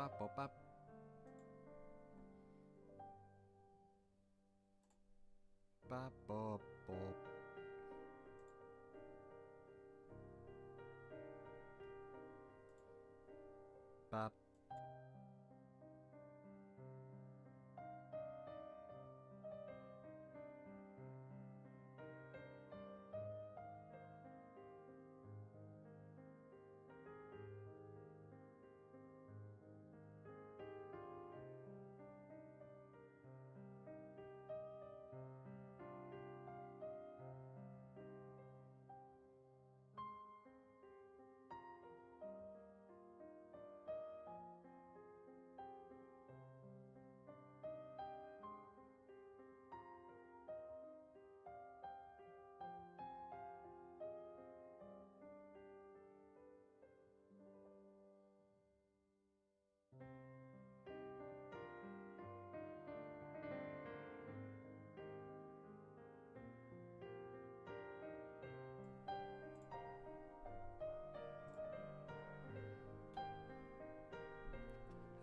bop bop bop. Bop bop bop. Bop.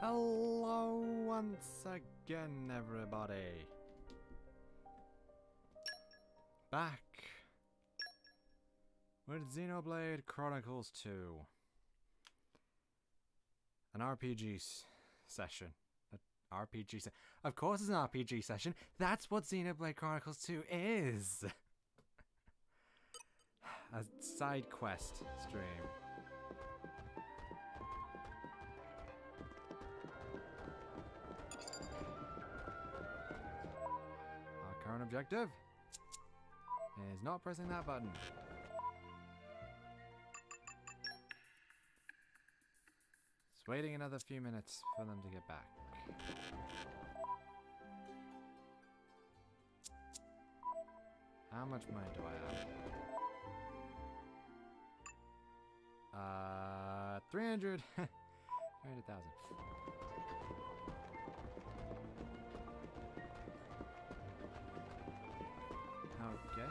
Hello once again, everybody. Back with Xenoblade Chronicles 2. An RPG session. An RPG session. Of course it's an RPG session. That's what Xenoblade Chronicles 2 is. A side quest stream. Current objective is not pressing that button. Just waiting another few minutes for them to get back. How much money do I have? 300,000. Okay.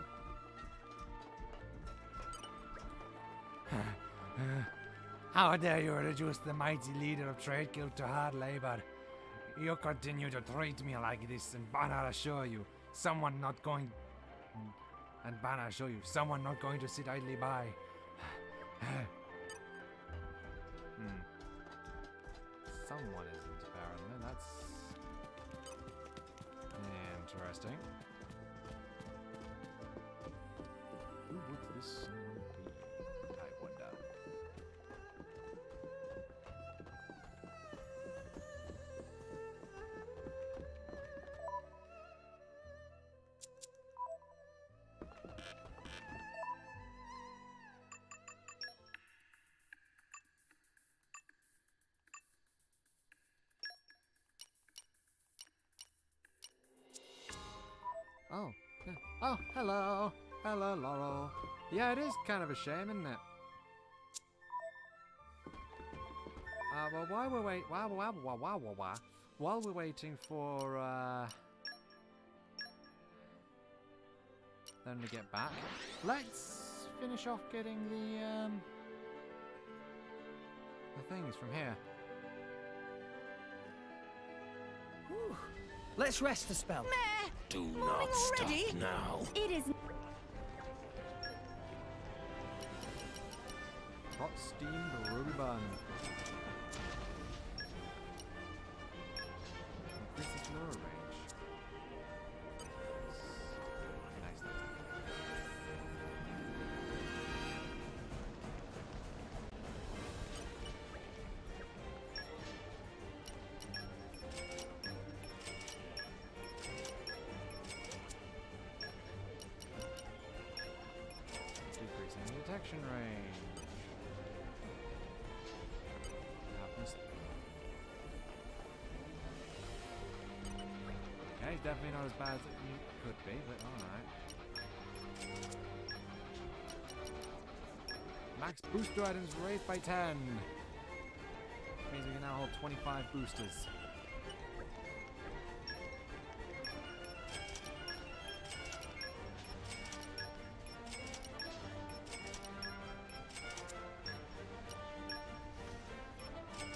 How dare you reduce the mighty leader of Trade Guild to hard labor? You continue to treat me like this, and Banner assure you, someone not going to sit idly by. Someone isn't apparently. That's interesting. Who would this someone be? I wonder. Oh, yeah. Oh, hello. Hello, Laurel. Yeah, it is kind of a shame, isn't it? Well, while we're waiting for them to get back, let's finish off getting the things from here. Whew. Let's rest a spell. Meh! Do Morning not already? stop now. It is. Hot steamed ruby bun. Increase the floor range. Nice. Decreasing the detection range. Okay, it's definitely not as bad as it could be, but alright. Max booster items raised by 10. Means we can now hold 25 boosters.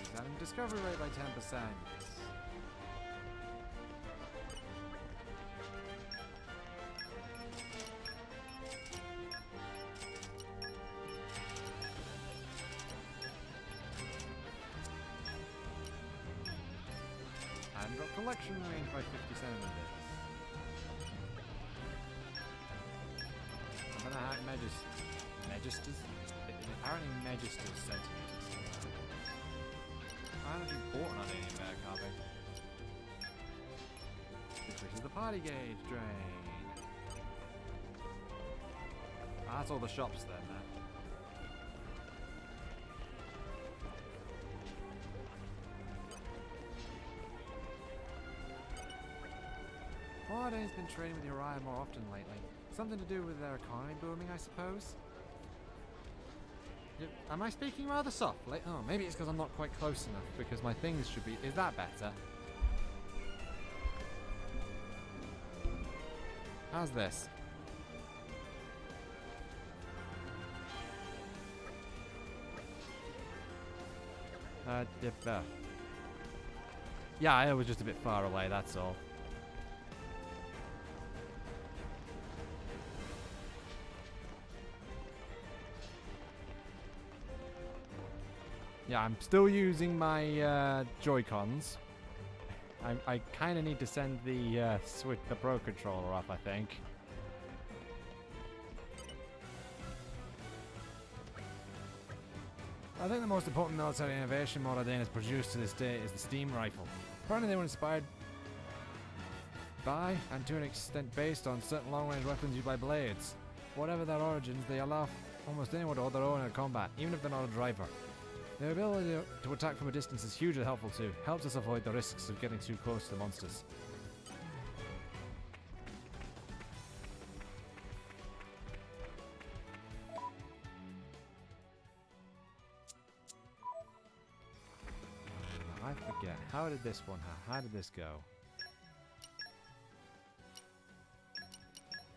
Is that into discovery rate by 10%. And drop collection range by 50 centimeters. I don't know how it measures. Megisters? Apparently Megisters centimeters. I haven't bought an Aldanian bear copy. Decreases the party gauge drain. Ah, that's all the shops then, man. Aldanian's been trading with Uriah more often lately. Something to do with their economy booming, I suppose? Am I speaking rather softly? Oh, maybe it's because I'm not quite close enough, because my things should be... Is that better? How's this? Yeah, I was just a bit far away, that's all. Yeah, I'm still using my Joy-Cons. I kind of need to send the Switch, the Pro Controller off, I think. I think the most important military innovation Moradin has produced to this day is the steam rifle. Apparently they were inspired by, and to an extent based on, certain long-range weapons used by blades. Whatever their origins, they allow almost anyone to hold their own in combat, even if they're not a driver. Their ability to attack from a distance is hugely helpful too. Helps us avoid the risks of getting too close to the monsters. I forget. How did this one how did this go?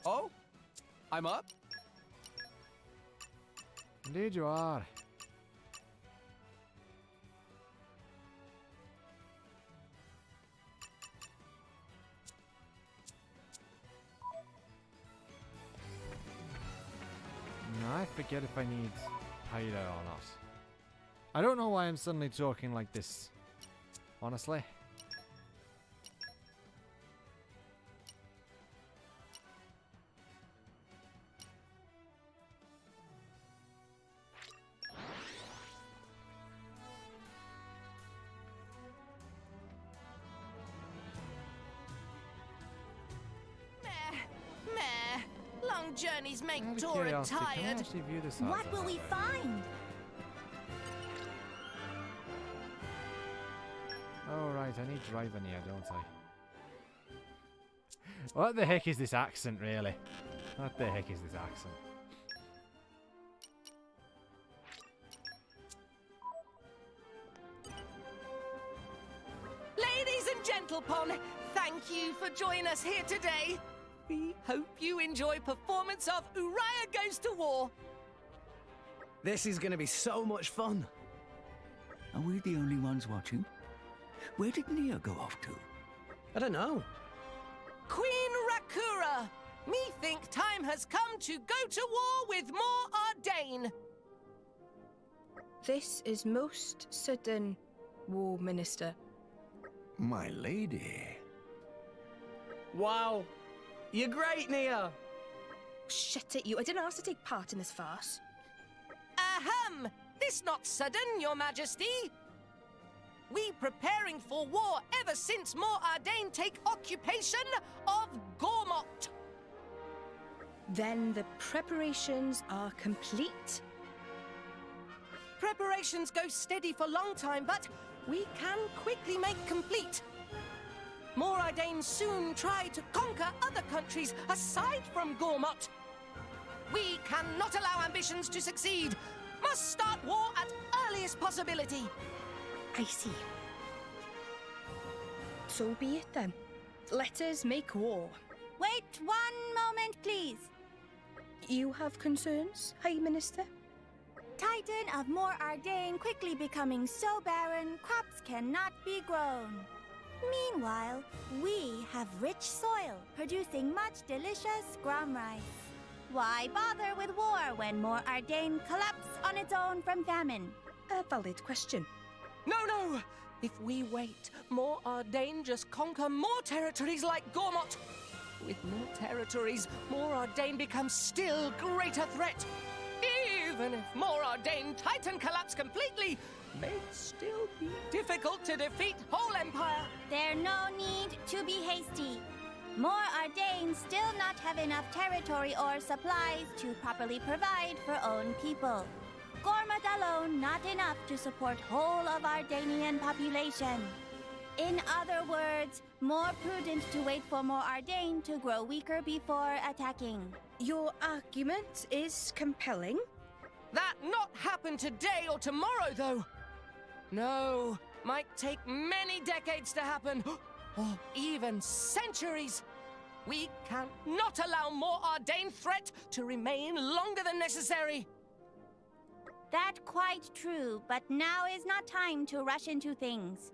Oh? I'm up? Indeed you are. I forget if I need Pyro or not. I don't know why I'm suddenly talking like this, honestly. Journeys make Out of Tora curiosity, can I tired. actually view this What outside will we way? find? Oh right, I need driving here, don't I? What the heck is this accent, really? What the heck is this accent? Ladies and gentlemen, thank you for joining us here today. We hope you enjoy performance of Uriah Goes to War. This is gonna be so much fun. Are we the only ones watching? Where did Nia go off to? I don't know. Queen Rakura, methink time has come to go to war with more Ardain. This is most sudden, War Minister. My lady. Wow. You're great, Nia. Shut it, you. I didn't ask to take part in this farce. Ahem! This not sudden, your majesty. We preparing for war ever since more Ardain take occupation of Gormott. Then the preparations are complete. Preparations go steady for long time, but we can quickly make complete. More Ardain soon try to conquer other countries aside from Gormott. We cannot allow ambitions to succeed. Must start war at earliest possibility. I see. So be it then. Let us make war. Wait 1 moment, please. You have concerns, High Minister? Titan of More Ardain quickly becoming so barren, crops cannot be grown. Meanwhile, we have rich soil, producing much delicious grom rice. Why bother with war when More Ardain collapses on its own from famine? A valid question. No! If we wait, more Ardain just conquer more territories like Gormott. With more territories, more Ardain becomes still greater threat. Even if more Ardain Titan collapse completely, may still be difficult to defeat whole Empire. There's no need to be hasty. More Ardain still not have enough territory or supplies to properly provide for own people. Gormott alone not enough to support whole of Ardanian population. In other words, more prudent to wait for more Ardain to grow weaker before attacking. Your argument is compelling. That not happen today or tomorrow, though. No, might take many decades to happen, or even centuries. We cannot allow more Ardain threat to remain longer than necessary. That quite true, but now is not time to rush into things.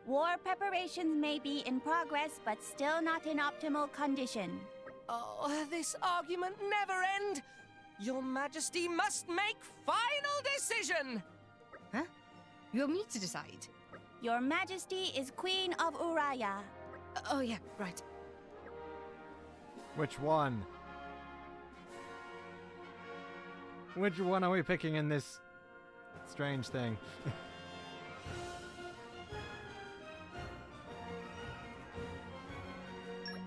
War preparations may be in progress, but still not in optimal condition. Oh, this argument never end. Your Majesty must make final decision. Huh? You want me to decide? Your Majesty is Queen of Uraya. Oh yeah, right. Which one? Which one are we picking in this strange thing?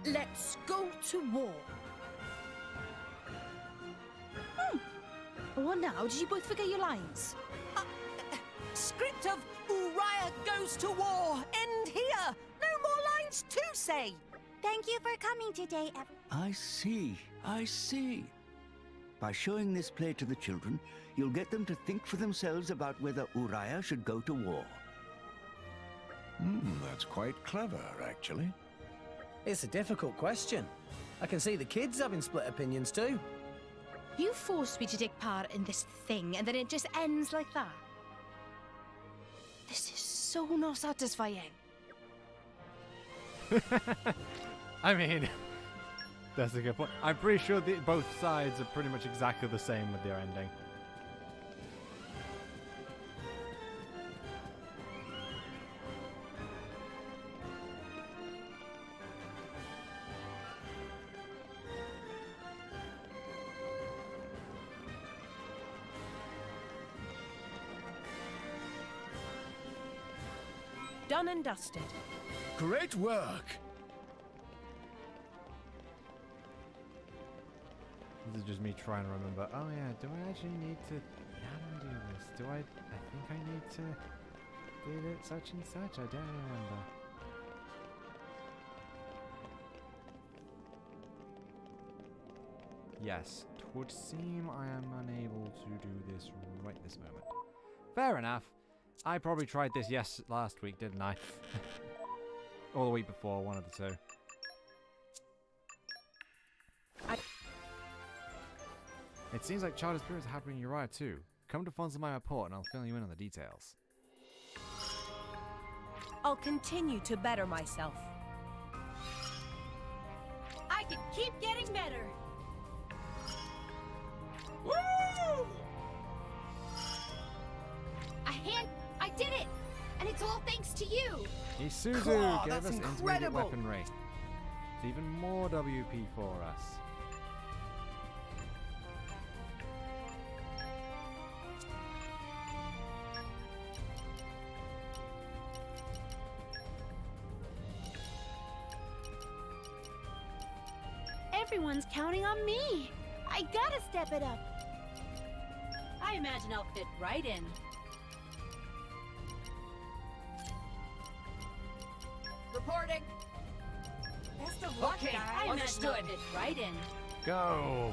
Let's go to war. What now? Did you both forget your lines? Script of Uriah goes to war. End here. No more lines to say. Thank you for coming today, I see. By showing this play to the children, you'll get them to think for themselves about whether Uriah should go to war. That's quite clever, actually. It's a difficult question. I can see the kids having split opinions too. You forced me to take part in this thing, and then it just ends like that. This is so not satisfying. I mean, that's a good point. I'm pretty sure that both sides are pretty much exactly the same with their ending. Done and dusted. Great work! This is just me trying to remember. Oh yeah, do I actually need to... How do I do this? I think I need to do it such and such. I don't remember. Yes, it would seem I am unable to do this right this moment. Fair enough. I probably tried this last week, didn't I? Or the week before, one of the two. It seems like Charter Spirits are harboring Uriah too. Come to sponsor my report and I'll fill you in on the details. I'll continue to better myself. I can keep getting better. Woo! I did it! And it's all thanks to you! Isuzu Cool, gave that's us intermediate incredible. weaponry. It's even more WP for us. Everyone's counting on me. I gotta step it up. I imagine I'll fit right in. Reporting. Best of luck, Okay, guys. I imagine understood. I'll fit right in. Go!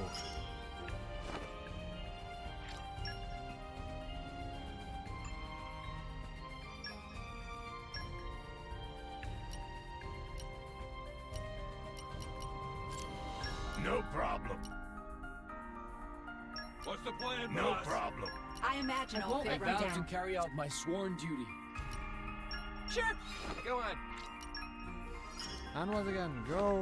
No problem. What's What's the plan, No problem. I imagine I'll fit right down. carry out my sworn duty. Sure. Go on. And once again, go.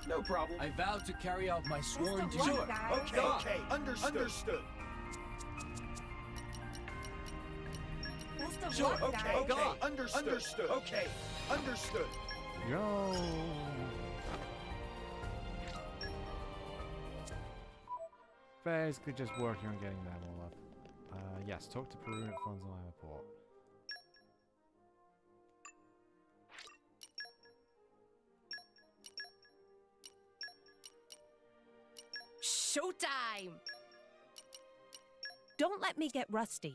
No problem. I vow to carry out my sworn Best of duty. luck, guys. Okay. Understood. Best of Sure, luck, guys. Okay. Understood. Okay. Understood. Go. Basically just working on getting them all up. Yes, talk to Peru at Fonzo Airport. Showtime! Don't let me get rusty.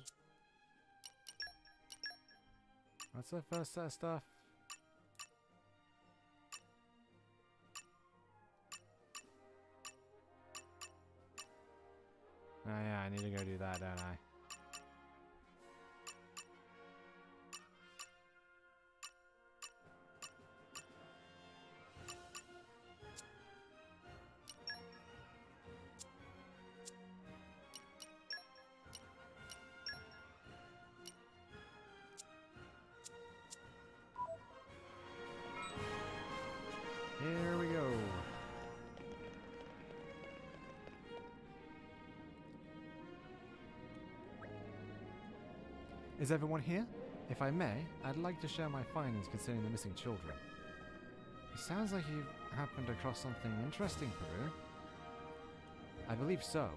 What's the first set of stuff? Oh yeah, I need to go do that, don't I? Here we go. Is everyone here? If I may, I'd like to share my findings concerning the missing children. It sounds like you happened across something interesting, Peru. I believe so.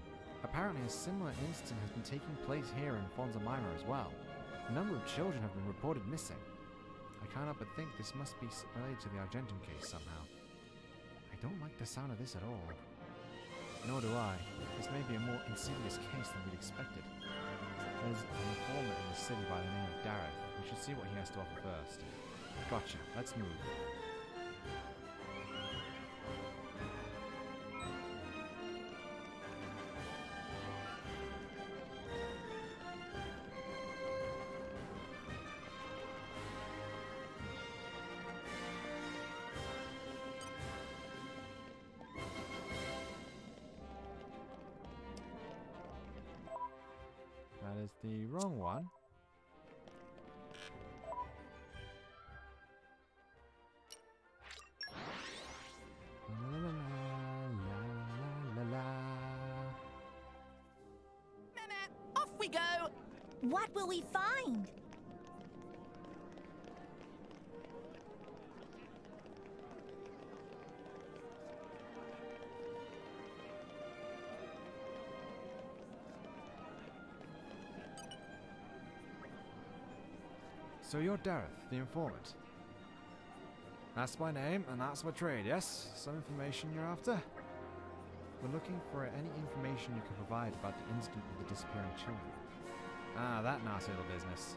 Apparently a similar incident has been taking place here in Fonza Minor as well. A number of children have been reported missing. I can't help but think this must be related to the Argentum case somehow. I don't like the sound of this at all. Nor do I. This may be a more insidious case than we'd expected. There's an informant in the city by the name of Dareth. We should see what he has to offer first. Gotcha. Let's move. That is the wrong one. La, la, la, la, la, la. Off we go! What will we find? So you're Dareth, the informant. That's my name, and that's my trade, yes? Some information you're after? We're looking for any information you can provide about the incident with the disappearing children. Ah, that nasty little business.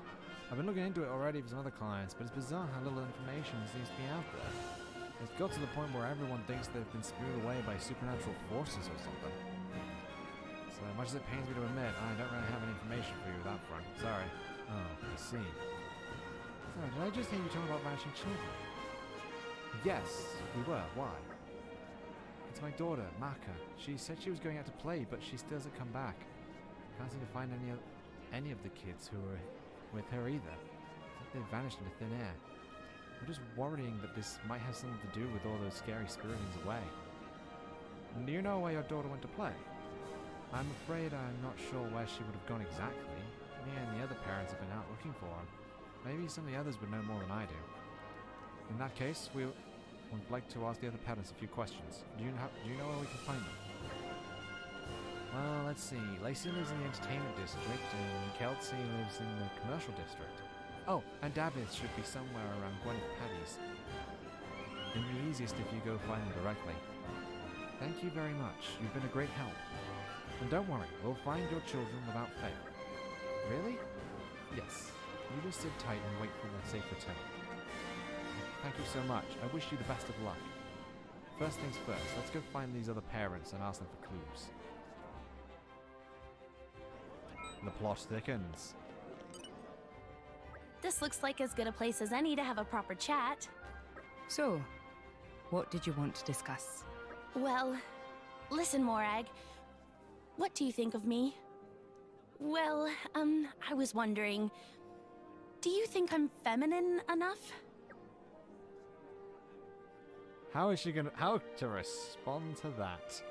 I've been looking into it already for some other clients, but it's bizarre how little information seems to be out there. It's got to the point where everyone thinks they've been spewed away by supernatural forces or something. So much as it pains me to admit, I don't really have any information for you with that front. Sorry. Oh, I see. Sorry, did I just hear you talking about vanishing children? Yes, we were. Why? It's my daughter, Maka. She said she was going out to play, but she still hasn't come back. Can't seem to find any of the kids who were with her either. It's like they vanished into thin air. I'm just worrying that this might have something to do with all those scary spiritings away. Do you know where your daughter went to play? I'm afraid I'm not sure where she would have gone exactly. Me and the other parents have been out looking for her. Maybe some of the others would know more than I do. In that case, we would like to ask the other parents a few questions. Do you know where we can find them? Well, let's see. Lacey lives in the entertainment district, and Kelsey lives in the commercial district. Oh, and Davis should be somewhere around Gwyneth Paddy's. It'd be easiest if you go find them directly. Thank you very much. You've been a great help. And don't worry, we'll find your children without fail. Really? Yes. You just sit tight and wait for their safe return. Thank you so much. I wish you the best of luck. First things first, let's go find these other parents and ask them for clues. The plot thickens. This looks like as good a place as any to have a proper chat. So, what did you want to discuss? Well, listen, Morag. What do you think of me? Well, I was wondering, do you think I'm feminine enough? How is she gonna... How to respond to that?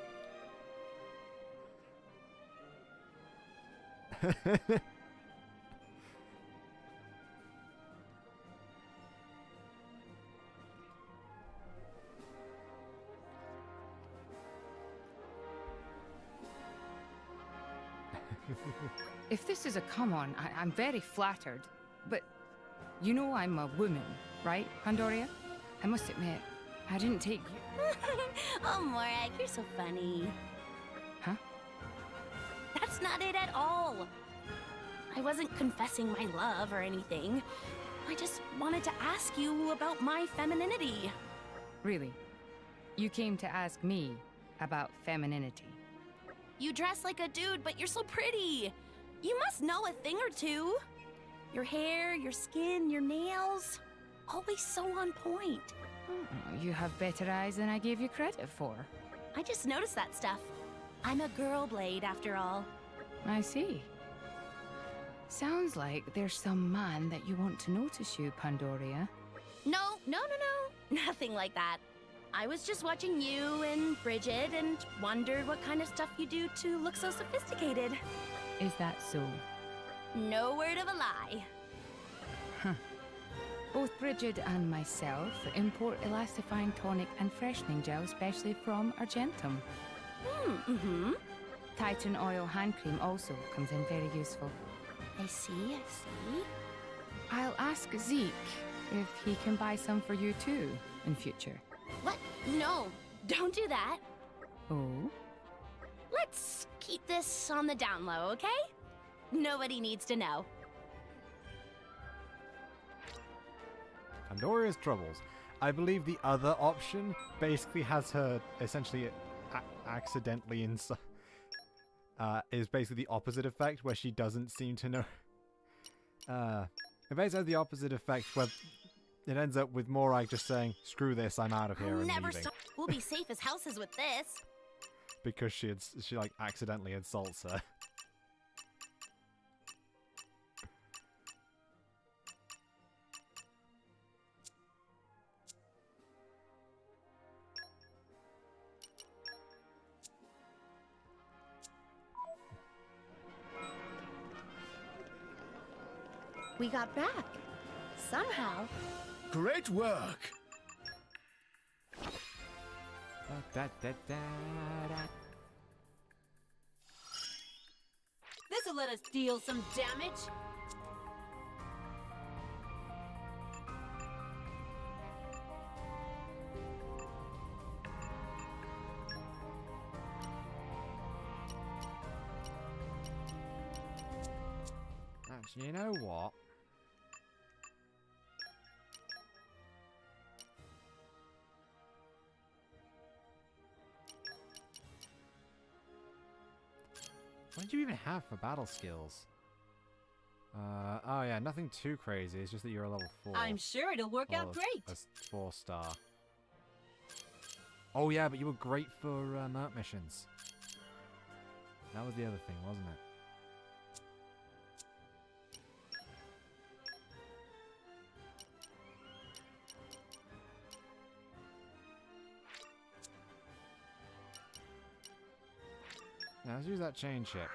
If this is a come-on, I'm very flattered. But you know I'm a woman, right, Pandoria? I must admit, I didn't take you... Oh, Morag, you're so funny. Huh? That's not it at all. I wasn't confessing my love or anything. I just wanted to ask you about my femininity. Really? You came to ask me about femininity? You dress like a dude, but you're so pretty. You must know a thing or two. Your hair, your skin, your nails. Always so on point. Oh, you have better eyes than I gave you credit for. I just noticed that stuff. I'm a girl blade, after all. I see. Sounds like there's some man that you want to notice you, Pandoria. No. Nothing like that. I was just watching you and Bridget and wondered what kind of stuff you do to look so sophisticated. Is that so? No word of a lie. Both Bridget and myself import elastifying tonic and freshening gel specially from Argentum. Titan oil hand cream also comes in very useful. I see. I'll ask Zeke if he can buy some for you too in future. What? No, don't do that. Oh? Let's keep this on the down low, okay? Nobody needs to know. Pandoria's troubles. I believe the other option basically has her essentially accidentally inside. Is basically the opposite effect, where she doesn't seem to know. It basically has the opposite effect, where it ends up with Morag just saying, "Screw this, I'm out of here," and Never leaving. stop. We'll be safe as houses with this. Because she like accidentally insults her. We got back. Somehow. Great work! This'll let us deal some damage. Actually, you know what? What did you even have for battle skills? Oh yeah, nothing too crazy. It's just that you're a level 4. I'm sure it'll work out great. A 4-star. Oh yeah, but you were great for merc missions. That was the other thing, wasn't it? Now let's use that chain ship.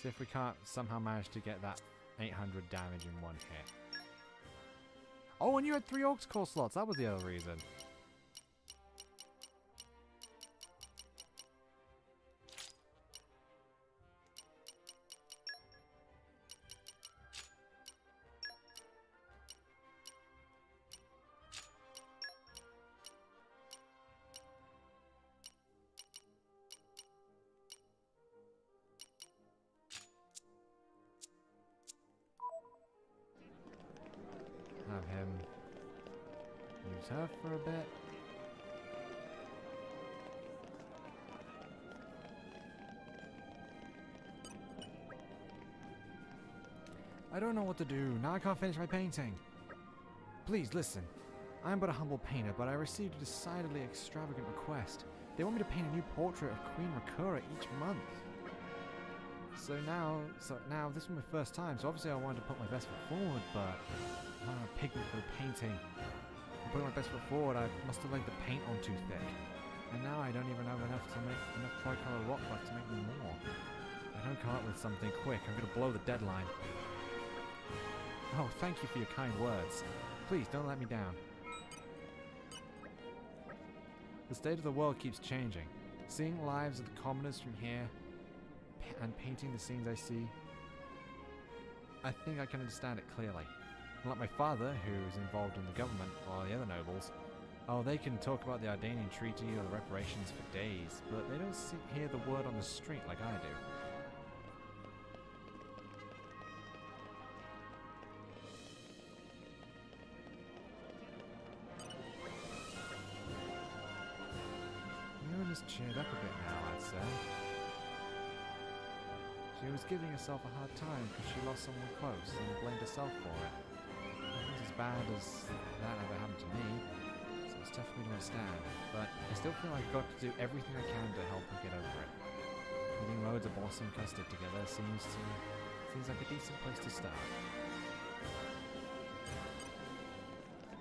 See if we can't somehow manage to get that 800 damage in one hit. Oh, and you had 3 Orcs core slots. That was the other reason. Have him use her for a bit. I don't know what to do. Now I can't finish my painting. Please, listen. I am but a humble painter, but I received a decidedly extravagant request. They want me to paint a new portrait of Queen Rakura each month. So now this was my first time, so obviously I wanted to put my best foot forward, but I don't have pigment for the painting. I'm putting my best foot forward, I must have laid the paint on too thick. And now I don't even have enough tricolor rock left to make me more. If I don't come up with something quick, I'm gonna blow the deadline. Oh, thank you for your kind words. Please, don't let me down. The state of the world keeps changing. Seeing lives of the commoners from here, and painting the scenes I see, I think I can understand it clearly. Unlike my father, who is involved in the government, or the other nobles, oh, they can talk about the Ardanian Treaty or the reparations for days, but they don't hear the word on the street like I do. Leona's cheered up a bit now, I'd say. She was giving herself a hard time because she lost someone close and blamed herself for it. Nothing's as bad as that ever happened to me, so it's tough for me to understand. But I still feel like I've got to do everything I can to help her get over it. Putting loads of Boston custard together seems like a decent place to start.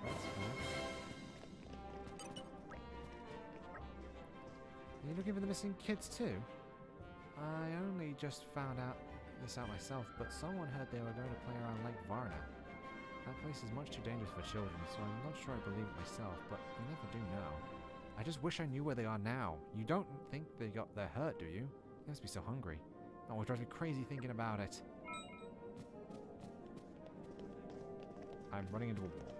That's fine. Are you looking for the missing kids too? I only just found this out myself, but someone heard they were going to play around Lake Varna. That place is much too dangerous for children, so I'm not sure I believe it myself, but you never do know. I just wish I knew where they are now. You don't think they're hurt, do you? They must be so hungry. Oh, it drives me crazy thinking about it. I'm running into a wall.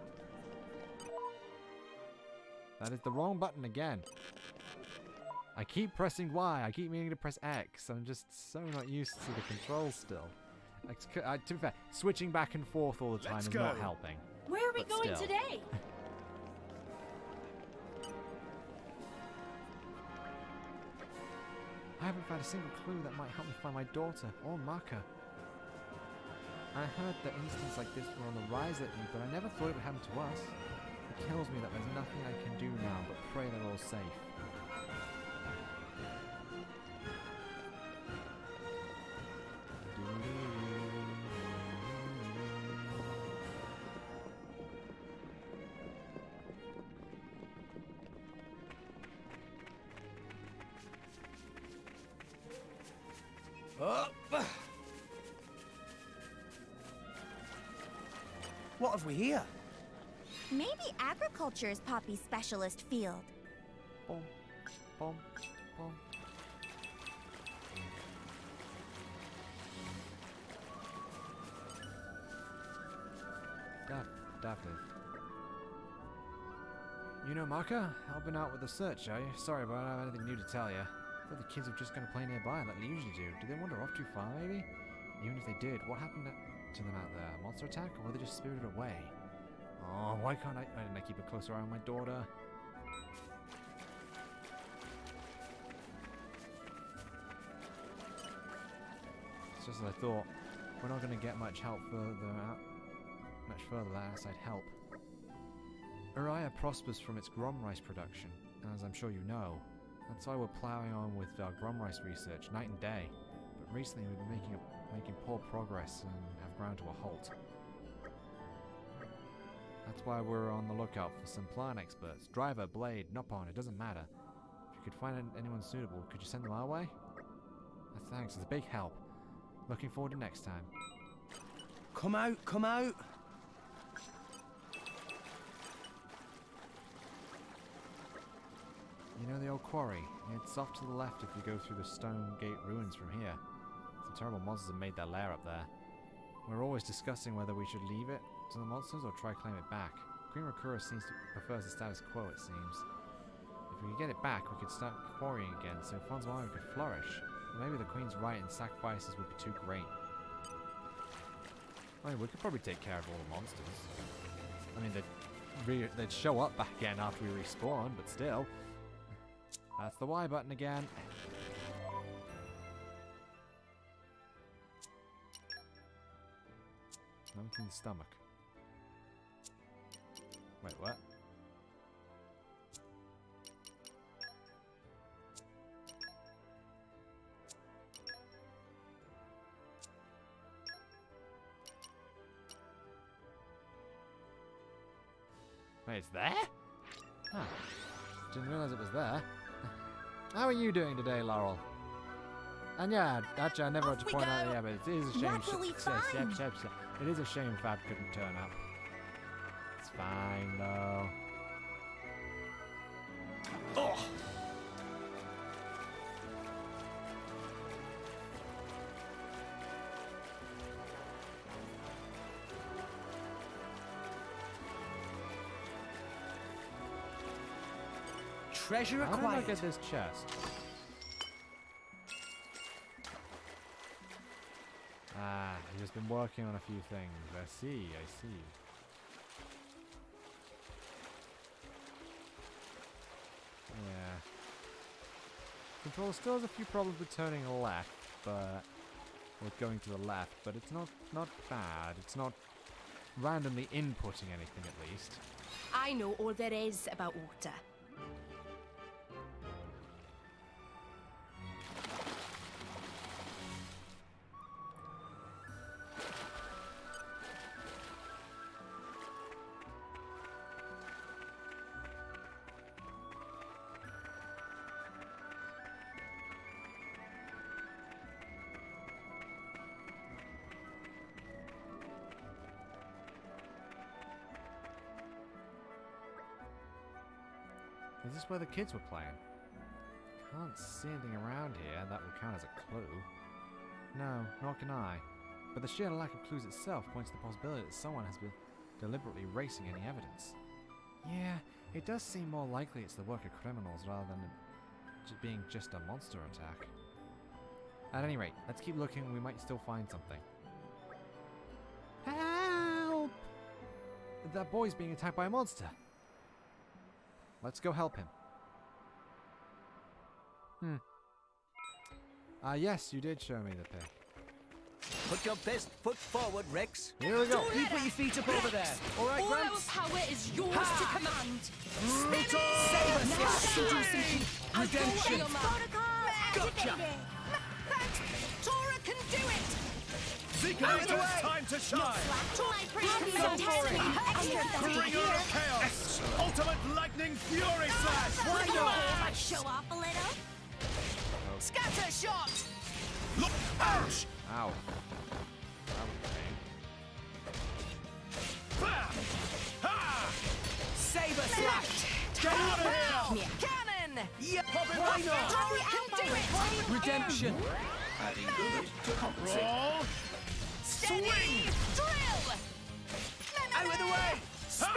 That is the wrong button again. I keep pressing Y. I keep meaning to press X. I'm just so not used to the controls still. To be fair, switching back and forth all the time is not helping. Where are we going today? I haven't found a single clue that might help me find my daughter or Maka. I heard that incidents like this were on the rise lately, but I never thought it would happen to us. It kills me that there's nothing I can do now but pray they're all safe. What have we here? Maybe agriculture's Poppy's specialist field. Boom, boom, boom. Daphne. You know Maka? Helping out with the search, are you? Sorry, but I don't have anything new to tell you. I thought the kids were just going to play nearby like they usually do. Did they wander off too far, maybe? Even if they did, what happened to them out there? A monster attack? Or were they just spirited away? Oh, why can't why didn't I keep a closer eye on my daughter? It's just as I thought. We're not going to get much help much further outside help. Uriah prospers from its grom rice production, as I'm sure you know. That's why we're ploughing on with our grom rice research night and day. But recently we've been making poor progress and have ground to a halt. That's why we're on the lookout for some plant experts. Driver, blade, Nopon, it doesn't matter. If you could find anyone suitable, could you send them our way? Thanks, it's a big help. Looking forward to next time. Come out, come out! You know the old quarry? It's off to the left if you go through the Stone Gate ruins from here. Some terrible monsters have made their lair up there. We're always discussing whether we should leave it to the monsters or try claim it back. Queen Rakura prefers the status quo, it seems. If we could get it back, we could start quarrying again, so Fonzmara could flourish. Or maybe the Queen's right and sacrifices would be too great. I mean, we could probably take care of all the monsters. I mean, they'd show up back again after we respawn, but still. That's the Y button again. Nothing in the stomach. Wait, what? Wait, it's there? Huh. Didn't realize it was there. How are you doing today, Laurel? And yeah, actually, I never had to point out. Yeah, but it is a shame. Luckily fine. It is a shame Fab couldn't turn up. It's fine though. Oh! Treasure How did I acquired. get this chest? Ah, he's just been working on a few things. I see, I see. Yeah. Control still has a few problems with turning left, but with going to the left, but it's not bad. It's not randomly inputting anything at least. I know all there is about water. Is this where the kids were playing? Can't see anything around here that would count as a clue. No, nor can I. But the sheer lack of clues itself points to the possibility that someone has been deliberately erasing any evidence. Yeah, it does seem more likely it's the work of criminals rather than it being just a monster attack. At any rate, let's keep looking. We might still find something. Help! That boy's being attacked by a monster. Let's go help him. Yes, you did show me the pig. Put your best foot forward, Rex. Here we go. You put your feet up over there. All right, All our Gramps? power is yours to command. Redemption. Protocol Gotcha. activated. Tora can do it. Xenoblade, time to shine! My Go for it. Bringer of chaos! Ultimate lightning fury slash! Why not? Show off a little. Scatter shot. Look! Ouch! Ow. That was pain. Bam! Ha! Saber slash. Get out of here! Cannon. Yeah. Pop it Why right not? Tora can do it. Redemption. Adding good to compensate. Roll! Steady. Swing! Drill. Out of the way. Ha!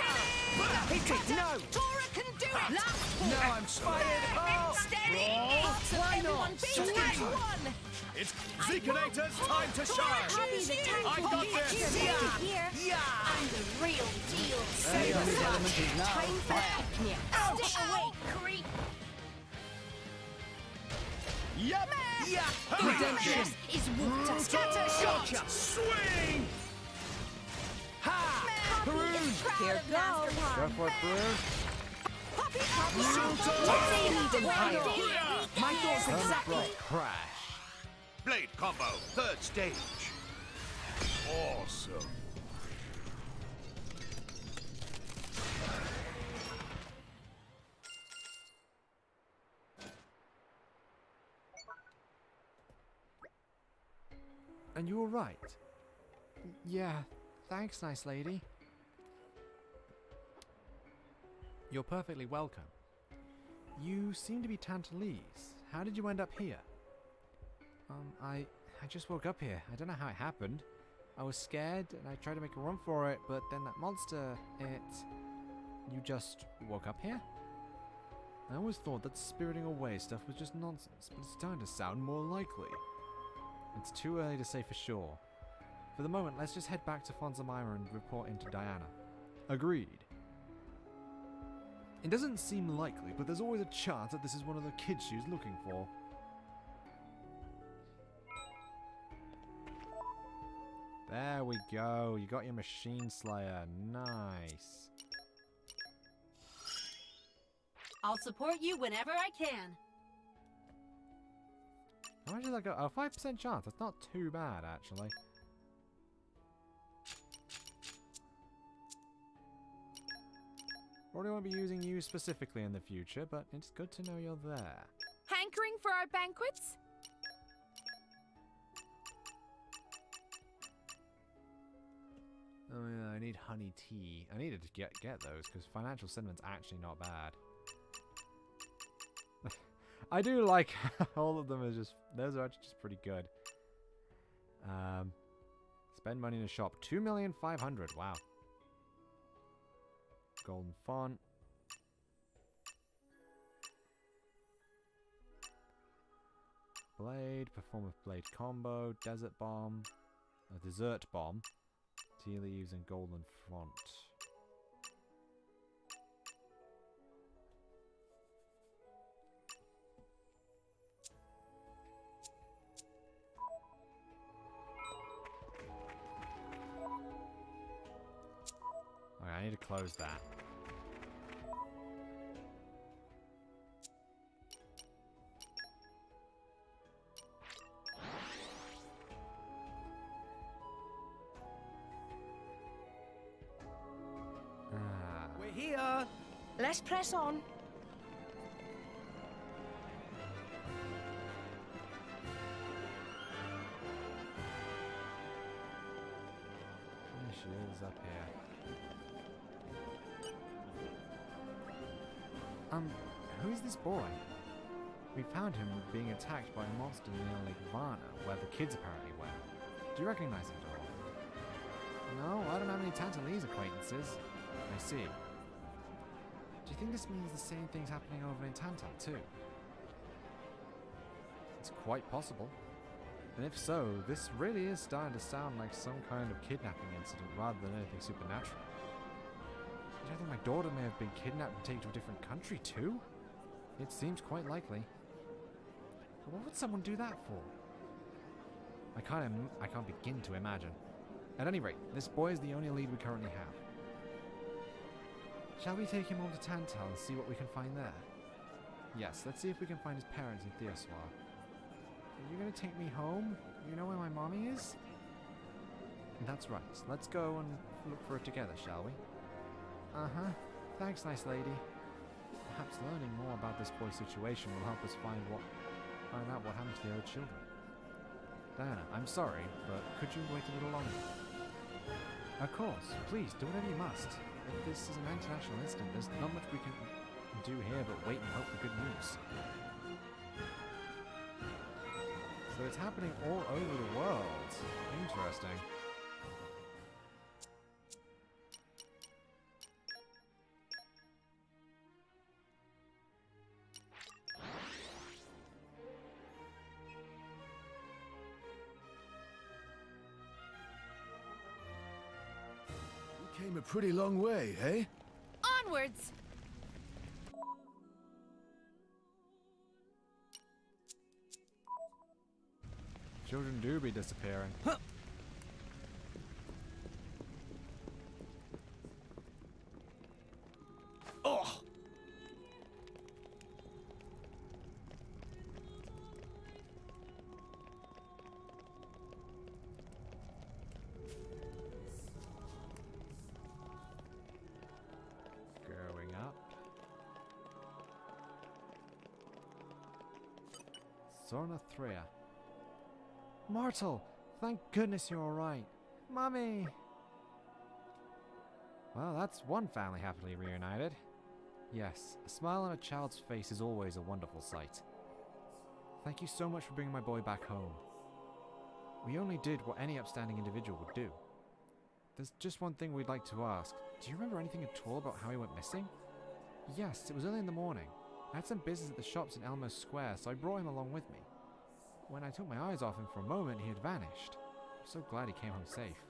Hit it. No. Tora can do it. No, I'm fired. Oh. Steady. Roll. Why not? Swing. One. It's Zeekinator's time to shine! Copy the I got this! here. Yeah. I'm the real deal. Saber element is now Time for fire. Stay away, creep. Yup! Yeah. Ha! Redemption. This is water. Scatter shot. Gotcha. Swing! Ha. Haroon. Here goes. Go for it, Bruce. Even higher. My thoughts exactly. Sunblock crash. Blade combo, third stage. Awesome. And you were right. Yeah, thanks, nice lady. You're perfectly welcome. You seem to be Tantalese. How did you end up here? I just woke up here. I don't know how it happened. I was scared and I tried to make a run for it, but then that monster, You just woke up here? I always thought that spiriting away stuff was just nonsense, but it's starting to sound more likely. It's too early to say for sure. For the moment, let's just head back to Fonsamira and report into Diana. Agreed. It doesn't seem likely, but there's always a chance that this is one of the kids she was looking for. There we go. You got your machine slayer. Nice. I'll support you whenever I can. How much did that go? Oh, 5% chance. That's not too bad, actually. Probably won't be using you specifically in the future, but it's good to know you're there. Hankering for our banquets? Oh yeah, I need honey tea. I needed to get those because financial sentiment's actually not bad. I do like all of them are just those are actually just pretty good. Spend money in a shop. 2,500,000. Wow. Golden font. Blade. Perform with blade combo. Desert bomb. A dessert bomb. Tea leaves and golden font. Okay, I need to close that. We're here. Let's press on. There she is up here. Who's this boy? We found him being attacked by a monster near Lake Varna, where the kids apparently went. Do you recognize him at all? No, I don't have any Tantalese acquaintances. I see. Do you think this means the same thing's happening over in Tantal too? It's quite possible. And if so, this really is starting to sound like some kind of kidnapping incident rather than anything supernatural. You don't think my daughter may have been kidnapped and taken to a different country too? It seems quite likely. But what would someone do that for? I can't begin to imagine. At any rate, this boy is the only lead we currently have. Shall we take him over to Tantal and see what we can find there? Yes, let's see if we can find his parents in Theoswar. Are you going to take me home? You know where my mommy is? That's right. Let's go and look for her together, shall we? Uh-huh. Thanks, nice lady. Perhaps learning more about this boy's situation will help us find out what happened to the other children. Diana, I'm sorry, but could you wait a little longer? Of course. Please, do whatever you must. If this is an international incident, there's not much we can do here but wait and hope for good news. So it's happening all over the world. Interesting. Came a pretty long way, eh? Onwards! Children do be disappearing. Huh. Oh! Going up. Sorna Threa. Mortal! Thank goodness you're alright. Mummy! Well, that's one family happily reunited. Yes, a smile on a child's face is always a wonderful sight. Thank you so much for bringing my boy back home. We only did what any upstanding individual would do. There's just one thing we'd like to ask. Do you remember anything at all about how he went missing? Yes, it was early in the morning. I had some business at the shops in Elmo Square, so I brought him along with me. When I took my eyes off him for a moment, he had vanished. I'm so glad he came home safe.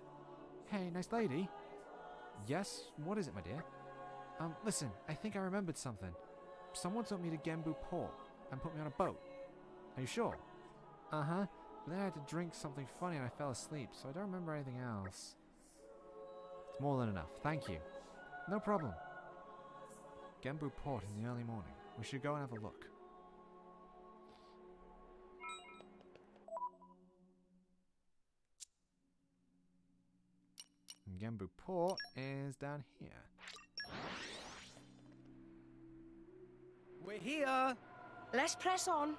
Hey, nice lady. Yes, what is it, my dear? Listen, I think I remembered something. Someone took me to Gembu Port and put me on a boat. Are you sure? Uh-huh. But then I had to drink something funny and I fell asleep, so I don't remember anything else. It's more than enough. Thank you. No problem. Genbu Port in the early morning. We should go and have a look. And Genbu Port is down here. We're here. Let's press on.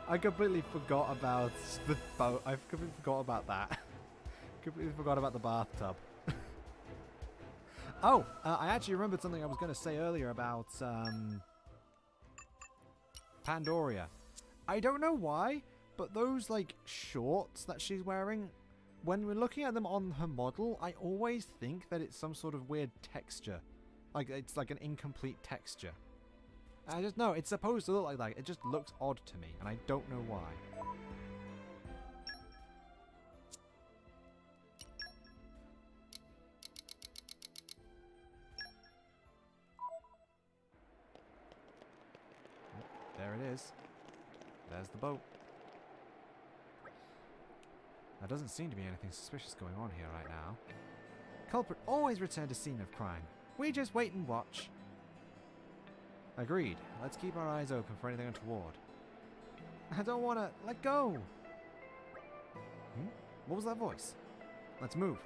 I completely forgot about the boat. I completely forgot about that. Completely forgot about the bathtub. Oh, I actually remembered something I was going to say earlier about Pandoria. I don't know why, but those like shorts that she's wearing, when we're looking at them on her model, I always think that it's some sort of weird texture. Like it's like an incomplete texture. I just know it's supposed to look like that. It just looks odd to me, and I don't know why. There it is. There's the boat. There doesn't seem to be anything suspicious going on here right now. Culprit always return to scene of crime. We just wait and watch. Agreed. Let's keep our eyes open for anything untoward. I don't want to... Let go! What was that voice? Let's move.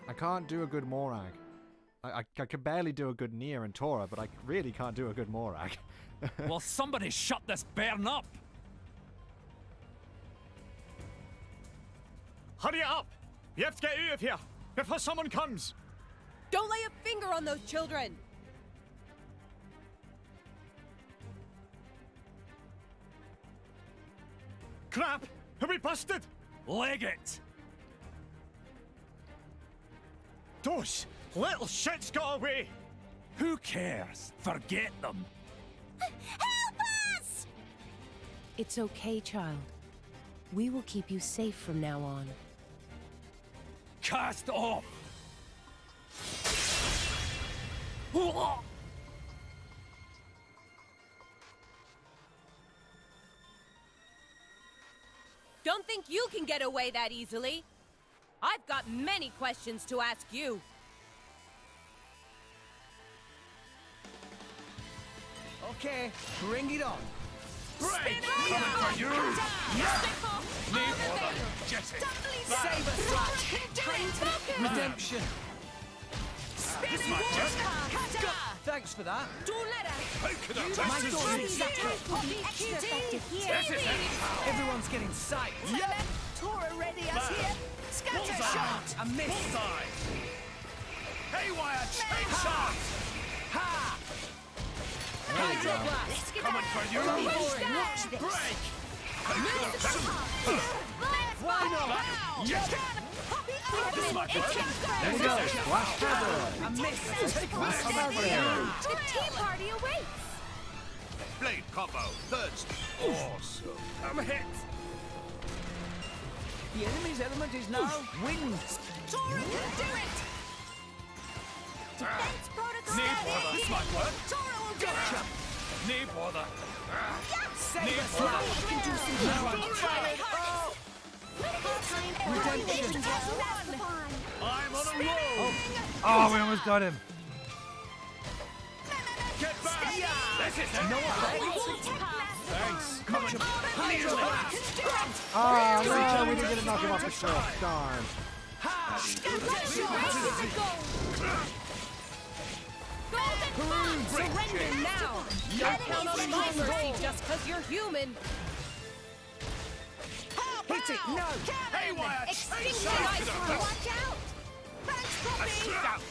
I can't do a good Morag. I can barely do a good Nier and Tora, but I really can't do a good Morag. Will somebody shut this bairn up? Hurry up! You have to get out of here before someone comes. Don't lay a finger on those children. Crap! Are we busted? Leg it! Those little shits got away! Who cares? Forget them. Help us! It's okay, child. We will keep you safe from now on. Cast off! Don't think you can get away that easily. I've got many questions to ask you. Okay, bring it on. Break! Coming for you! Save us, Slash. Redemption. This might just... Thanks for that. Don't let her. My story is exactly. Will be extra effective here. This is it! Everyone's getting sight. Yep. Tora ready us here. Scatter shot. A miss. Bullseye! Haywire chain shot! Ha! Hydro blast. Coming for you! Watch this. Break! Why not? Yes! This might work. There you go. Flash feather. A miss. Take Flash feather. The tea party awaits. Blade combo, third awesome. I'm hit! The enemy's element is now wind. Tora can do it. Defense protocol. Knee bother, this might work. Tora will get Gotcha. Knee bother. Save us, Slash. Now I'm fired. Oh! Redemption. I'm on a roll! Oh, we almost got him. Get back! This is it! No effect. Thanks. Coming. Hydro blast. Oh, no, we didn't get to knock him off the shelf. Darn. surrender now. Don't count on my mercy just because you're human. Hit it. No. Haywire chain Extinction shot! rifle. Watch out. Thanks, A Poppy. scout!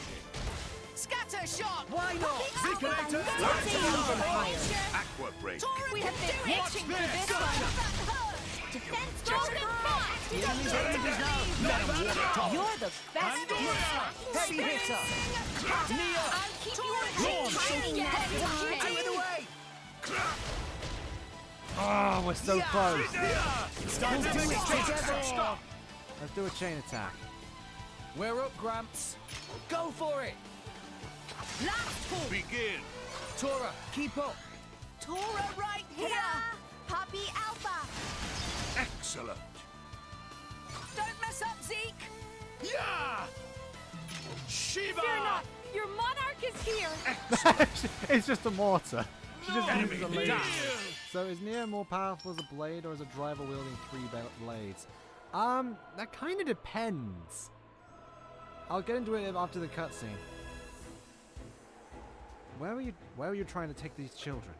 Scatter shot. Why not? Deconator! Aqua break! We have been itching for this one. Defense protocol. The enemy's element is now. You're the best. Heavy hitter. Neo. I'll keep you on Out of the way. Oh, we're so close. We'll do it together. Let's do a chain attack. We're up, Gramps. Go for it. Begin! Tora, keep up. Tora right here! Poppy Alpha! Excellent. Don't mess up, Zeke! Yeah! Shiva! Fear not! Your monarch is here! It's just a mortar. She just Enemy uses a laser. down. So is Nier more powerful as a blade or as a driver wielding 3 blades? That kind of depends. I'll get into it after the cutscene. Where are you trying to take these children?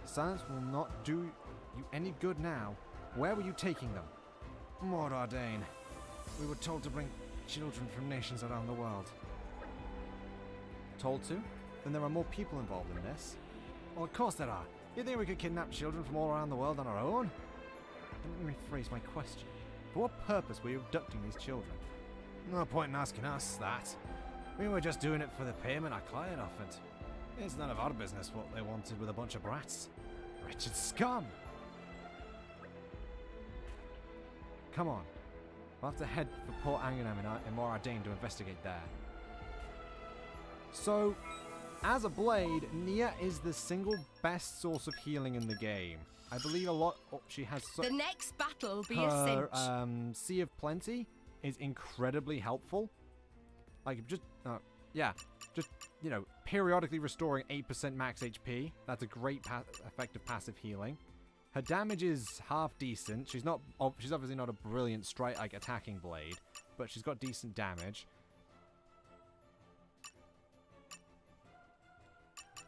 Silence will not do you any good now. Where were you taking them? Mord Ardain. We were told to bring children from nations around the world. Told to? Then there are more people involved in this. Well, of course there are. You think we could kidnap children from all around the world on our own? Let me rephrase my question. For what purpose were you abducting these children? No point in asking us that. We were just doing it for the payment our client offered. It's none of our business what they wanted with a bunch of brats. Wretched scum! Come on. We'll have to head for Port Angenham in Mor Ardain to investigate there. So, as a blade, Nia is the single best source of healing in the game. I believe a lot. She has. The next battle will be a Her cinch. Sea of Plenty is incredibly helpful. Like just periodically restoring 8% max HP. That's a great effective passive healing. Her damage is half decent. She's obviously not a brilliant strike like attacking blade, but she's got decent damage.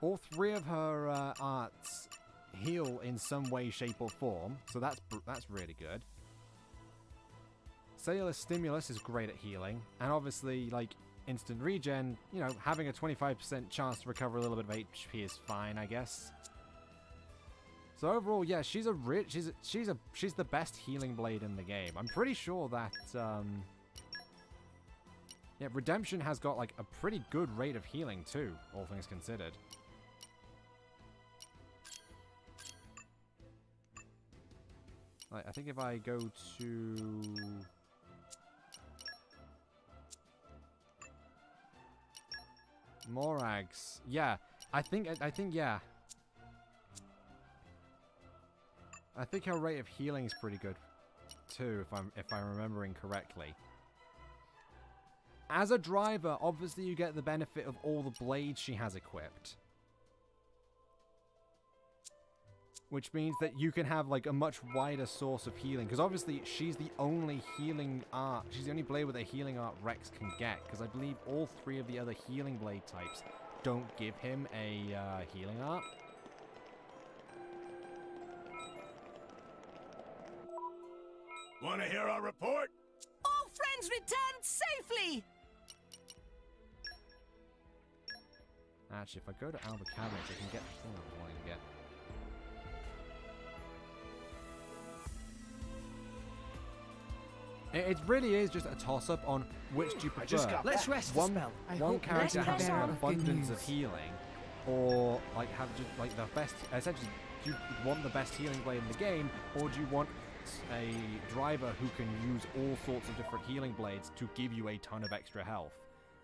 All 3 of her arts heal in some way, shape, or form, so that's really good. Cellular Stimulus is great at healing, and obviously, like, instant regen, having a 25% chance to recover a little bit of HP is fine, I guess. So overall, yeah, she's the best healing blade in the game. I'm pretty sure that Redemption has got like a pretty good rate of healing too, all things considered. I think if I go to Morags, yeah, I think yeah. I think her rate of healing is pretty good too, if I'm remembering correctly. As a driver, obviously you get the benefit of all the blades she has equipped. Which means that you can have like a much wider source of healing. Because obviously she's the only healing art. She's the only blade with a healing art Rex can get. Because I believe all 3 of the other healing blade types don't give him a healing art. Want to hear our report? All friends returned safely! Actually, if I go to Alba Cabinet, I can get the thing I was wanting to get. It really is just a toss-up on which do you prefer. Let's rest the spell. One character has an abundance of healing, or like have just like the best. Essentially, do you want the best healing blade in the game, or do you want a driver who can use all sorts of different healing blades to give you a ton of extra health,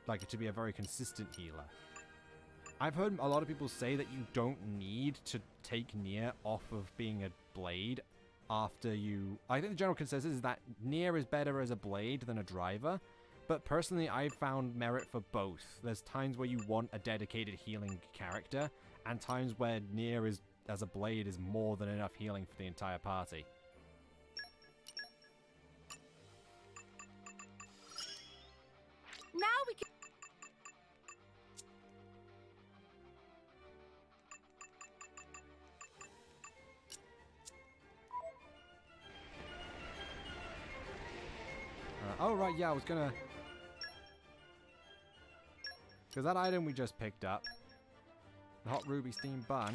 like to be a very consistent healer? I've heard a lot of people say that you don't need to take Nier off of being a blade after you... I think the general consensus is that Nier is better as a blade than a driver, but personally I've found merit for both. There's times where you want a dedicated healing character, and times where Nier is, as a blade, is more than enough healing for the entire party. Now we can... Oh, right, yeah, I was gonna... Because that item we just picked up, the Hot Ruby Steam Bun,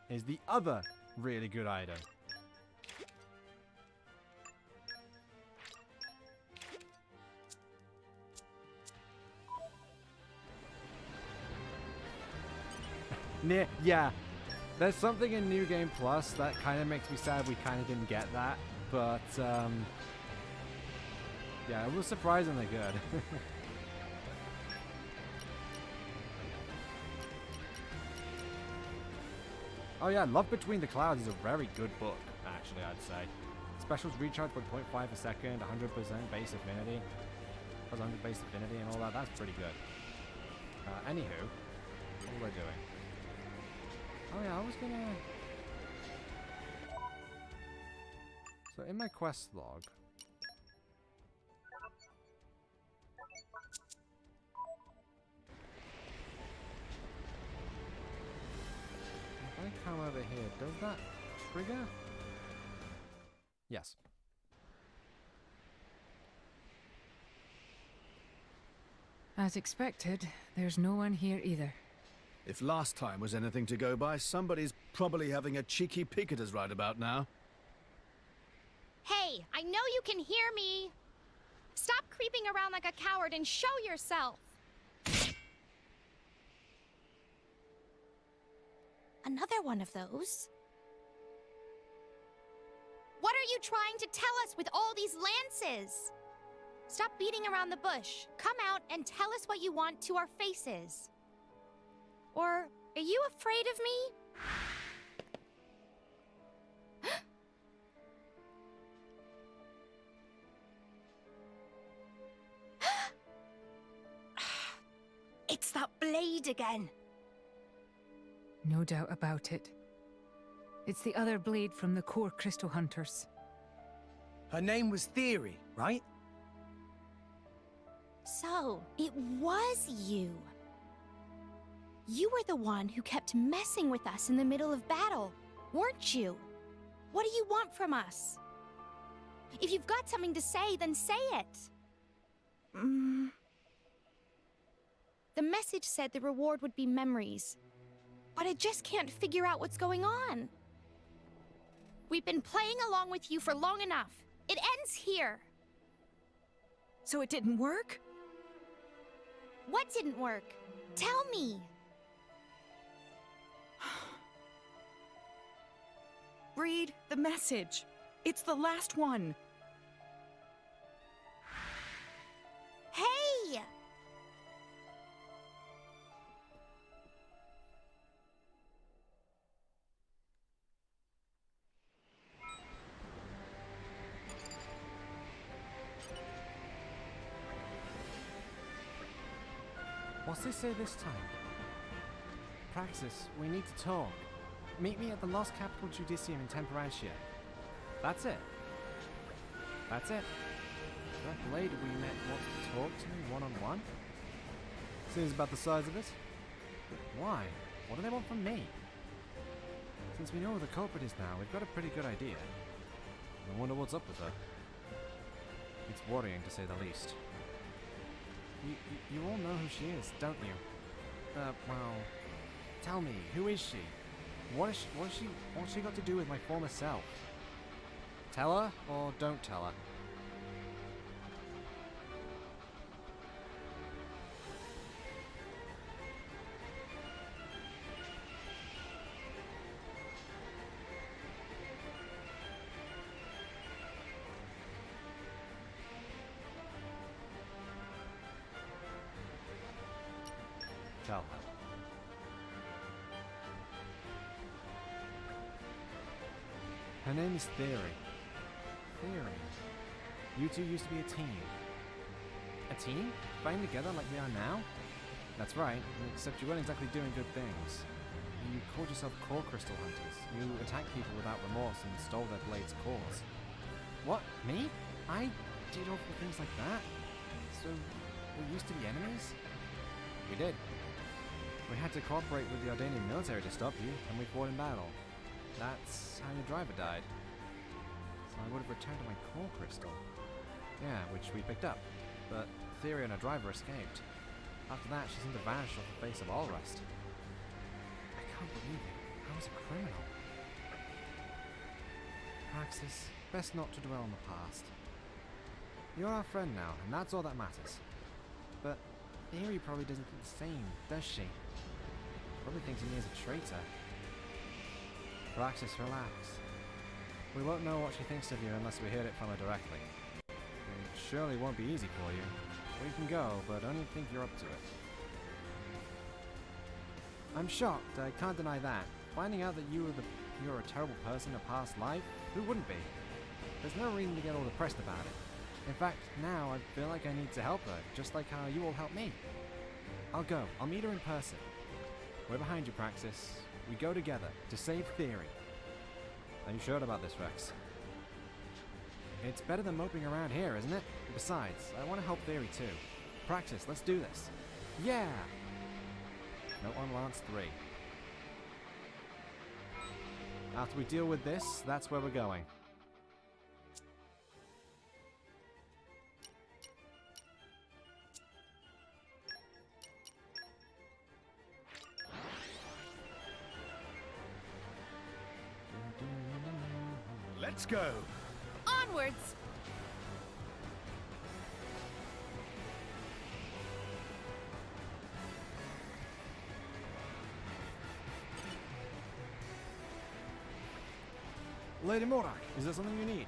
is the other really good item. Yeah. There's something in New Game Plus that kind of makes me sad we kind of didn't get that, but yeah, it was surprisingly good. Oh yeah, Love Between the Clouds is a very good book, actually, I'd say. Specials recharge by 0.5 a second, 100% base affinity. Has 100 base affinity and all that. That's pretty good. Anywho, what was I doing? Oh yeah, I was gonna... So in my quest log... If I come over here, does that trigger? Yes. As expected, there's no one here either. If last time was anything to go by, somebody's probably having a cheeky peek at us right about now. Hey, I know you can hear me! Stop creeping around like a coward and show yourself! Another one of those? What are you trying to tell us with all these lances? Stop beating around the bush. Come out and tell us what you want to our faces. Or are you afraid of me? It's that blade again. No doubt about it. It's the other blade from the core crystal hunters. Her name was Theory, right? So, it was you. You were the one who kept messing with us in the middle of battle, weren't you? What do you want from us? If you've got something to say, then say it. The message said the reward would be memories, but I just can't figure out what's going on. We've been playing along with you for long enough. It ends here. So it didn't work? What didn't work? Tell me. Read the message. It's the last one. Hey! What's they say this time? Praxis, we need to talk. Meet me at the Lost Capital Judicium in Temperantia. That's it. That's it. That lady we met wants to talk to me one-on-one? Seems about the size of it. But why? What do they want from me? Since we know who the culprit is now, we've got a pretty good idea. I wonder what's up with her. It's worrying to say the least. You all know who she is, don't you? Well, tell me, who is she? What's she got to do with my former self? Tell her, or don't tell her? Tell her. Her name is Theory. Theory. You two used to be a team. A team? Fighting together like we are now? That's right, except you weren't exactly doing good things. You called yourself core crystal hunters. You attacked people without remorse and stole their blades' cores. What? Me? I did awful things like that? So, we used to be enemies? We did. We had to cooperate with the Ardanian military to stop you, and we fought in battle. That's how your driver died. So I would have returned to my core crystal. Yeah, which we picked up. But Theory and her driver escaped. After that, she seemed to vanish off the face of Allrest. I can't believe it. I was a criminal. Praxis, best not to dwell on the past. You're our friend now, and that's all that matters. But Theory probably doesn't think the same, does she? Probably thinks of me as a traitor. Praxis, relax. We won't know what she thinks of you unless we hear it from her directly. It surely won't be easy for you. We can go, but only think you're up to it. I'm shocked, I can't deny that. Finding out that you're a terrible person in a past life, who wouldn't be? There's no reason to get all depressed about it. In fact, now I feel like I need to help her, just like how you all helped me. I'll go. I'll meet her in person. We're behind you, Praxis. We go together to save Theory. Are you sure about this, Rex? It's better than moping around here, isn't it? Besides, I want to help Theory too. Praxis, let's do this. Yeah! Note on Lance 3. After we deal with this, that's where we're going. Let's go! Onwards! Lady Morak, is there something you need?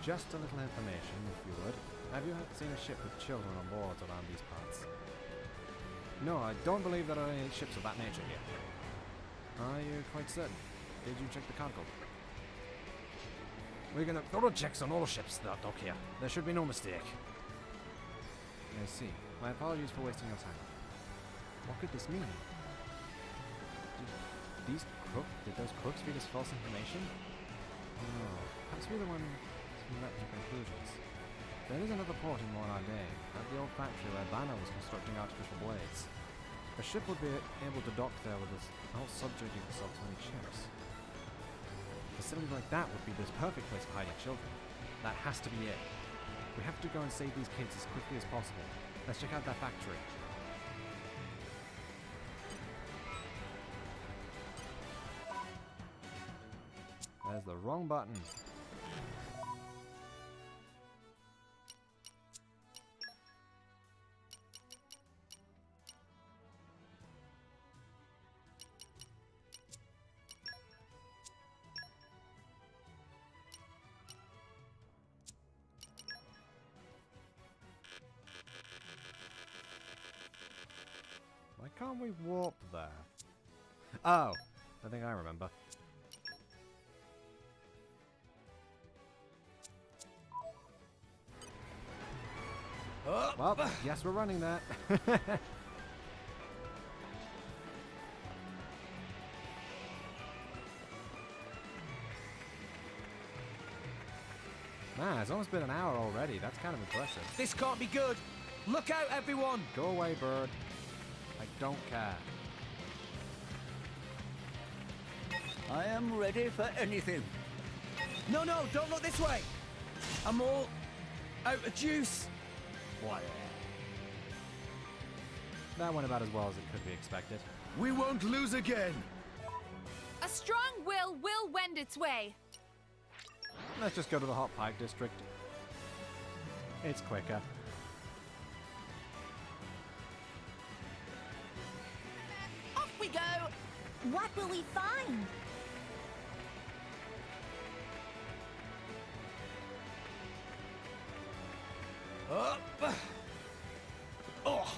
Just a little information, if you would. Have you seen a ship with children on board around these parts? No, I don't believe there are any ships of that nature here. Are you quite certain? Did you check the cargo? We're gonna thorough checks on all ships that dock here. There should be no mistake. I see. My apologies for wasting your time. What could this mean? Did those crooks feed us false information? No. Perhaps we're the ones who leapt to conclusions. There is another port in Mornardane, at the old factory where Banner was constructing artificial blades. A ship would be able to dock there without subjecting itself to any checks. A facility like that would be the perfect place for hiding children. That has to be it. We have to go and save these kids as quickly as possible. Let's check out that factory. There's the wrong button. Why can't we warp there? Oh, I think I remember. Well, yes, we're running that. Man, it's almost been an hour already. That's kind of impressive. This can't be good. Look out, everyone! Go away, bird. I don't care. I am ready for anything. No, don't look this way. I'm all out of juice. What? That went about as well as it could be expected. We won't lose again! A strong will wend its way. Let's just go to the Hot Pike District. It's quicker. Off we go! What will we find? Up! Oh!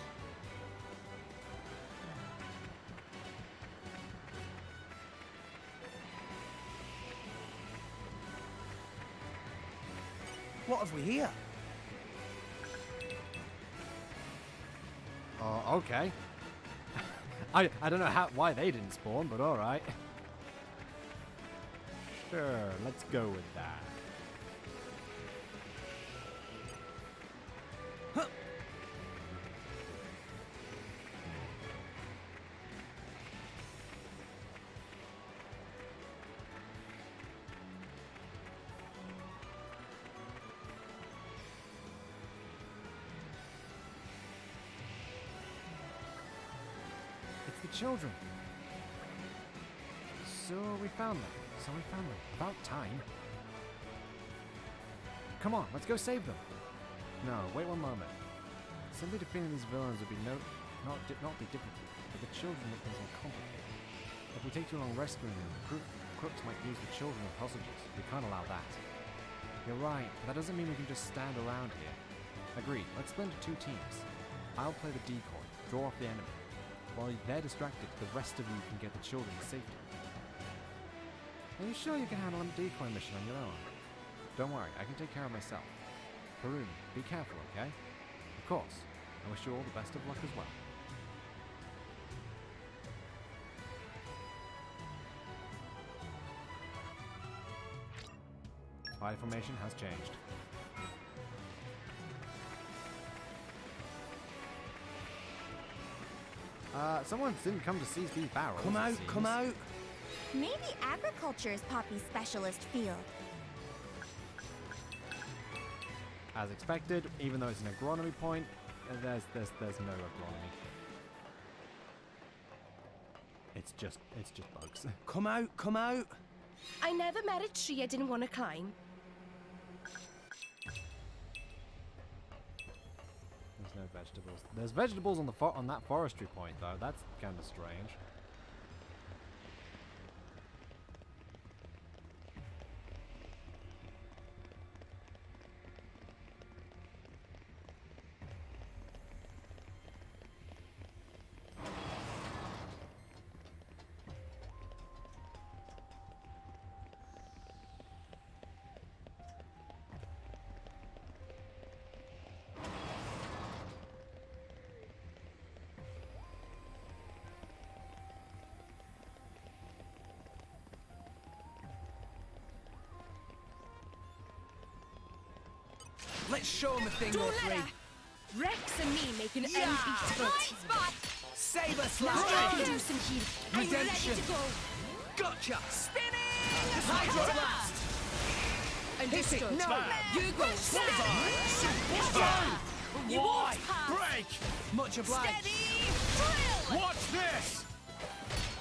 What have we here? Oh, okay. I don't know why they didn't spawn, but alright. Sure, let's go with that. Children. So we found them. About time. Come on, let's go save them. No, wait one moment. Simply defeating these villains would be not be difficult, but the children make things more complicated. If we take too long rescuing them, crooks might use the children as hostages. We can't allow that. You're right, but that doesn't mean we can just stand around here. Agreed, let's split into two teams. I'll play the decoy, draw off the enemy. While they're distracted, the rest of you can get the children to safety. Are you sure you can handle a decoy mission on your own? Don't worry, I can take care of myself. Harun, be careful, okay? Of course. I wish you all the best of luck as well. Fire formation has changed. Someone didn't come to seize these barrels. Come out, come out. Maybe agriculture is Poppy's specialist field. As expected, even though it's an agronomy point, there's no agronomy. It's just bugs. Come out, come out. I never met a tree I didn't want to climb. There's no vegetables. There's vegetables on the on that forestry point though. That's kind of strange. Let's show him a thing or three. Rex and me make an unbeatable team. Saber Now slash. I can do some healing. I'm ready Redemption. to go. Gotcha. Spinning! Hydro blast. Understood. No. You go. You won't pass. Break! Much obliged. Steady! Drill! Watch this!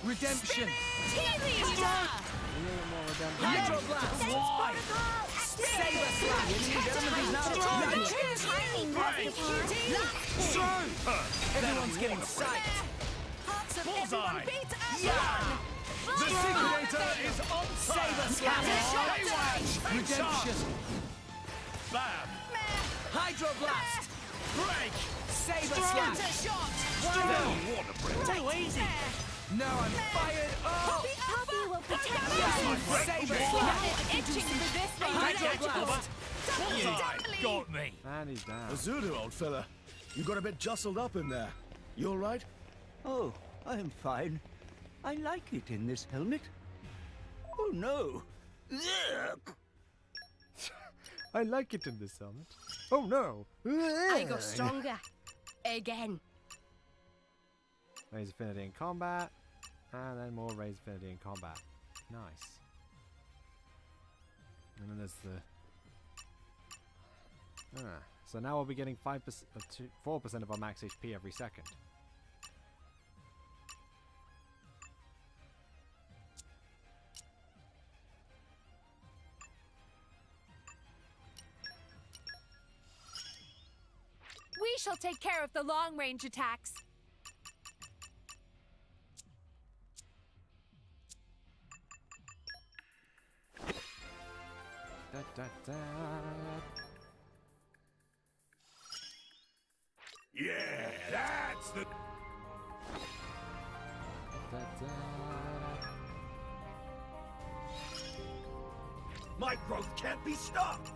Redemption. Hydro! Hydro blast. Why? Saber slash. Everyone's getting psyched. Hearts of Bullseye. everyone beat as Yeah. one! The Secretor is on Saber fire! slash. Redemption. Bam! Hydro blast. Break! Saber Scatter slash. shot! Still water break! Too easy. No, I'm fired up. Poppy will protect Saber you. slash. Itching for this one. Hydro blast. Bullseye! Got me! And he's down. Azudu, old fella. You got a bit jostled up in there. You all right? Oh, I'm fine. I like it in this helmet. Oh no! Ugh. I like it in this helmet. Oh no! I go stronger. Again. Raise affinity in combat, and then more raise affinity in combat. Nice. And then there's the. So now we'll be getting 4% of our max HP every second. We shall take care of the long-range attacks. Da, da, da. Yeah, that's the... Da, da. My growth can't be stopped!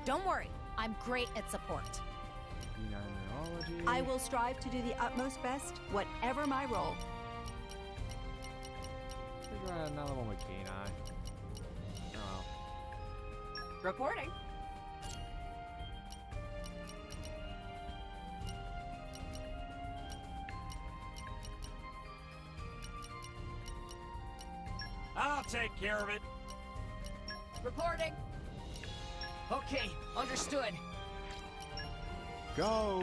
Don't worry, I'm great at support. Neurology. I will strive to do the utmost best, whatever my role. Figure out another one with keen eye. Oh. Reporting. I'll take care of it. Reporting. Okay, understood. Go!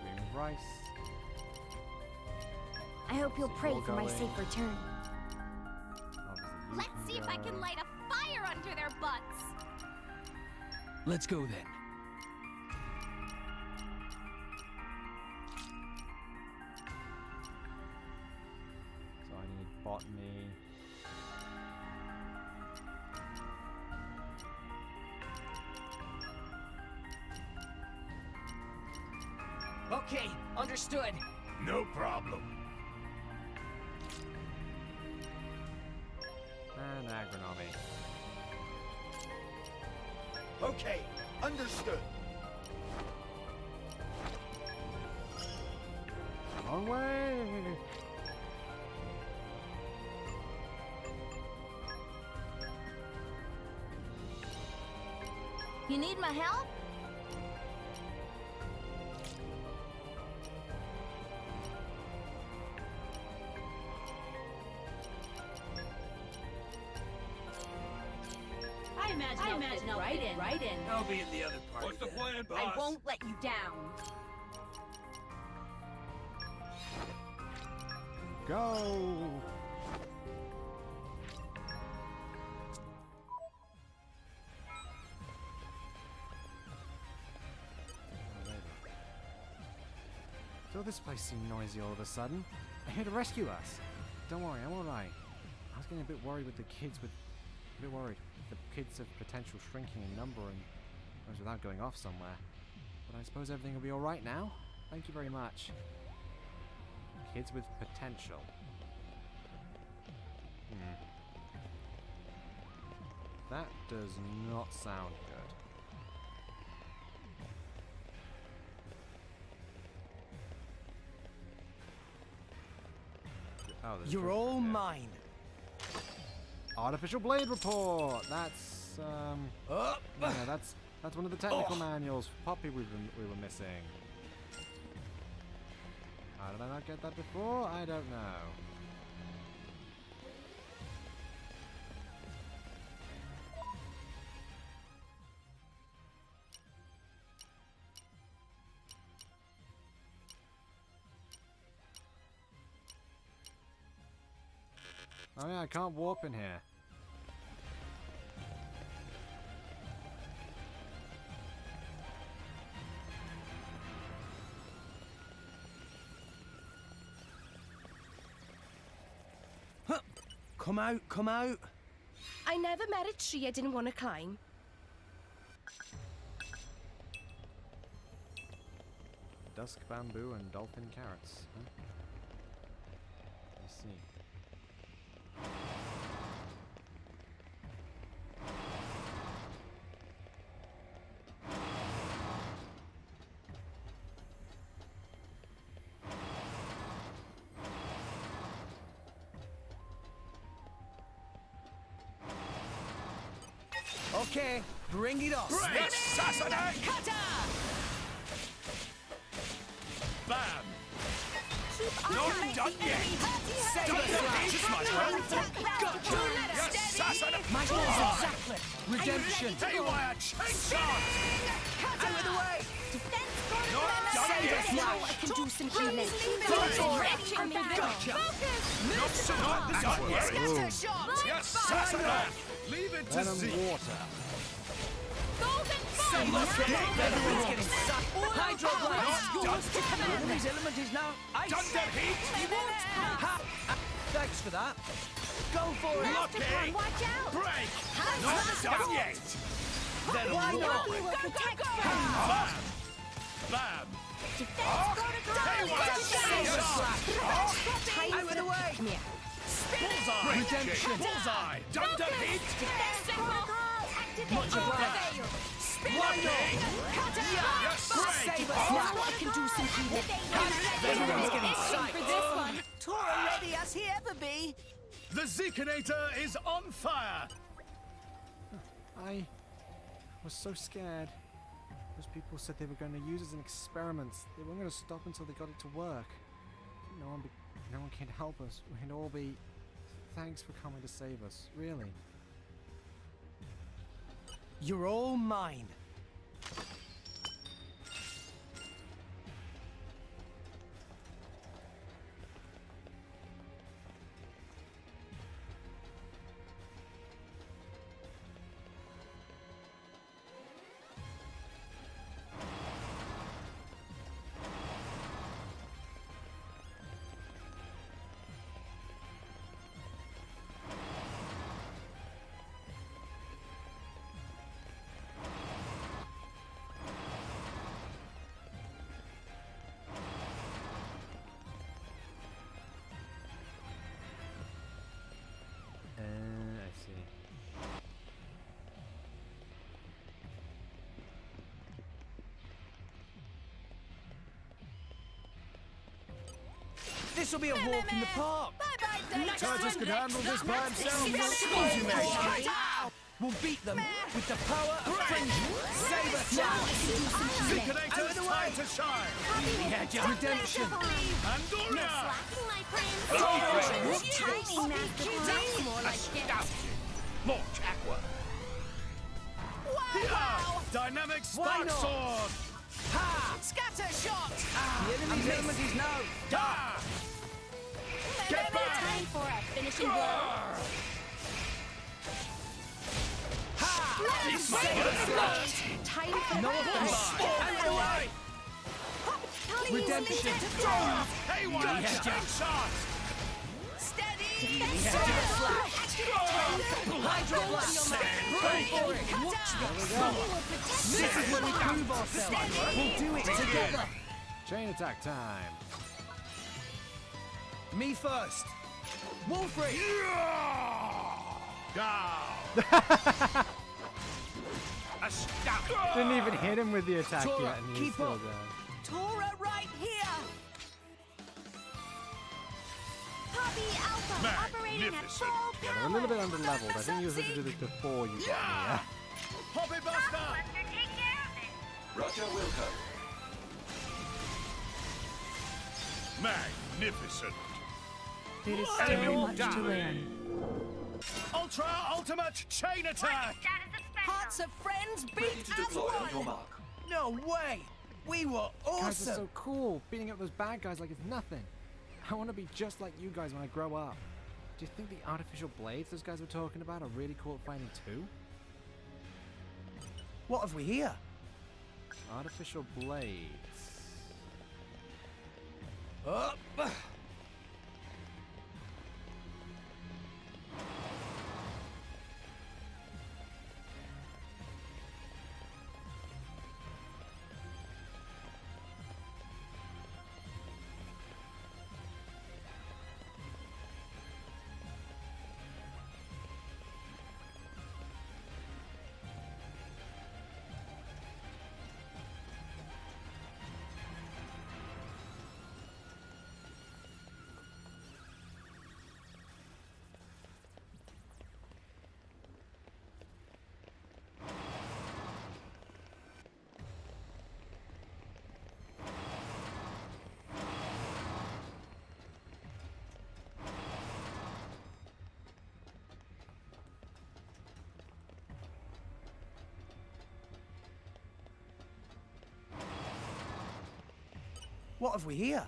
Dream of rice. I hope you'll pray We'll for my go safe in. return. Obviously, you Let's can see if I go. can light a fire under their butts. Let's go then. Okay, understood. No problem. And agronomy. Okay, understood. Wrong way! You need my help? I imagine I'll fit right in. I'll be in the other part. What's the plan, boss? I won't let you down. Go! So this place seemed noisy all of a sudden. They're here to rescue us. Don't worry, I'm alright. I was getting a bit worried with the kids a bit worried. The kids of potential shrinking in number and those without going off somewhere. But I suppose everything will be alright now. Thank you very much. Kids with potential. That does not sound good. Oh, there's You're all mine. Artificial blade report. That's yeah, that's one of the technical manuals for Poppy we were missing. How did I not get that before? I don't know. Oh yeah, I can't warp in here. Huh. Come out, come out. I never met a tree I didn't want to climb. Dusk bamboo and dolphin carrots. Huh? I see. Okay, bring it on. Break, assassinate! Cutter! Bam! Keep Not on done yet! Save Don't us, let lad. me smash well! Gotcha. Yes, assassinate! My goals exactly. Redemption. Haywire, chainsaw! Out of the way. Not done Save yet! us, Now lad. I can do some healing. Go for it. I'm in Gotcha. Not so not done yet! Yes, assassinate! Leave it to Venom Z! water. Save us. Everyone's getting sucked. Hydro blast. Not done! Enemy's element is now ice. Thunder heat! Ha. Thanks for that. Go for it. Lucky! Break! Not done yet! Venom Why not? water! Bam! Bam! Haywire, chainsaw! Out of the way. Bullseye! Redemption. Bullseye! Thunder heat! Much obliged. Lucky! Yes, break! Save us, lad. I can do some healing. Everyone's getting psyched. For this one. Tora ready as he ever be. The Zekinator is on fire! I was so scared. Those people said they were going to use it as an experiment. They weren't going to stop until they got it to work. No one can help us. We can all be. Thanks for coming to save us. Really. You're all mine. This will be a walk in the park. Titus could handle this by himself. Suppose you may. We'll beat them with the power of friendship. Saber slash. Zikinator, it's time to shine. Redemption. Pandoria! More aqua. Wow! Dynamic Why spark not? sword! Ha! Scatter shot! The enemy's element is now. Ah! Get back! Time for a finishing blow. This might hurt. Time for No that. offense. Redemption. Hey, one shot! Steady! Hydro blast. Go for it. This is when we prove ourselves. We'll do it together. Chain attack time. Me first. Wolfrey. Down! Didn't even hit him with the attack Tora, yet, and he's keep still up. down. Tora right here! Poppy Alpha operating at Magnificent. full Yeah, they're a little bit under leveled. I think you were supposed to do this before you got here. Poppy Buster! Roger, Wilco. Magnificent. There is Enemy so much to down. learn. Ultra Ultimate Chain Attack! Hearts of friends Ready beat to as deploy on your one! mark. No way. We were Guys are awesome. so cool, beating up those bad guys like it's nothing. I want to be just like you guys when I grow up. Do you think the artificial blades those guys were talking about are really cool at fighting too? What have we here? Artificial blades. Up. What have we here?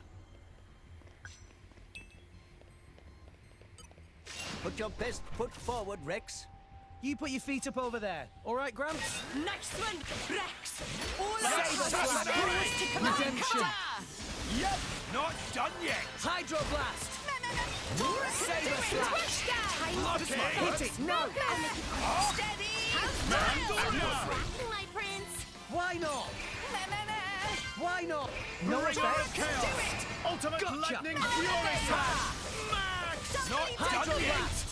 Put your best foot forward, Rex. You put your feet up over there. All right, Gramps? Next one, Rex! All Saber slash. Redemption. Yep, not done yet! Hydro blast. Saber slash! Hit it. No. Steady! Pandoria! My prince. Why not? Why not? No Ring effect. of Chaos! Ultimate Gotcha. Lightning Fury Slash! Max! Not Hydro done yet! blast.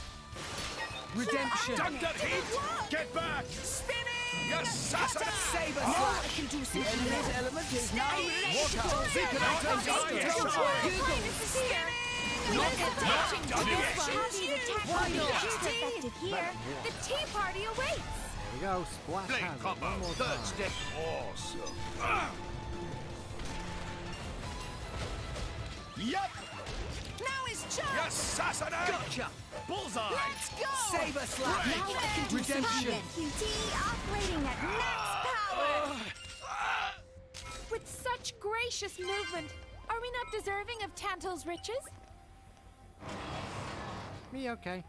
Redemption. Done that heat! Get back! Spinning! Yes, assassin! Saber I slash. can do The some enemy's element is now Water! water. Zikinator, time to shine! Not done yet! Poppy's attack Why will be not? extra effective here. The tea party awaits. There we go, splash Blade hazard, combo, one more third time. step. Awesome. Yep! Now is chance! Yes, assassinate! Gotcha. Bullseye! Let's go! Saber slash. Now I can do some Redemption. QT operating at max power. With such gracious movement, are we not deserving of Tantal's riches? Me okay.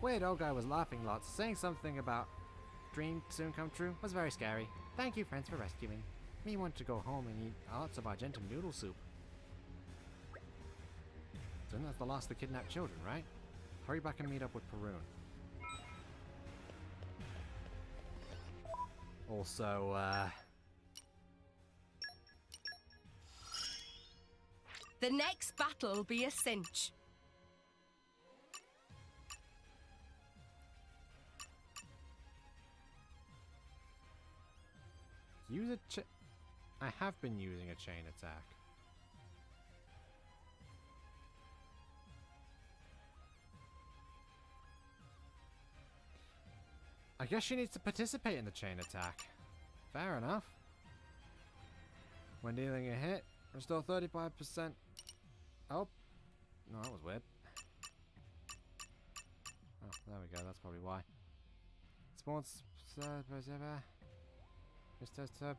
Weird old guy was laughing lots, saying something about dream soon come true. Was very scary. Thank you, friends, for rescuing. Me want to go home and eat lots of Argentum noodle soup. So then that's the lost of the kidnapped children, right? Hurry back and meet up with Perun. Also, The next battle'll be a cinch. use a I have been using a chain attack. I guess she needs to participate in the chain attack. Fair enough. When dealing a hit, restore 35%. Oh. No, that was weird. Oh, there we go. That's probably why. Sports... Restores 12%.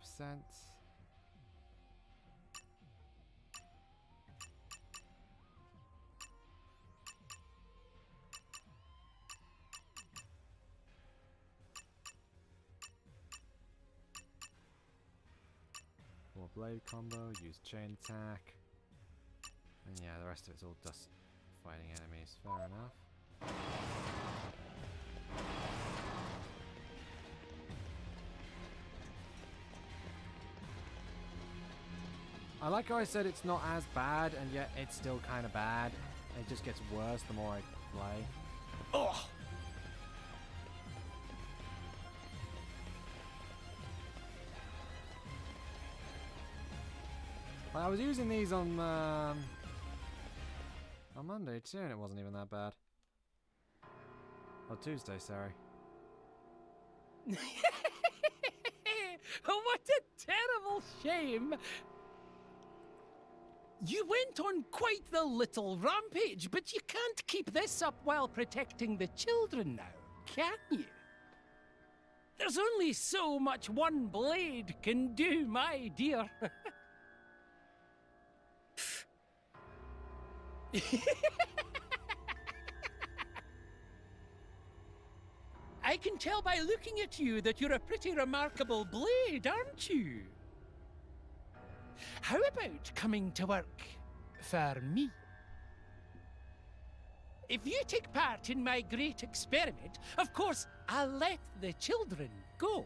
Four blade combo, use chain attack. And yeah, the rest of it's all dust fighting enemies. Fair enough. I like how I said it's not as bad, and yet it's still kind of bad. It just gets worse the more I play. Oh! I was using these on Monday too, and it wasn't even that bad. Or Tuesday, sorry. What a terrible shame! You went on quite the little rampage, but you can't keep this up while protecting the children now, can you? There's only so much one blade can do, my dear. I can tell by looking at you that you're a pretty remarkable blade, aren't you? How about coming to work for me? If you take part in my great experiment, of course, I'll let the children go.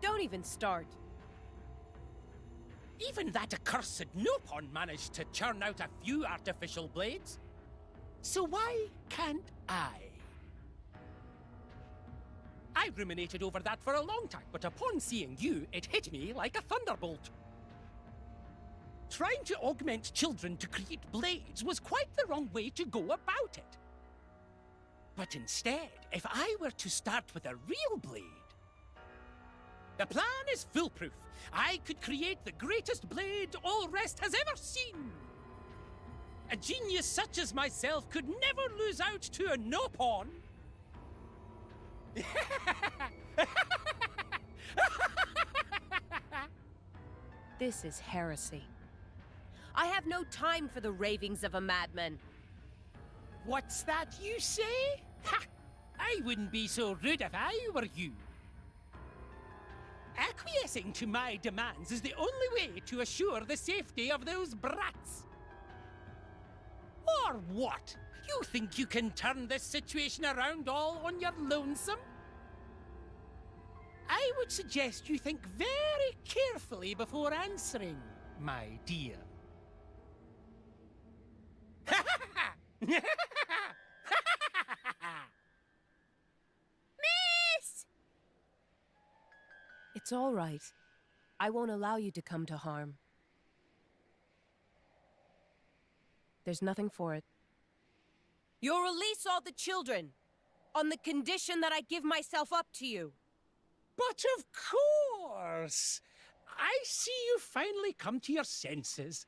Don't even start. Even that accursed Nopon managed to churn out a few artificial blades. So why can't I? I ruminated over that for a long time, but upon seeing you, it hit me like a thunderbolt. Trying to augment children to create blades was quite the wrong way to go about it. But instead, if I were to start with a real blade... The plan is foolproof. I could create the greatest blade all Rest has ever seen. A genius such as myself could never lose out to a Nopon. This is heresy. I have no time for the ravings of a madman. What's that you say? Ha! I wouldn't be so rude if I were you. Acquiescing to my demands is the only way to assure the safety of those brats. Or what? You think you can turn this situation around all on your lonesome? I would suggest you think very carefully before answering, my dear. Miss! It's all right. I won't allow you to come to harm. There's nothing for it. You'll release all the children, on the condition that I give myself up to you. But of course! I see you finally come to your senses.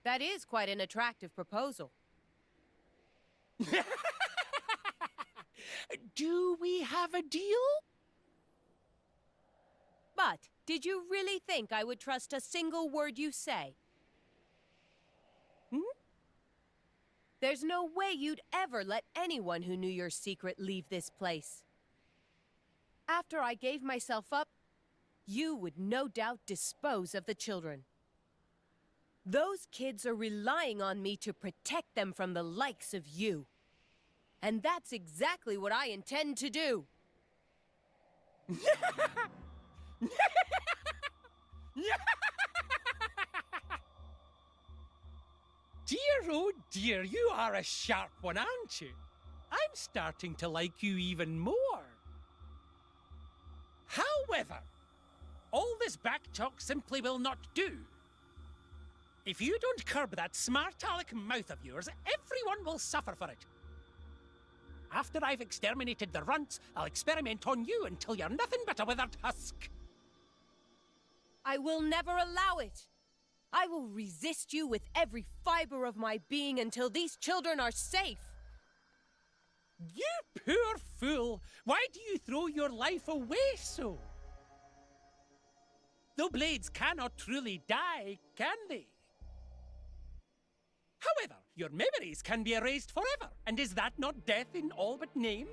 That is quite an attractive proposal. Do we have a deal? But did you really think I would trust a single word you say? There's no way you'd ever let anyone who knew your secret leave this place. After I gave myself up, you would no doubt dispose of the children. Those kids are relying on me to protect them from the likes of you. And that's exactly what I intend to do. Dear, oh dear, you are a sharp one, aren't you? I'm starting to like you even more. However, all this back talk simply will not do. If you don't curb that smart-aleck mouth of yours, everyone will suffer for it. After I've exterminated the runts, I'll experiment on you until you're nothing but a withered husk. I will never allow it. I will resist you with every fiber of my being until these children are safe. You poor fool! Why do you throw your life away so? Though blades cannot truly die, can they? However, your memories can be erased forever, and is that not death in all but name?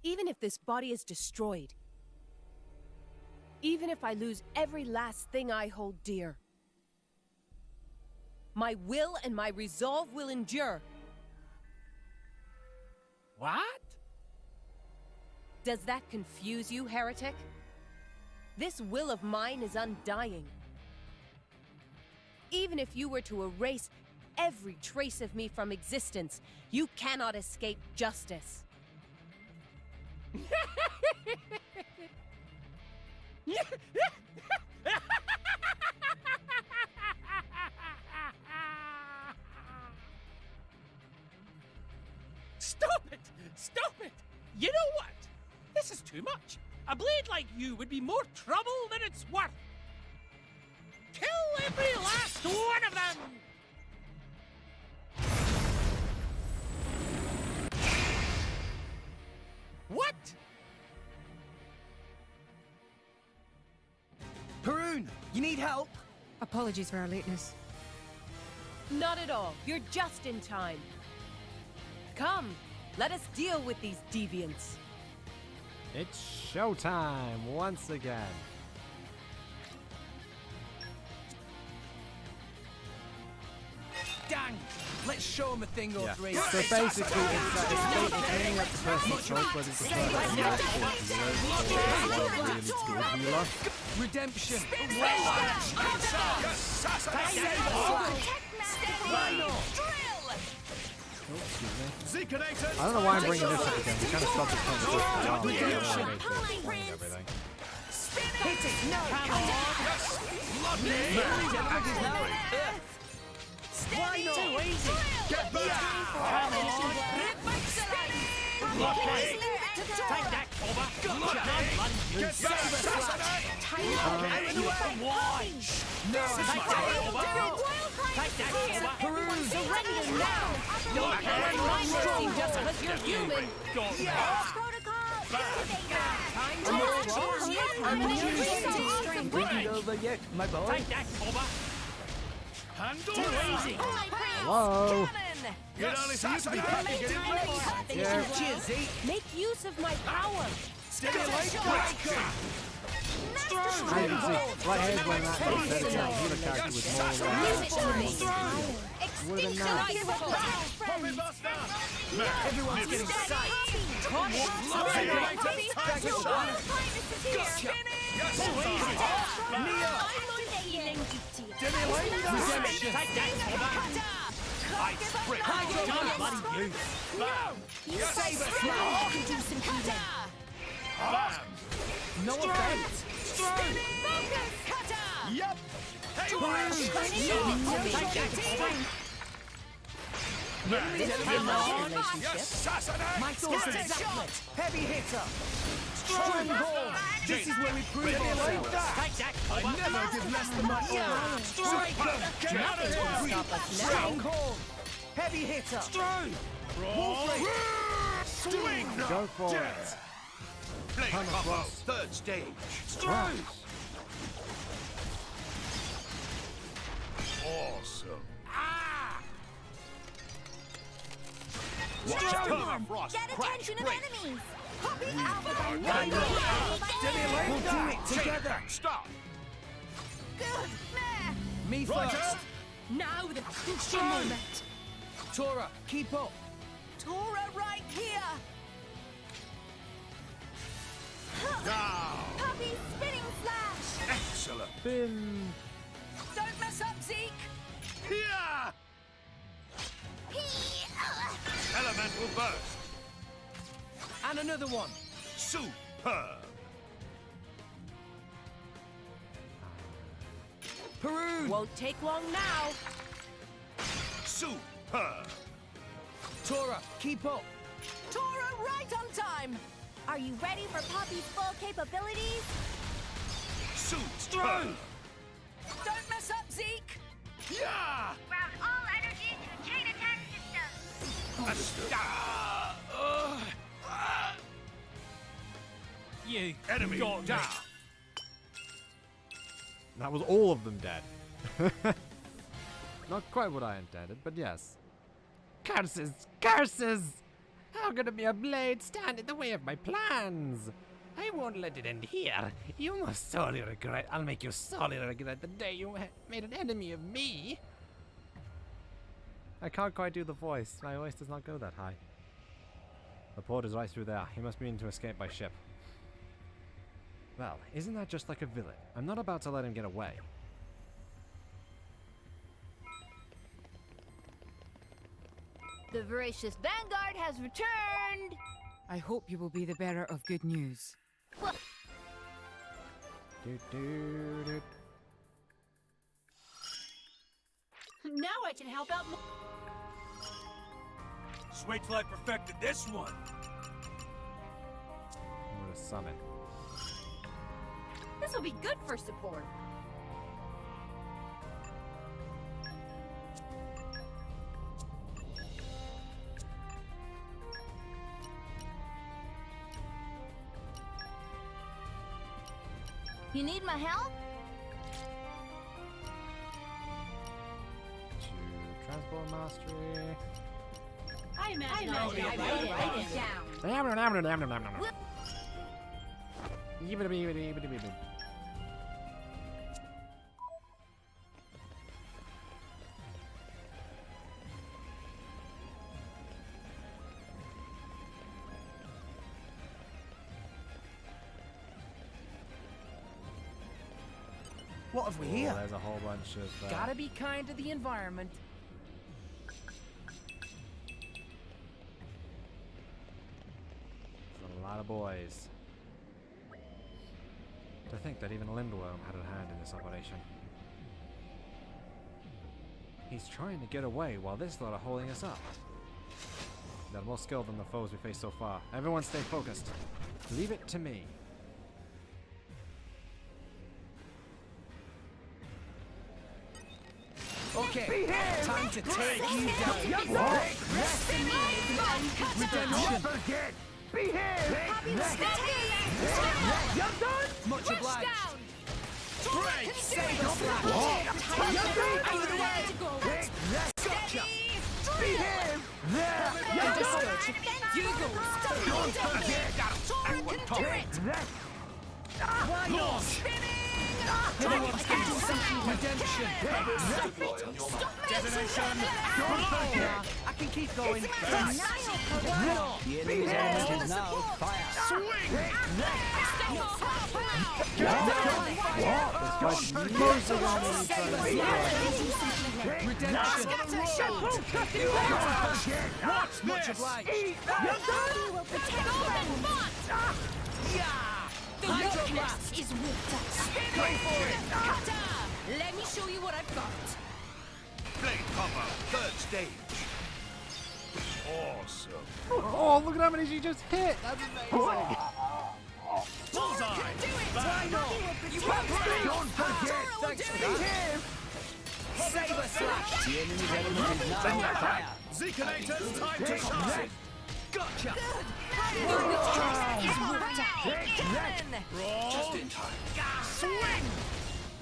Even if this body is destroyed, even if I lose every last thing I hold dear, my will and my resolve will endure. What? Does that confuse you, heretic? This will of mine is undying. Even if you were to erase every trace of me from existence, you cannot escape justice. Stop it! Stop it! You know what? This is too much. A blade like you would be more trouble than it's worth. Kill every last one of them! What? Haroon, you need help? Apologies for our lateness. Not at all. You're just in time. Come, let us deal with these deviants. It's showtime once again. Dang! Let's show him a thing or three. So basically, it's mainly up to personal choice whether to healer. Redemption! I don't know why I'm bringing this up again. We kind of stopped it from the everything. Hit it! No! Why not? Too easy! Get back! Come on! Take that, Cobra! Gotcha! Get back! Why? No! Take that, Cobra! Take that, Cobra! Surrender now! You're carrying my mercy just because you're human! Isn't over yet, my boy. Take that, Cobra! Handle too easy! Hello? You'd only see you to be happy getting Yeah. Cheers, Zeke. Make use of my power! Stimulate breaker! I can see right here's when that was better to healer character with more would have been nice. Everyone's getting psyched. Redemption! Take that, Cobra! I sprint! Bloody you! Save us now! I can do some healing. No offense. Focus! Cutter! Yep. Take that, Cobra! My thoughts are zaplet. Heavy hitter. Stronghold. This is where we prove ourselves. Take that, I never give less than my all. Striker. Get out of here. Stronghold. Heavy hitter. Strong. Swing. Go for it. Blade combo, third stage. Strong. Awesome. Watch out! Get attention of enemies! We'll do it together. Stop. Good! Me first. Now the crucial Strong. moment! Tora, keep up. Tora right here! Now. Puppy spinning slash! Excellent. Bin. Don't mess up, Zeke! Here. Elemental burst. And another one. Superb. Perun! Won't take long now. Superb! Tora, keep up! Tora, right on time. Are you ready for Poppy's full capabilities? Superb! Don't mess up, Zeke. Yeah! Route all energy to chain attack system. Understood. You Enemy got down. me. That was all of them dead. Not quite what I intended, but yes. Curses! Curses! How could a blade stand in the way of my plans? I won't let it end here. You must sorely regret. I'll make you sorely regret the day you made an enemy of me. I can't quite do the voice. My voice does not go that high. The port is right through there. He must mean to escape by ship. Well, isn't that just like a villain? I'm not about to let him get away. The voracious Vanguard has returned. I hope you will be the bearer of good news. Now I can help out more. Just wait till I perfected this one. I'm gonna summon. This will be good for support. You need my help? To transport mastery. I imagine I'll be right in. What have we here? There's a whole bunch of... Gotta be kind to the environment. There's a lot of boys. To think that even Lindworm had a hand in this operation. He's trying to get away while this lot are holding us up. They're more skilled than the foes we faced so far. Everyone stay focused. Leave it to me. Okay, time to take you down. Redemption. Forget! Behave! Much obliged. Break! Save us, lad. Gotcha. Behave! There! Understood. You go. Don't forget! Tora can do it. Why not? Everyone's going to do something. Redemption. Detonation! Don't forget. I can keep going. Why not? The enemy's element is now fire. Swing! Redemption. Watch Much this! obliged. We will protect them. Yeah. Hydro blast. Is with us. Go for it. Kata! Let me show you what I've got. Blade combo, third stage. Awesome. Oh, look at how many she just hit! That's amazing! Bullseye! Why not? You Don't forget! Thanks for that. Saber slash. The enemy's element is now fire. Zekanators, time to shine! Gotcha. Roll! Just in time. Swing.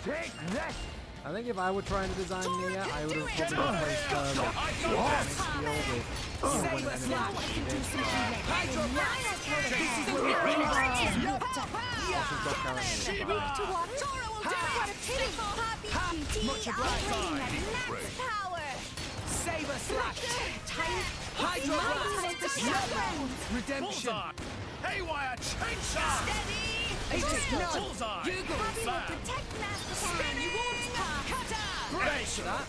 Take that! I think if I were trying to design Nia, I would have probably replaced Saber slash. Hydro blast. This is what we're in for. Much obliged. Power. Saber slash. Hydro blast. Redemption. Bullseye! Haywire chainsaw! It is none. Bullseye! You go. Bam! Protect Master Pan. You won't pass. Thanks for that.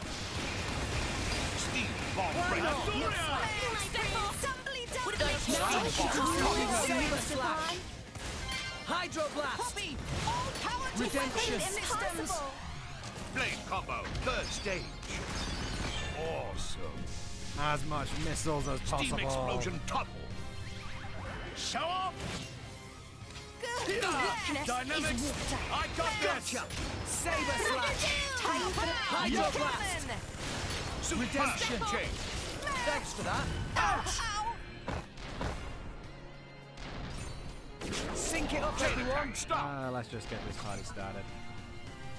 Steve Bomb Why not? Saber slash. Hydro blast. All power to Redemption. systems. Blade combo, third stage. Awesome. As much missiles as Steam possible. explosion topple. Show off. Good. Yeah. Dynamics. I got this. Gotcha. Saber slash. Time for Hydro Blast. Redemption change. Thanks for that. Ouch. Sync it up, everyone. Stop. Let's just get this party started.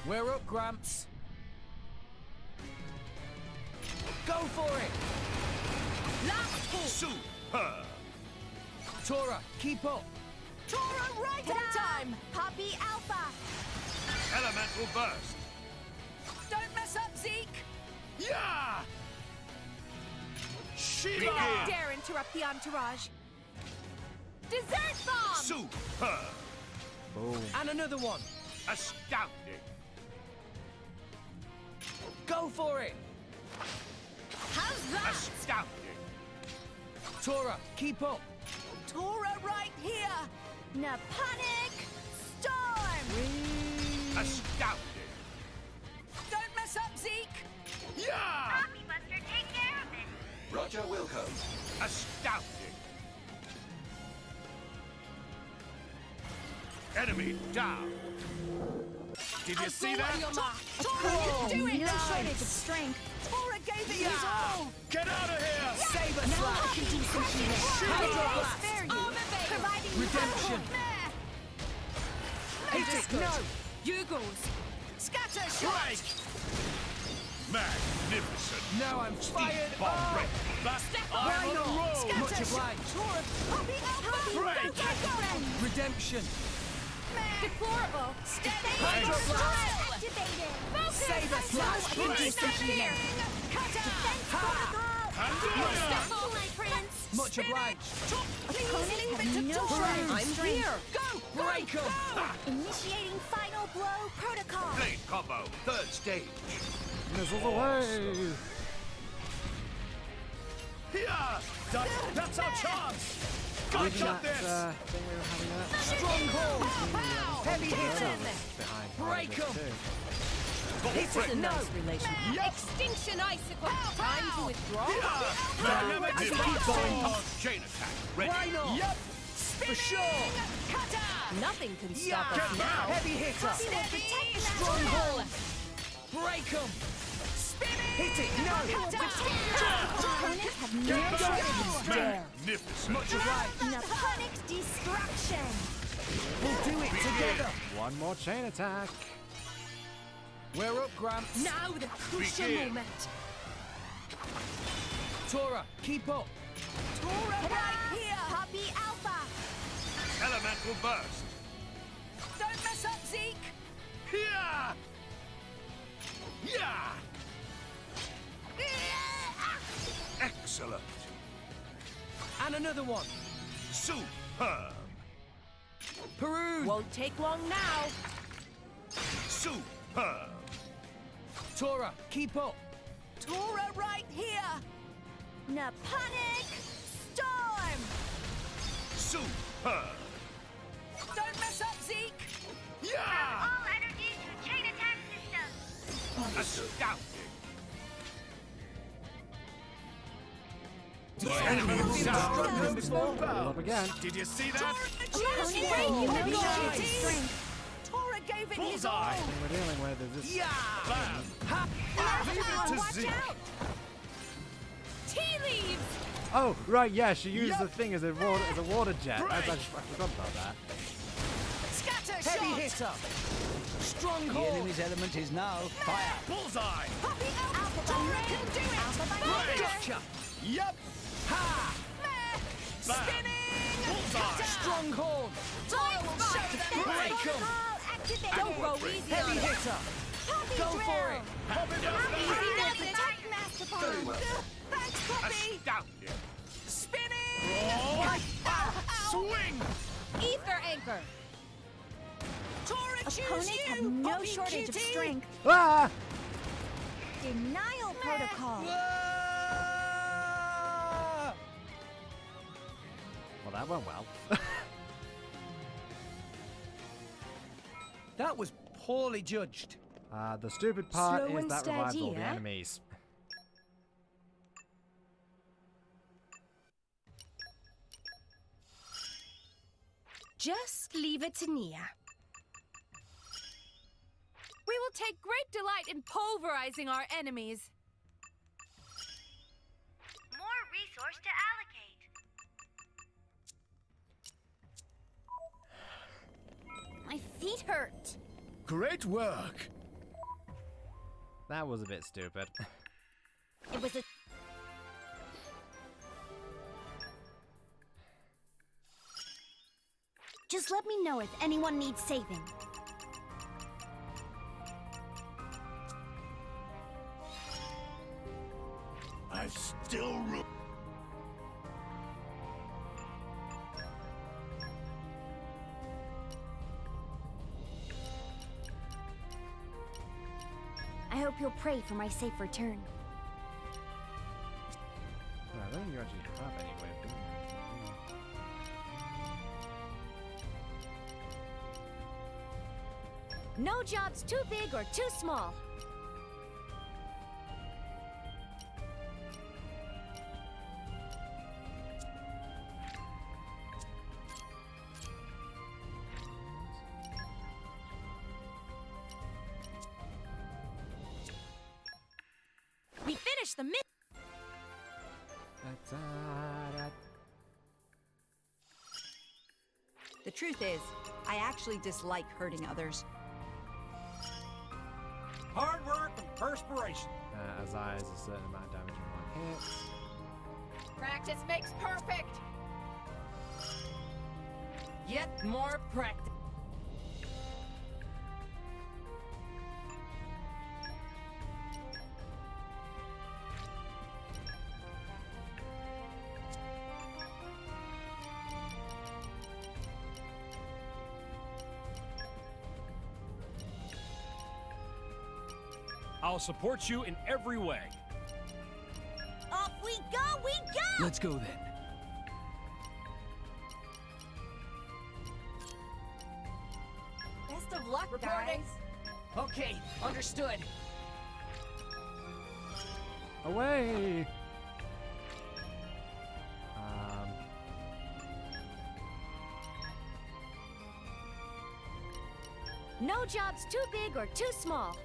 We're up, Gramps. Go for it. Last pull. Super. Tora, keep up. Tora, right on time. Poppy Alpha. Elemental burst. Don't mess up, Zeke. Yeah. Do not dare interrupt the entourage. Dessert bomb! Super. Boom. And another one. Astounding. Go for it. How's that? Astounding. Tora, keep up. Tora, right here. Naponic Storm. Astounding. Don't mess up, Zeke. Yeah. Poppy Buster, take care of it. Roger Wilco. Astounding. Enemy down. Did you see that? Tora, you do it. No shortage of strength. Tora gave it his all. Get out of here! Saber Now slash. I can do some healing. Hydro I will Blast. spare you. Providing Redemption. you Hit it. No. You goes. Scatter shot. Strike! Magnificent! Now I'm fired Bomb up. break! Back on Right the on. road! Much obliged. Tora, Poppy Alpha. Break! Redemption. Deplorable. Steady. Hydro Blast. Activated. Saber slash. Interception. Defense protocol. Hallelujah! My prince. Much obliged. Opponent have no shortage of strength. Go. Break 'em. Initiating final blow protocol. Blade combo, third stage. Missiles away. Yeah! That's our chance! Got got this! Thing we were having that. Stronghold. Heavy hitter. Behind Break 'em. Hit it. No. Extinction icicle. Time to withdraw. Dynamic Keep device. going. Chain attack, ready. Why not? Yep! For sure. Nothing can Yeah. stop us now. Heavy hitter. Poppy will protect the Stronghold. Break 'em. Hit it. No. Opponents have no shortage of strength. Magnificent! Much obliged. Naponic destruction. We'll do it together. One more chain attack. We're up, Gramps. Now the crucial Begin. moment. Tora, keep up. Tora, right here. Poppy Alpha. Elemental burst. Don't mess up, Zeke. Yeah! Yeah! Excellent! And another one. Superb! Peru. Won't take long now. Superb! Tora, keep up. Tora, right here. Naponic Storm. Superb! Don't mess up, Zeke. Yeah! All energy to chain attack system. Astounding! Up again. Did you see that? Opponents have no shortage of strength. Tora gave it his Bullseye. all. Thing we're dealing with is this. Yeah. Bam! Ha. Leave it to Watch Zeke. out. Tea leaves. Oh, right, yeah, she used the thing as a water jet. I forgot about that. Scatter Heavy hitter. Stronghold. The enemy's element is now fire. Bullseye! Poppy Alpha. Tora can do it. Alpha by Gotcha. Yep! Ha. Bam! Spinning. Bullseye! Stronghold. Tora will show them. Break 'em. protocol activated. Don't go easy Heavy on it. hitter. Poppy Go drill. for it. Pop it down Poppy there! will protect Mastopon. Thanks, Poppy. Astounding! Spinning. Oh! Swing! Ether anchor. Tora, choose Opponents you. have no Poppy shortage of cutie. strength. Ah! Denial protocol. Ah! Well, that went well. That was poorly judged. The stupid part Slow is and that revives all the steady, eh? enemies. Just leave it to Nia. We will take great delight in pulverizing our enemies. More resource to allocate. My feet hurt. Great work. That was a bit stupid. It was a... Just let me know if anyone needs saving. I've still room. I hope you'll pray for my safe return. I don't think you actually have any way of doing that. No job's too big or too small. We finished the mission. The truth is, I actually dislike hurting others. Hard work and perspiration. As I is a certain amount of damage in one hit. Practice makes perfect. Yet more practice. I'll support you in every way. Off we go, we go! Let's go then. Best of luck, Reporting. guys. Okay, understood. Away! No job's too big or too small.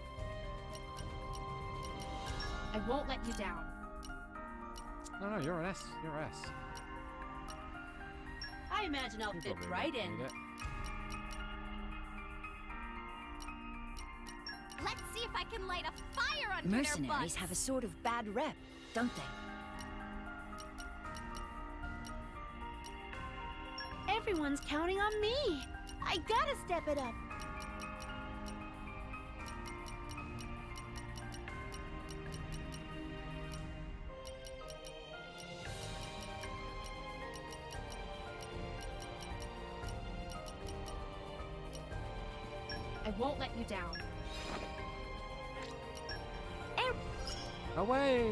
I won't let you down. No, you're an S. You're S. I imagine I'll You fit probably right need in. it. Let's see if I can light a fire under their butts. Mercenaries have a sort of bad rep, don't they? Everyone's counting on me. I gotta step it up. I won't let you down. Away!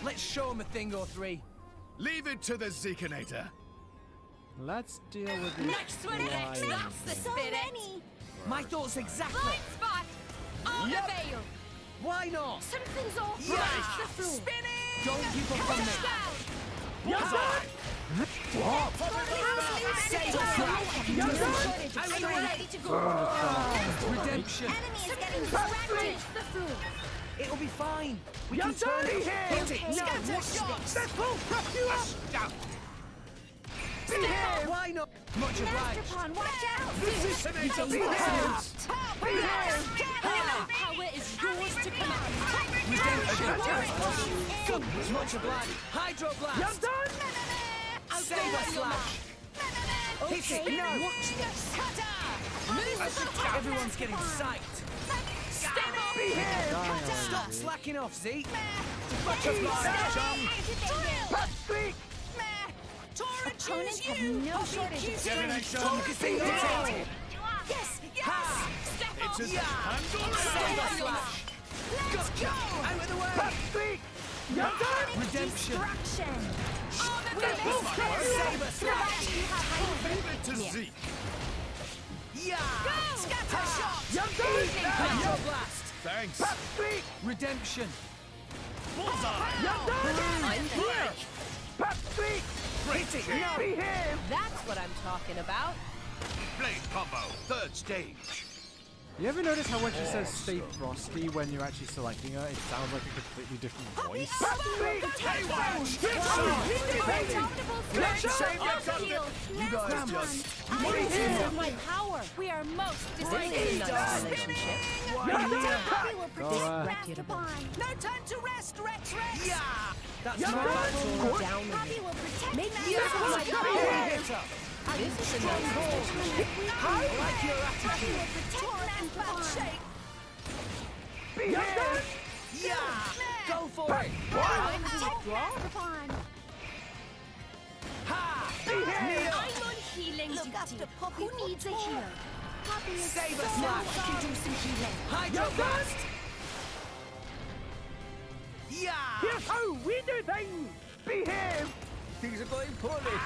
Let's show him a thing or three. Leave it to the Zekinator. Let's deal with these Next one, next. flying That's the things. spirit. My thoughts exactly. Blind spot! On Yep. the veil! Why not? Something's off! Yeah. Right the floor! Spinning! Don't keep up on me. Touchdown! Yes, Save us, Are you ready to go? Redemption. Enemy is getting distracted. The floor! It'll be fine. We can turn it. Hit it. Now, watch this. Let's pull you up. Be here. Why not? Much Master obliged. Pawn, watch out! Zekinator, Be here. Power is yours to command! Redemption. Much obliged. Hydro blast. You're done. Save us, Slash. Hit it. Now, watch this. Everyone's getting psyched. Be here. Stop slacking off, Zeke. Much obliged, chum. Opponents have no shortage of strength. Focus and irritated. Yes, Ha! Step It's up! his hand Save us, Slash. let's go! Out of the way. You're done. Redemption. Destruction! Saber slash. Leave it to Zeke. Yeah. Scatter shot. You're Blast. Thanks. Redemption. Bullseye. I'm here. Great shake. That's what I'm talking about. Blade combo. Third stage. You ever notice how when she says "Stay Frosty" when you're actually selecting her, it sounds like a completely different voice? You guys just... my power. We are most disappointed. Relationship. Poppy will Go, protect Master Pond. No time to rest, Rex. Yeah. That's You're right. down with Poppy it. will protect Make Master use of Pond. my power. This is a nice I like your Poppy attitude. will protect Master Pond. shake. Yeah. Go for it. Protect Master Pond. Ha. I'm on healing Look duty. after Poppy. Who needs a healer? Poppy is Saber so slash. strong. Can do some healing. Hydro blast. Yeah. Here's how we do things. Behave. Things are going poorly.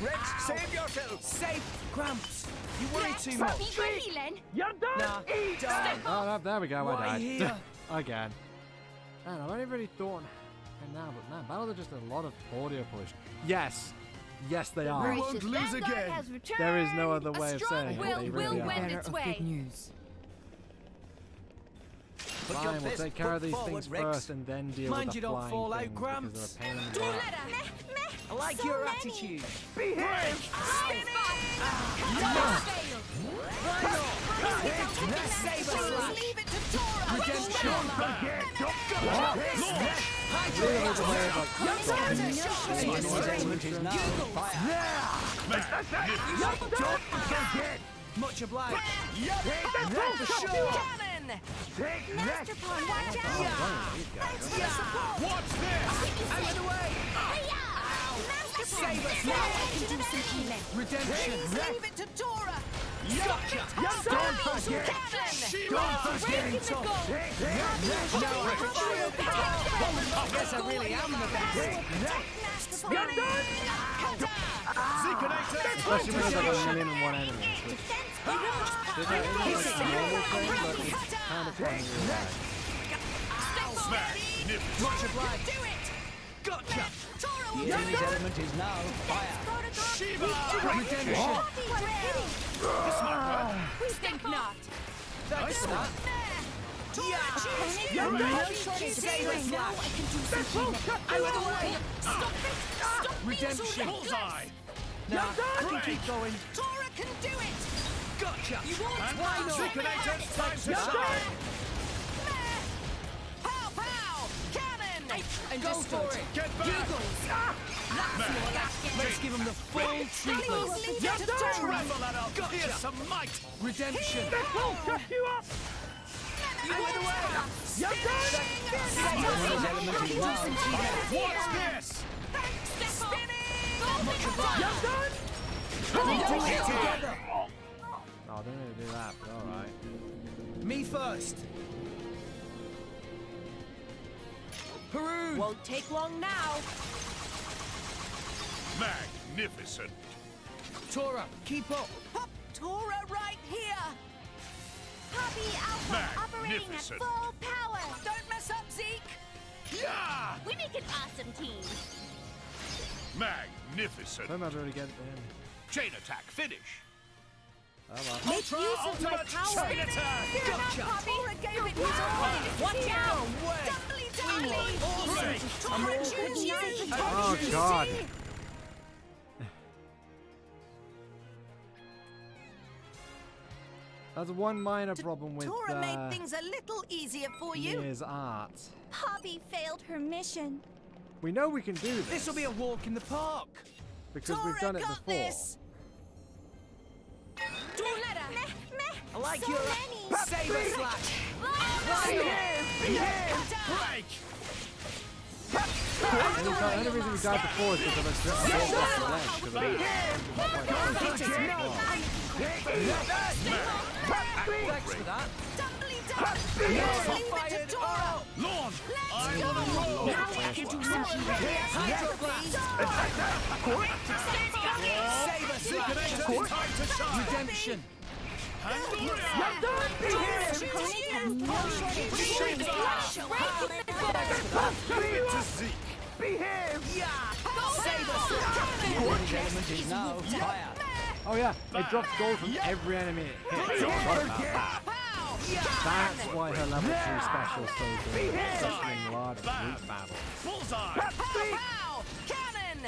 Rex, save yourself. Save Gramps. You worry too much. Need my healing? You're done. Nah. Done. Oh, no, there we go. Why I died. here? Again. Man, I've only really thought. And now, but man, battles are just a lot of audio polish. Yes. Yes, they are. We won't lose again. There is no other way of strong saying it. will They will really win. are. Bearer its of way. good news. Put your Fine, we'll best take care of foot these forward, things Rex. first and then deal Mind with you the don't flying fall out, things Gramps. because they're a pain in the Don't butt. let her. I like So your many. attitude. Behave. Saber slash. Leave it to Tora. Redemption. Much obliged. For sure. Cannon. Master Pond, watch out. Thanks for the support. Watch this. Out of the way. Master Pond. Saber Now slash. I can do some healing. Redemption. Leave it to Tora. Gotcha. Don't forget. Don't forget. I guess I really am the best. Especially when there's like 1,000,001 enemies. Which is like a normal thing, but it's kind of fun in real life. Smash. Much obliged. Do it. Gotcha. Tora The will enemy's element is now fire. Redemption. We think not. Thanks for that. Saber slash. Out of the way. Stop it. Stop being so Redemption. Bullseye. Nah, I can keep going. Tora can do it. Gotcha. You won't And Why not? Zikinator, time to shine. Pow pow. Cannon. And go for it. Get back. Let's give him the full treatment. Leave it to Tora. Tremble at our fearsome might. Redemption. You Out of the way. The enemy's element is now fire. Watch this. Together. Oh, I didn't really do that, but alright. Me first. Haroon. Won't take long now. Magnificent. Tora, keep up. Pop Tora right here. Poppy Alpha operating at Magnificent. full power. Don't mess up, Zeke. Yeah. We make an awesome team. Magnificent. Don't matter really get it in. Chain attack finish. Oh well. Make use of my Ultimate power. chain attack. Gotcha. Tora gave it his all. Watch out. Doubly doubly. Break. Tora chooses. Oh god. That's one minor problem with Tora made things a little easier for you. Mia's art. Poppy failed her mission. We know we can do this. This will be a walk in the park. because Tora we've done it got before. this. Don't let her. I like So your many. saber slash. Break. The only reason we died before is because of a Thanks for that. Doubly doubly. Leave it to Tora. Launch. Let's go. Now I can do Redemption. Oh yeah, it drops gold from every enemy it hits. What about that? That's why her level 2 special is so good. Suffering large group battle. Bullseye! Cannon!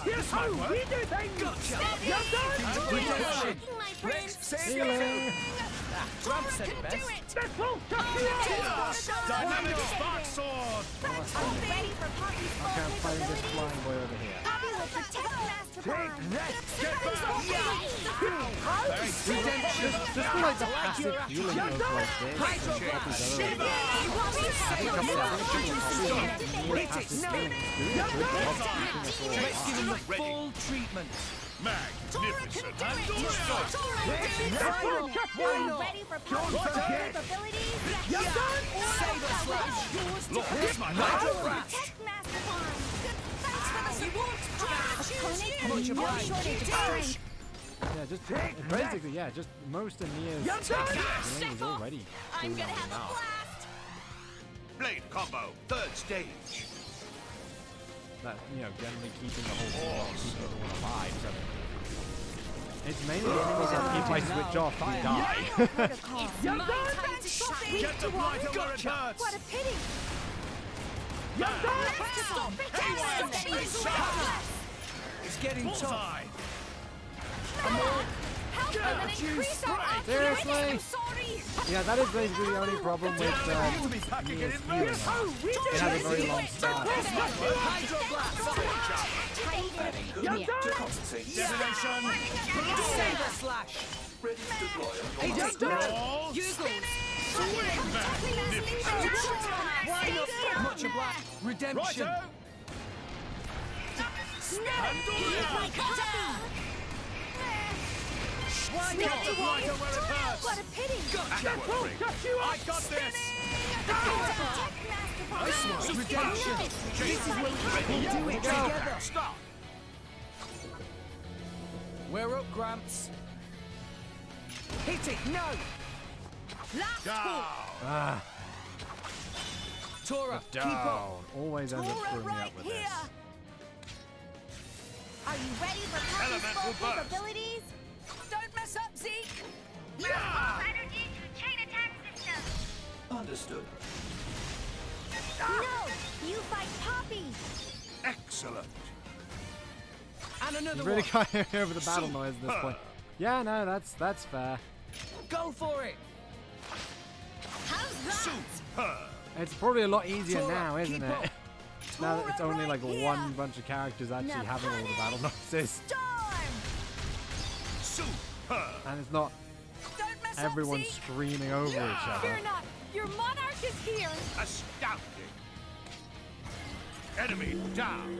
Here's how we do things! Redemption! Healing! Grump said it best. Dynamic spark sword! I can't find this flying boy over here. Just for like the passive healing of like this. Let's give him the full treatment. Magnificent! Ready for power capabilities? Saber slash. Look, here's my hydro blast! Tech master form. Thanks for the support! Opponent has no shortage of strength. Yeah, just basically, yeah, just most of Nia's healing is already doing now. Blade combo, third stage. That, you know, generally keeping the whole team, keeping everyone alive. So it's mainly enemies that if I switch off, you die. Get the blight where it hurts! What a pity! It's getting tough. Bullseye! Seriously? Yeah, that is basically the only problem with Nia's healing. It has a very long start. Divination! Saber slash. Much obliged. Redemption. What a pity! I got this! Redemption. This is where we do it together. Stop! We're up, Gramps. Hit it, no! Ah, Tora, keep up. down. Always ends up screwing me up with this. Are you ready for powerful Elemental burst. capabilities? Don't mess up, Zeke! Energy to chain attack system. Understood. No! You fight Poppy! Excellent! And another You really one. can't hear over the battle noise at this point. Yeah, no, that's fair. Go for it. How's that? It's probably a lot easier Tora, now, isn't keep it? up. Now that it's only like one bunch of characters actually having all the battle noises. And it's not Don't mess everyone up, Zeke! screaming over each other. Fear not, your monarch is here. Astounding! Enemy down!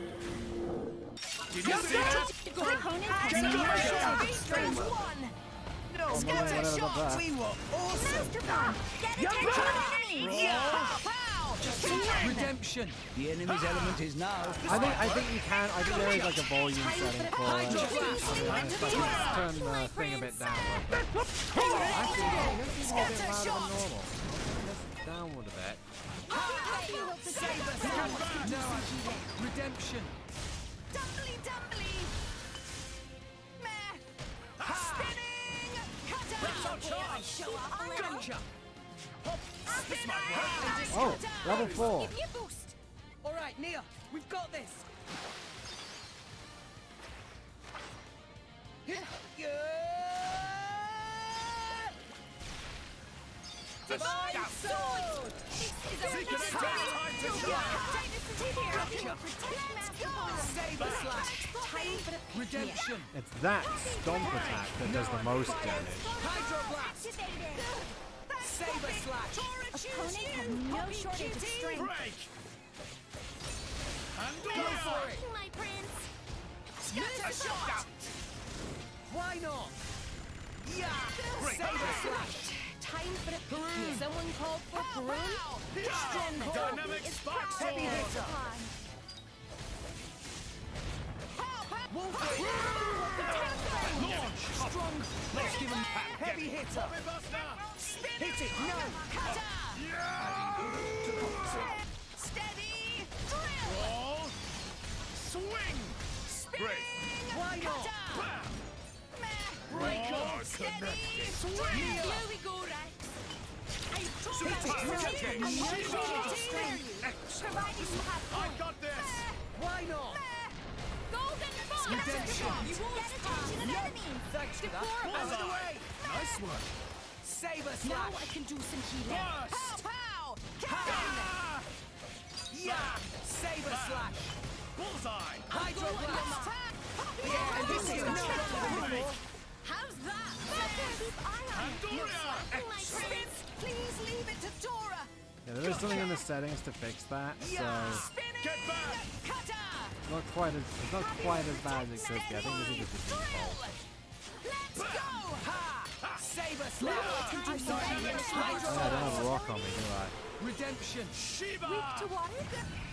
Did you see that? Opponent has Get no the shortage of strength. No, whatever about that. we were awesome. Master Bomb! Get attention enemies! Redemption. The enemy's element is now. I think you can. I think there is like a volume setting for it. Let's turn the thing a bit down. Actually, no, this is a bit louder than normal. Let's downward a bit. Redemption. Dumbly, dumbly! Meh! Spinning! Gotcha. Oh, level 4. Give me a boost! All right, Nia, we've got this. Divine sword! Zeke and time to shine! Saber slash. Redemption. It's that stomp attack that does the most damage. Hydroblast. Saber slash. Opponent has no shortage of strength. Break! And Go for it. My prince. A shot! Why not? Yeah. Break! Saber slash. Time for a Peruse. Someone called for Perun? Strong Dynamic spark sword! Heavy hitter! Launch! Strong! Let's give him back! Heavy hitter! Hit it! No! Steady! Roll! Swing! Break! Why not? Break on! Swing! Here we go, Rex. Providing you have I got this! Why not? Golden Fox! Redemption! You won't Get attention of enemies! Thanks for that. Before Out of the Bullseye. way! Nice one! Saber Now slash! I can do some healing. Burst! Pow! Ah! Yeah! Saber slash! Bullseye! Hydro blast! Yeah, and this is not before. How's that? Keep eye on it. Pandoria! Spin! Please leave it to Dora. Yeah, there is something in the settings to fix that, so Spinning! Get back! Cutter! it's not quite as bad as it could be. I think this is just the default. Let's go! Ha! Saber slash! Yeah, I don't have a rock on me, do I? Redemption! Shiva! Weak to water?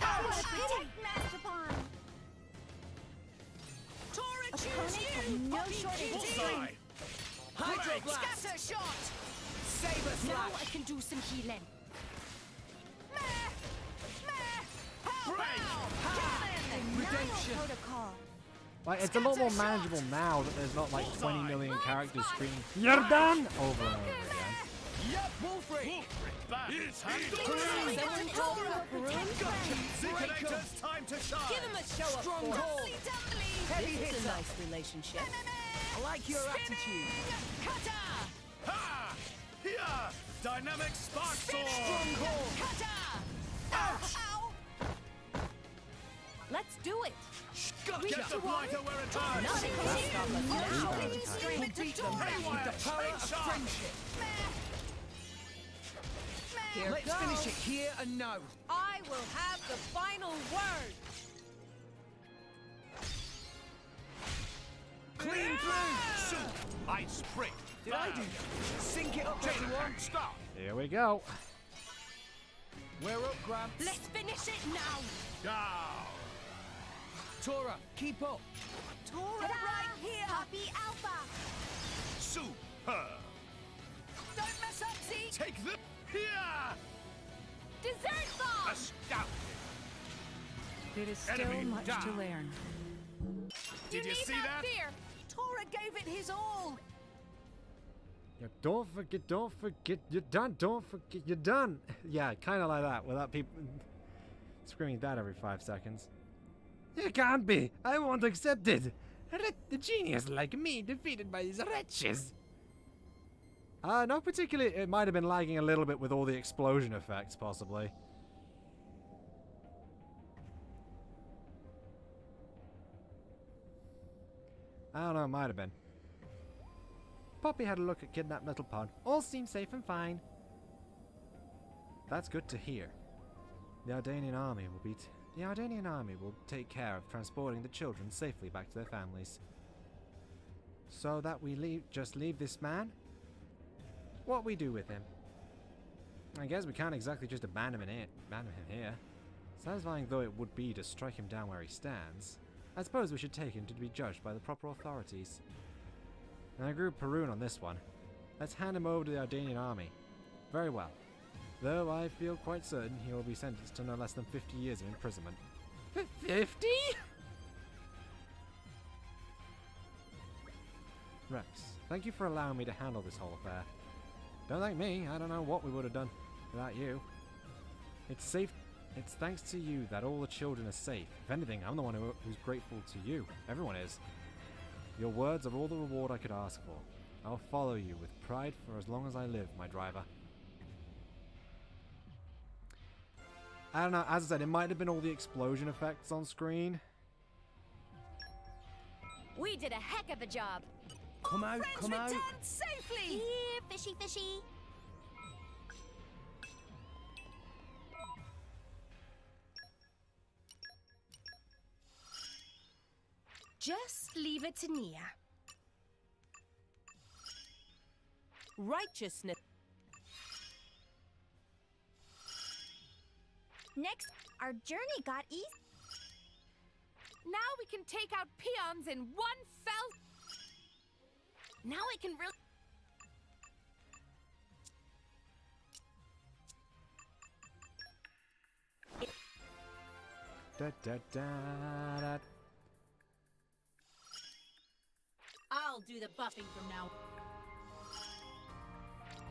Oh, what a pity! Master Pawn! Tora, choose Opponents have you! no shortage of Bullseye! Hydro Break! blast! Scatter shot! Saber Now I slash! can do some healing. Break! Redemption! Protocol. Like, it's a lot more manageable now that there's not like 20 million characters screaming, "You're done!" over and over again. Yep, Wolfrey! Back! It's Someone called for Perun? Zikinator's time to shine! Give him a show up Strong for us. hold. Heavy This is hitter! a nice relationship. I like your attitude! Cutter! Ha! Here! Dynamic spark sword! Strong hold! Cutter! Ouch! Ow! Let's do it. Get the blighter where it hurts! Nothing can stop us now. Please leave it to Beat them Dora. with the power of friendship! Here Let's finish it here and now! I will have the final word. Clean blue! Soup! Ice break! Did I do that? Sync it up, everyone! Stop! Here we go. We're up, Gramps! Let's finish it now. Down! Tora, keep up! Tora, Ta-da! right here. Copy Alpha. Super! Don't mess up, Zeke. Take the... Here! Dessert bomb! Astounding! There is still Enemy much to down. learn. Did you need see not that? fear. Tora gave it his all. Yeah, don't forget, you're done, don't forget, you're done. Yeah, kind of like that, without people screaming that every 5 seconds. It can't be. I won't accept it. The genius like me defeated by these wretches. Not particularly. It might have been lagging a little bit with all the explosion effects, possibly. I don't know, might have been. Poppy had a look at kidnapped little pod. All seemed safe and fine. That's good to hear. The Ardanian army will take care of transporting the children safely back to their families. So that we just leave this man? What we do with him? I guess we can't exactly just abandon him here. Satisfying though it would be to strike him down where he stands, I suppose we should take him to be judged by the proper authorities. And I agree with Perun on this one. Let's hand him over to the Ardanian army. Very well. Though I feel quite certain he will be sentenced to no less than 50 years of imprisonment. 50? Rex, thank you for allowing me to handle this whole affair. Don't thank me, I don't know what we would have done without you. It's thanks to you that all the children are safe. If anything, I'm the one who's grateful to you. Everyone is. Your words are all the reward I could ask for. I'll follow you with pride for as long as I live, my driver. I don't know, as I said, it might have been all the explosion effects on screen. We did a heck of a job. Come out, come out! Returned safely. Here, fishy, fishy. Just leave it to Nia. Righteousness. Next, our journey got easy. Now we can take out peons in one fell. Now we can really. Da, da, da, da. I'll do the buffing from now.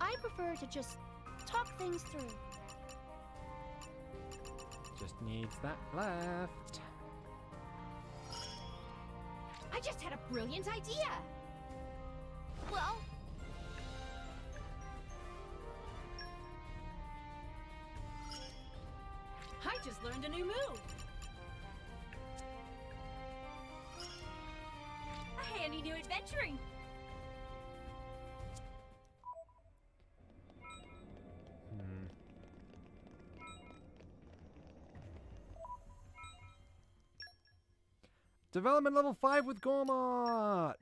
I prefer to just talk things through. Just needs that left. I just had a brilliant idea. Well, I just learned a new move. a handy new adventuring. Development level 5 with Gormott!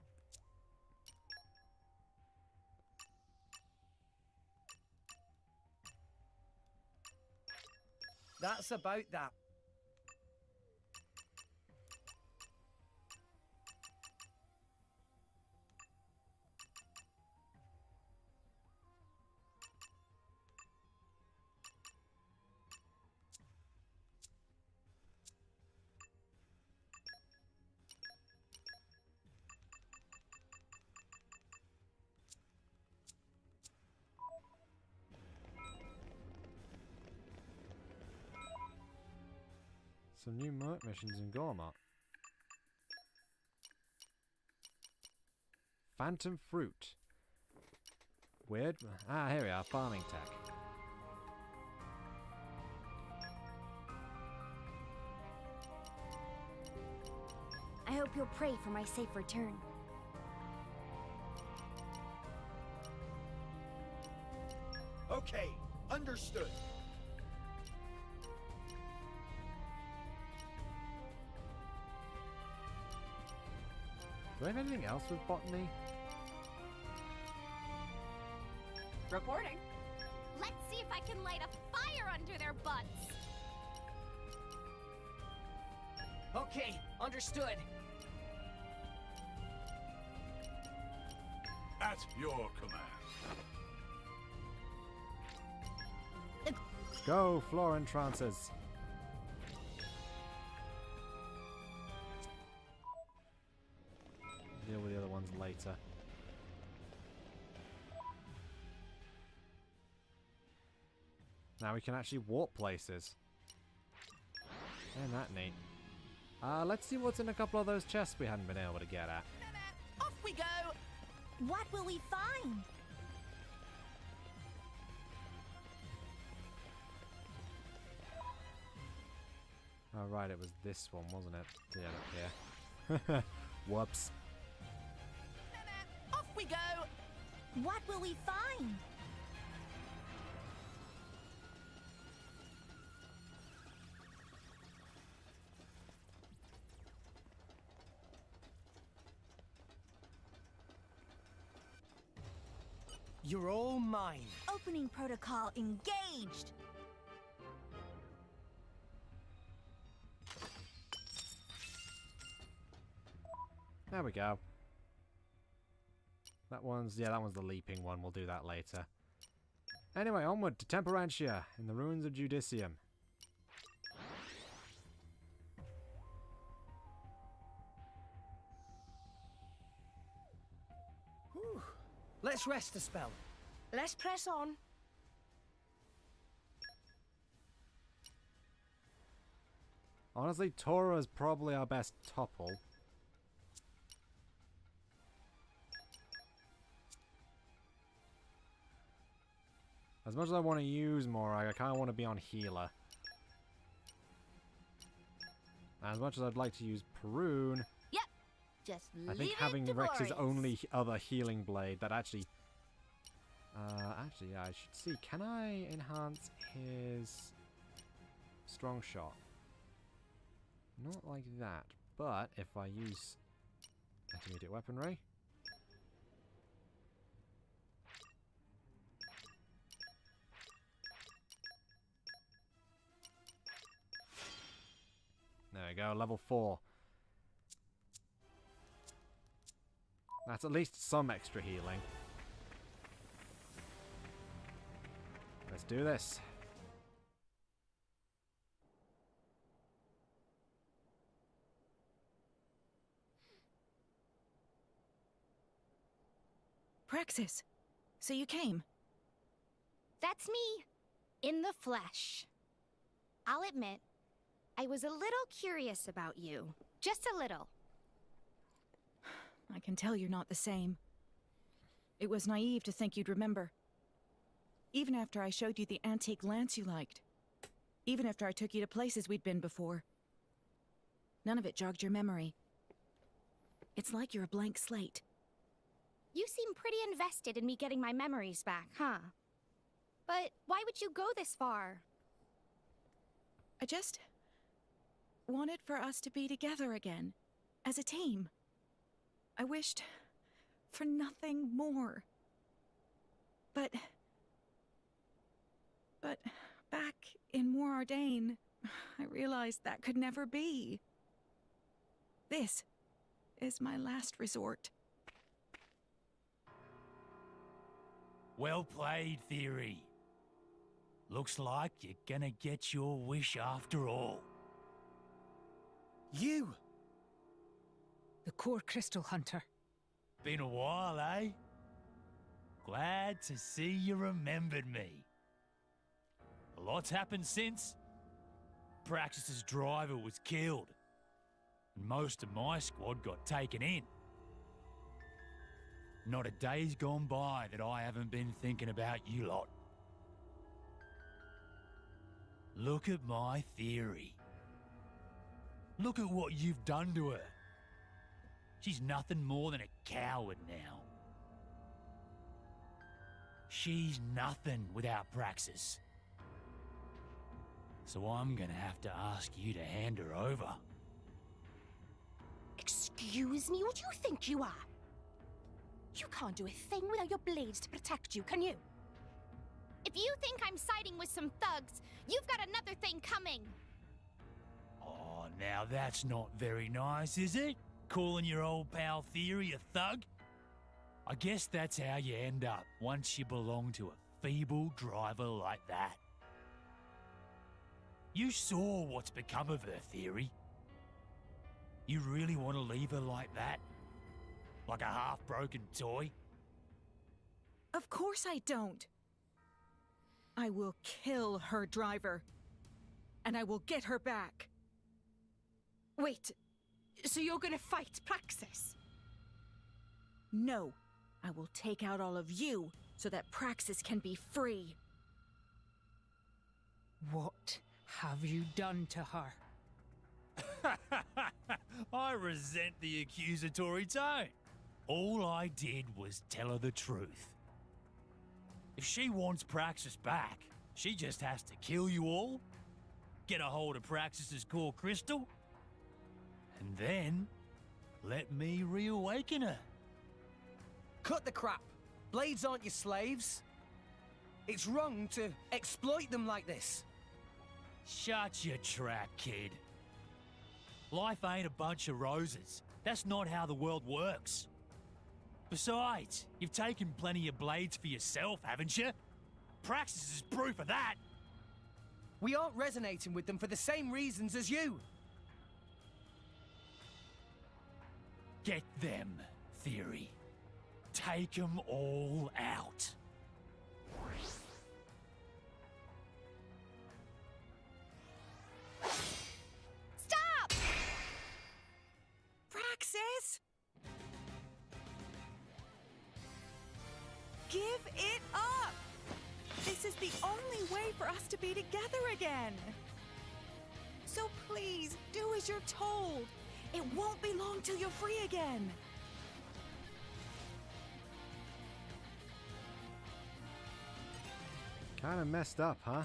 That's about that. Some new missions in Gormott. Phantom fruit. Weird. Ah, here we are. Farming tech. I hope you'll pray for my safe return. Okay, understood. Do I have anything else with botany? Reporting. Let's see if I can light a fire under their butts. Okay, understood. At your command. Go, Florin Trances! Deal with the other ones later. Now we can actually warp places. Isn't that neat? Let's see what's in a couple of those chests we hadn't been able to get at. Off we go! What will we find? Oh right, it was this one, wasn't it? Yeah, up here. Whoops. Off we go! What will we find? You're all mine. Opening protocol engaged. There we go. That one's the leaping one. We'll do that later. Anyway, onward to Temperantia, in the ruins of Judicium. Whew. Let's rest a spell. Let's press on. Honestly, Tora is probably our best topple. As much as I want to use Morag, I kind of want to be on healer. As much as I'd like to use Perun, Yep. Just I think having Rex's only other healing blade that actually... actually, yeah, I should see. Can I enhance his strong shot? Not like that, but if I use intermediate weaponry... go, level 4. That's at least some extra healing. Let's do this. Praxis, so you came. That's me, in the flesh. I'll admit, I was a little curious about you. Just a little. I can tell you're not the same. It was naive to think you'd remember. Even after I showed you the antique lance you liked. Even after I took you to places we'd been before. None of it jogged your memory. It's like you're a blank slate. You seem pretty invested in me getting my memories back, huh? But why would you go this far? I just wanted for us to be together again, as a team. I wished for nothing more. But back in Moordane, I realized that could never be. This is my last resort. Well played, Theory. Looks like you're gonna get your wish after all. You! The core crystal hunter. Been a while, eh? Glad to see you remembered me. A lot's happened since. Praxis's driver was killed, and most of my squad got taken in. Not a day's gone by that I haven't been thinking about you lot. Look at my Theory. Look at what you've done to her. She's nothing more than a coward now. She's nothing without Praxis. So I'm gonna have to ask you to hand her over. Excuse me, who do you think you are? You can't do a thing without your blades to protect you, can you? If you think I'm siding with some thugs, you've got another thing coming. Oh, now that's not very nice, is it? Calling your old pal Theory a thug? I guess that's how you end up once you belong to a feeble driver like that. You saw what's become of her, Theory. You really want to leave her like that? Like a half-broken toy? Of course I don't. I will kill her driver. And I will get her back. Wait, so you're gonna fight Praxis? No, I will take out all of you so that Praxis can be free. What have you done to her? I resent the accusatory tone. All I did was tell her the truth. If she wants Praxis back, she just has to kill you all, get a hold of Praxis's core crystal, and then let me reawaken her. Cut the crap. Blades aren't your slaves. It's wrong to exploit them like this. Shut your trap, kid. Life ain't a bunch of roses. That's not how the world works. Besides, you've taken plenty of blades for yourself, haven't you? Praxis is proof of that. We aren't resonating with them for the same reasons as you. Get them, Theory. Take them all out. Stop! Praxis! Give it up! This is the only way for us to be together again. So please, do as you're told. It won't be long till you're free again. Kinda messed up, huh?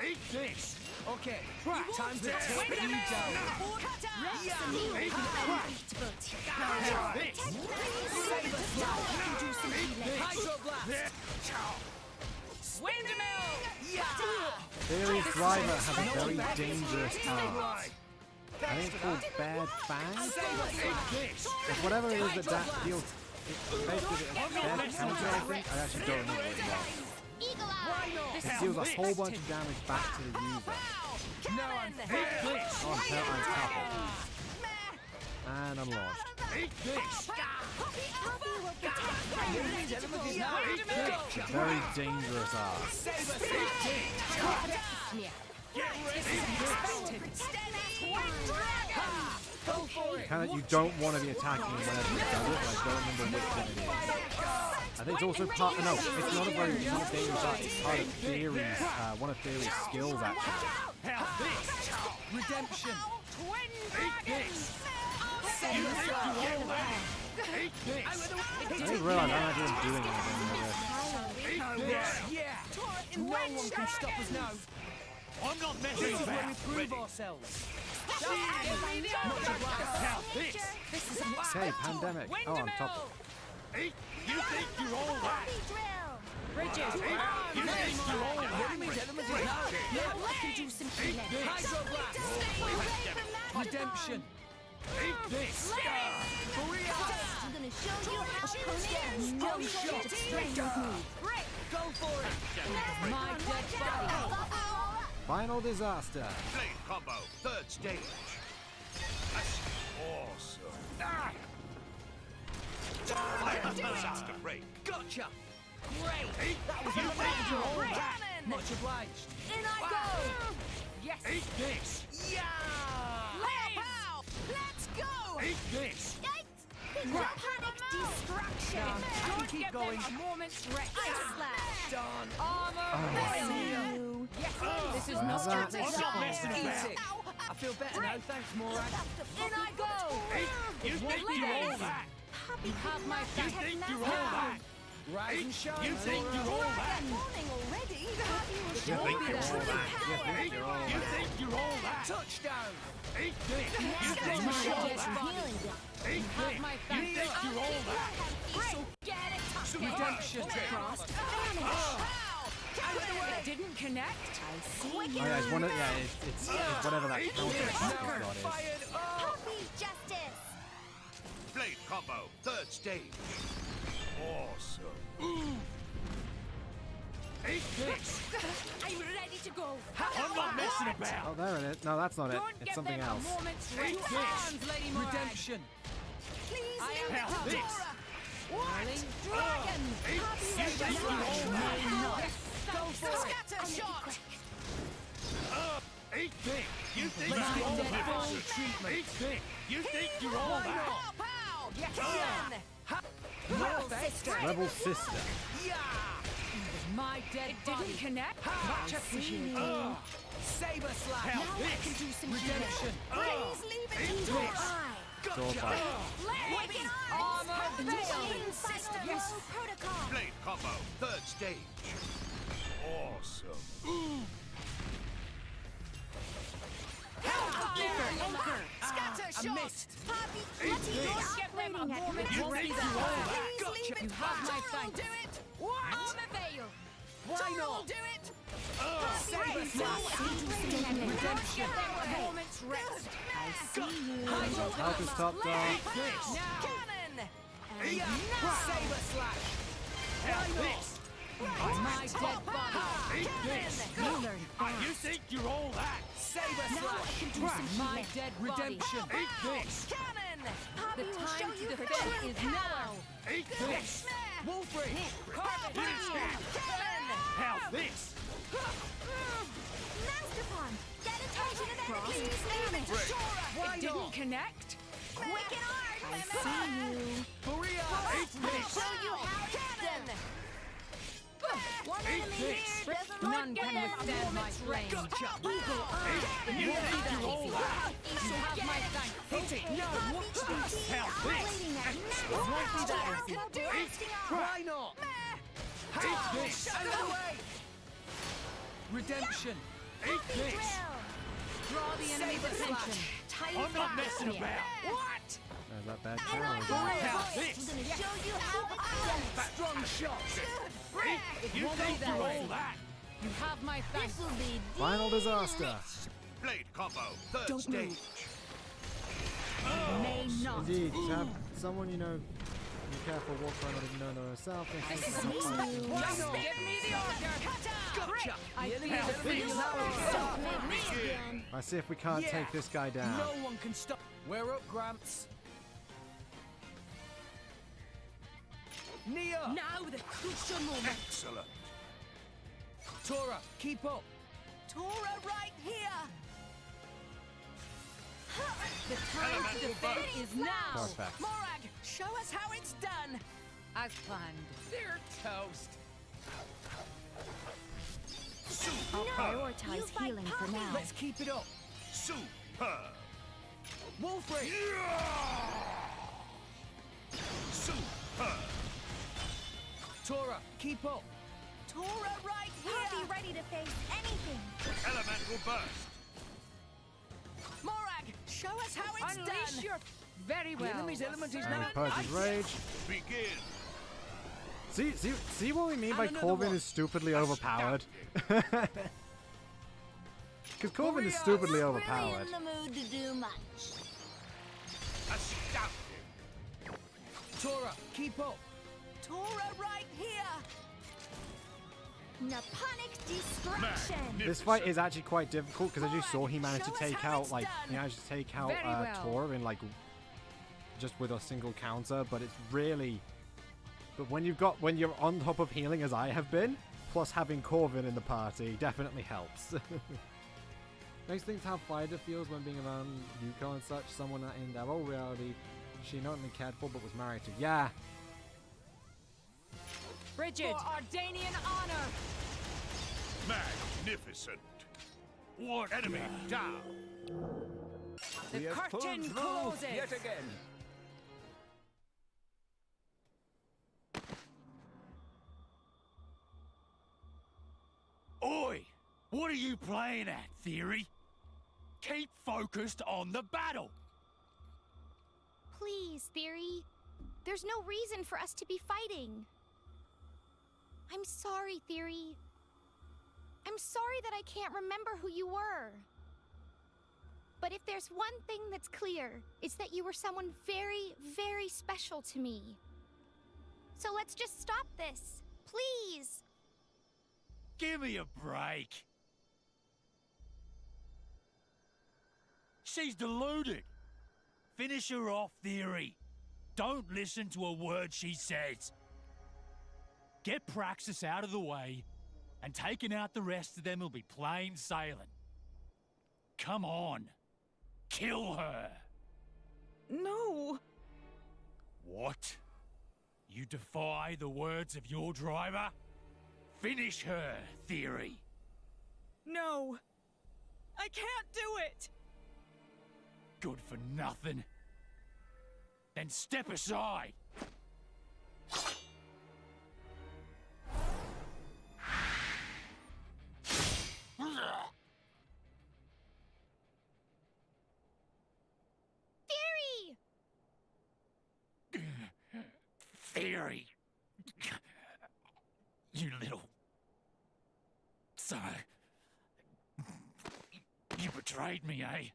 Eat this! Okay, time to take you down. Theory's driver has a very dangerous arm. I think it's called Bad Fang. It's whatever it is that deals. Basically, it's Bad Counter, I think. I actually don't remember what it was. It deals a whole bunch of damage back to the user. On topple. And unlaunched. It's a very dangerous art. You don't want to be attacking him whenever he does it, but I don't remember which one it is. I think it's also part. No, it's not a dangerous art. It's part of Theory's, one of Theory's skills, actually. Redemption. I didn't realize I'm actually doing anything with this. No one can stop us now. I'm not messing This is about. when we prove ourselves. Okay, pandemic. Oh, on top. You think you're all that? Bridges. You think you're all that? Redemption. Eat this. I'm gonna show you how opponents no shot to strength move. Go for it. My dead body. Final disaster. Blade combo, third stage. That's awesome. Disaster break. Gotcha. Great. That was much obliged. In I go! Yes! Eat this. Yeah. Let's go! Eat this. Panic destruction. I can keep going. A moment's rest. Done. Armor you. Yes, this is Well, not that- your I'm not messing about. Easy. I feel better now. Thanks, Morag. In I go! You think you're all that? You have my You thanks. think you're all that? Rise and shine. You think you're all that? already. You think you're all that? You think you're all You that? think you're all that? Touchdown. Eat this. You think My you're all dead that? body. Eat Have this. my You thanks. think you're all that? Get it! Redemption. Crossed. It didn't connect. Oh yeah, it's one of it's whatever that counter god is. Fired up. Puppy justice. Blade combo, third stage. Awesome. Eat this. Are you ready to go? I'm not messing Oh, about. there it is. No, that's not it. Don't It's give something them else. a moment's Take rest. this. Arms, Lady Morag. Redemption. I am Have the this. Darling Dragon. Eat. You think you're all that? Go for it. Scatter shot. Eat this. You think Let's you're all get the full that? treatment. Eat this. You think you're all that? Yes, Rebel sister. my dead body. Didn't connect. Much appreciated. Saber slap. Have this. Redemption. Please leave it Eat to this. Sword fight. Wicked Armor arms. failed. System protocol. Blade combo, third stage. Awesome. Scatter shot. I missed. Poppy, Eat let's this. go. Give them a Operating at moment. You think you're all that? Gotcha. leave it You have my thanks. do it. Armor veil. Why not? Do it. Saber slap. Redemption. Redemption. Give them a moment's rest. Help is top dog. Eat this. Cannon. Yeah. Saber slash. Have this. My dead body. Eat this. You think you're all that? Saber slash. My dead body. Redemption. Eat this. Cannon. The Poppy will show time to you her defend true is power. now. Eat this. Wolfrey. Cannon. Have this. Masterpon. Get attention of enemies. Aim it. Why It didn't not? connect. Wicked arms. Maria. Eat this. Show you how it's done. One Eat enemy this. here doesn't None can withstand my flame. You think you're all that? You have my thanks. Hit it. No. Watch this. Have this. Why not? Eat this. Out of the way. Redemption. Eat this. Draw the enemy's Saber attention. slash. I'm not messing about. What? Is that bad And counter? I'm or going is it- for it. I'm gonna show you how it's done. Strong shot. You think you're all that? You have my thanks. This will be Final disaster. Blade combo, third Don't stage. move. May not. Indeed, to have someone you know, be careful, walk around not even know they're herself. Give me the order. Gotcha. I see if we can't take this guy down. No one can stop. We're up, Gramps. Nia! Now the crucial moment. Excellent. Tora, keep up. Tora right here. The time to defend is now. Perfect. Morag, show us how it's done. As planned. They're toast. I'll Super. prioritize healing for now. Let's keep it up. Super. Wolfrey! Super. Tora, keep up. Tora right here. I'll be ready to face anything. Elemental burst. Morag, show us how it's Unleash done. your very well. The enemy's element is And now. Purge's Rage. Begin. See what we mean by And another Corvin one. is stupidly overpowered? Because Corvin is stupidly Not overpowered. really in the mood to do much. Astounding. Tora, keep up. Tora right here. Naponic distraction. This fight is actually quite difficult because as you saw, he managed to show us take how out it's like done. he managed to take out Very well. Tor in like just with a single counter. But it's really, but when you're on top of healing as I have been, plus having Corvin in the party definitely helps. Makes things how Fighter feels when being around Yuko and such. Someone that in their old reality she not only cared for but was married to. Yeah. Frigid. For Ardanian honor. Magnificent. One enemy down. The We have pulled curtain through closes. yet again. Oi! What are you playing at, Theory? Keep focused on the battle. Please, Theory. There's no reason for us to be fighting. I'm sorry, Theory. I'm sorry that I can't remember who you were. But if there's one thing that's clear, it's that you were someone very, very special to me. So let's just stop this. Please. Give me a break. She's deluded. Finish her off, Theory. Don't listen to a word she says. Get Praxis out of the way, and taking out the rest of them will be plain sailing. Come on. Kill her. No. What? You defy the words of your driver? Finish her, Theory. No. I can't do it. Good for nothing. Then step aside. Theory! Theory. You little... So... You betrayed me, eh?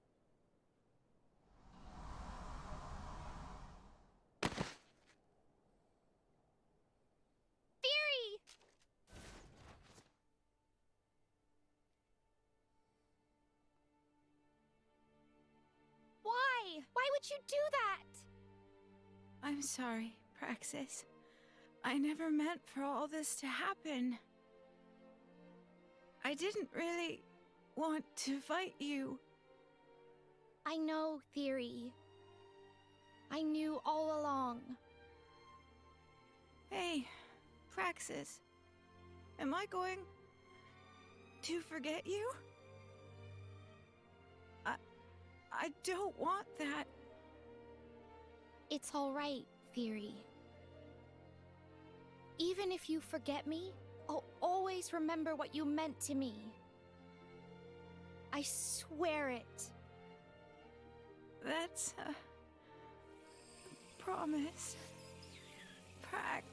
Theory! Why? Why would you do that? I'm sorry, Praxis. I never meant for all this to happen. I didn't really want to fight you. I know, Theory. I knew all along. Hey, Praxis. Am I going to forget you? I don't want that. It's all right, Theory. Even if you forget me, I'll always remember what you meant to me. I swear it. That's a promise, Praxis.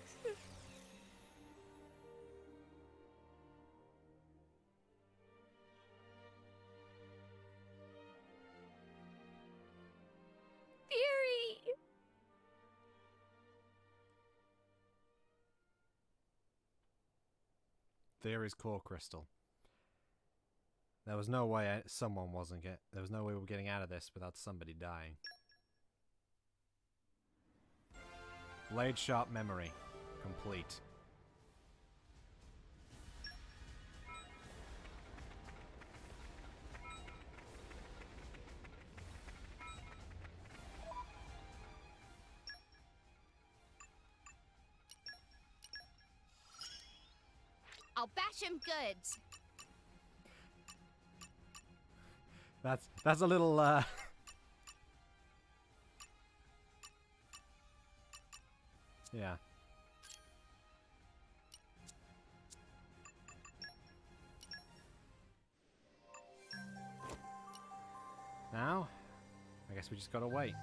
Theory's core crystal. There was no way someone wasn't there was no way we were getting out of this without somebody dying. Blade sharp memory. Complete. I'll bash him good. That's a little yeah. Now, I guess we just gotta wait.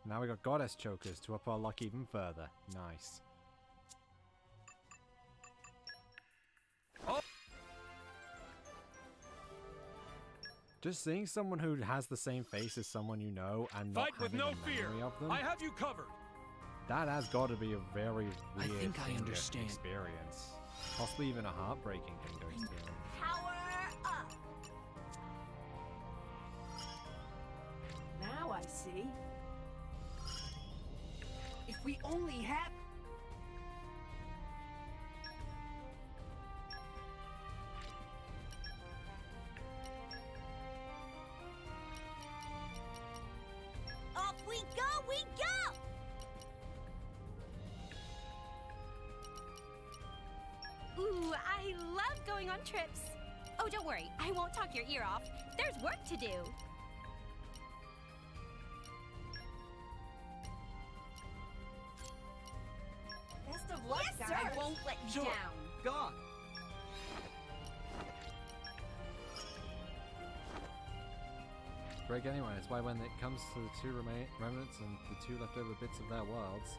Now we got goddess chokers to up our luck even further. Nice. Oh. Just seeing someone who has the same face as someone you know and not Fight with having no a fear. memory of them. I have you covered. That has got to be a very weird think I understand. experience. Possibly even a heartbreaking thing to experience. Power up. Now I see. If we only had... Off we go, we go! Ooh, I love going on trips. Oh, don't worry. I won't talk your ear off. There's work to do. Best of luck, Yes, guys. sir. I won't let you Sure. down. Go on. Break anyway. It's why when it comes to the two remnants and the two leftover bits of their worlds,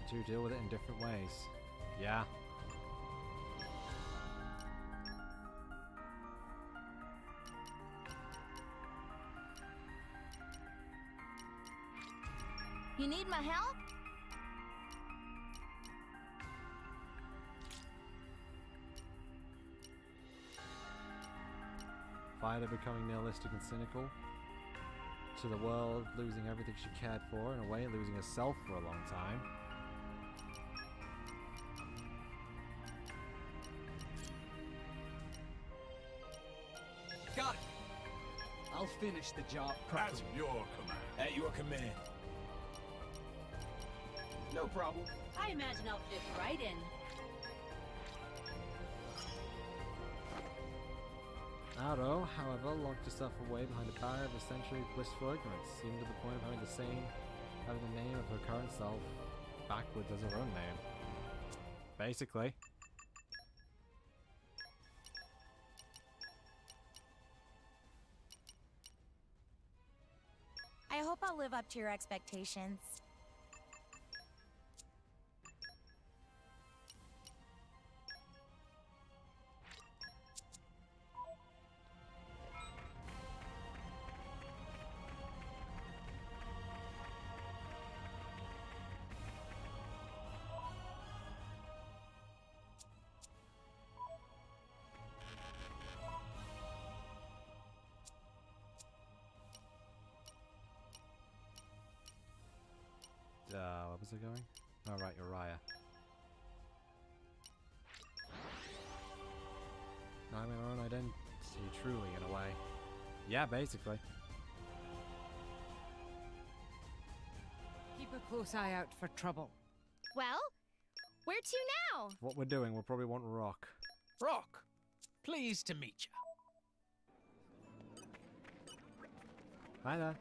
the two deal with it in different ways. Yeah. You need my help? Vida becoming nihilistic and cynical. To the world losing everything she cared for, in a way losing herself for a long time. Got it. I'll finish the job properly. At your command. At your command. No problem. I imagine I'll fit right in. Aro, however, locked herself away behind a barrier of a century of blissful ignorance, even to the point of having the name of her current self backwards as her own name. Basically. I hope I'll live up to your expectations. What was it going? Oh, right, Uriah. I'm in our own identity, truly, in a way. Yeah, basically. Keep a close eye out for trouble. Well, where to now? What we're doing, we'll probably want Rock. Rock, pleased to meet you. Hi there.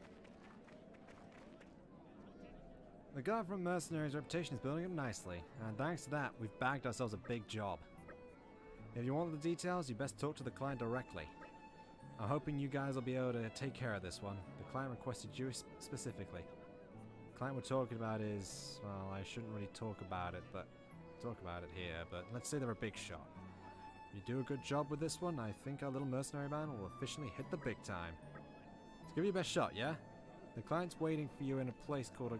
The Garfront mercenaries' reputation is building up nicely, and thanks to that, we've bagged ourselves a big job. If you want the details, you best talk to the client directly. I'm hoping you guys will be able to take care of this one. The client requested you specifically. The client we're talking about is, well, I shouldn't really talk about it here, but let's say they're a big shot. If you do a good job with this one, I think our little mercenary band will officially hit the big time. Let's give you your best shot, yeah? The client's waiting for you in a place called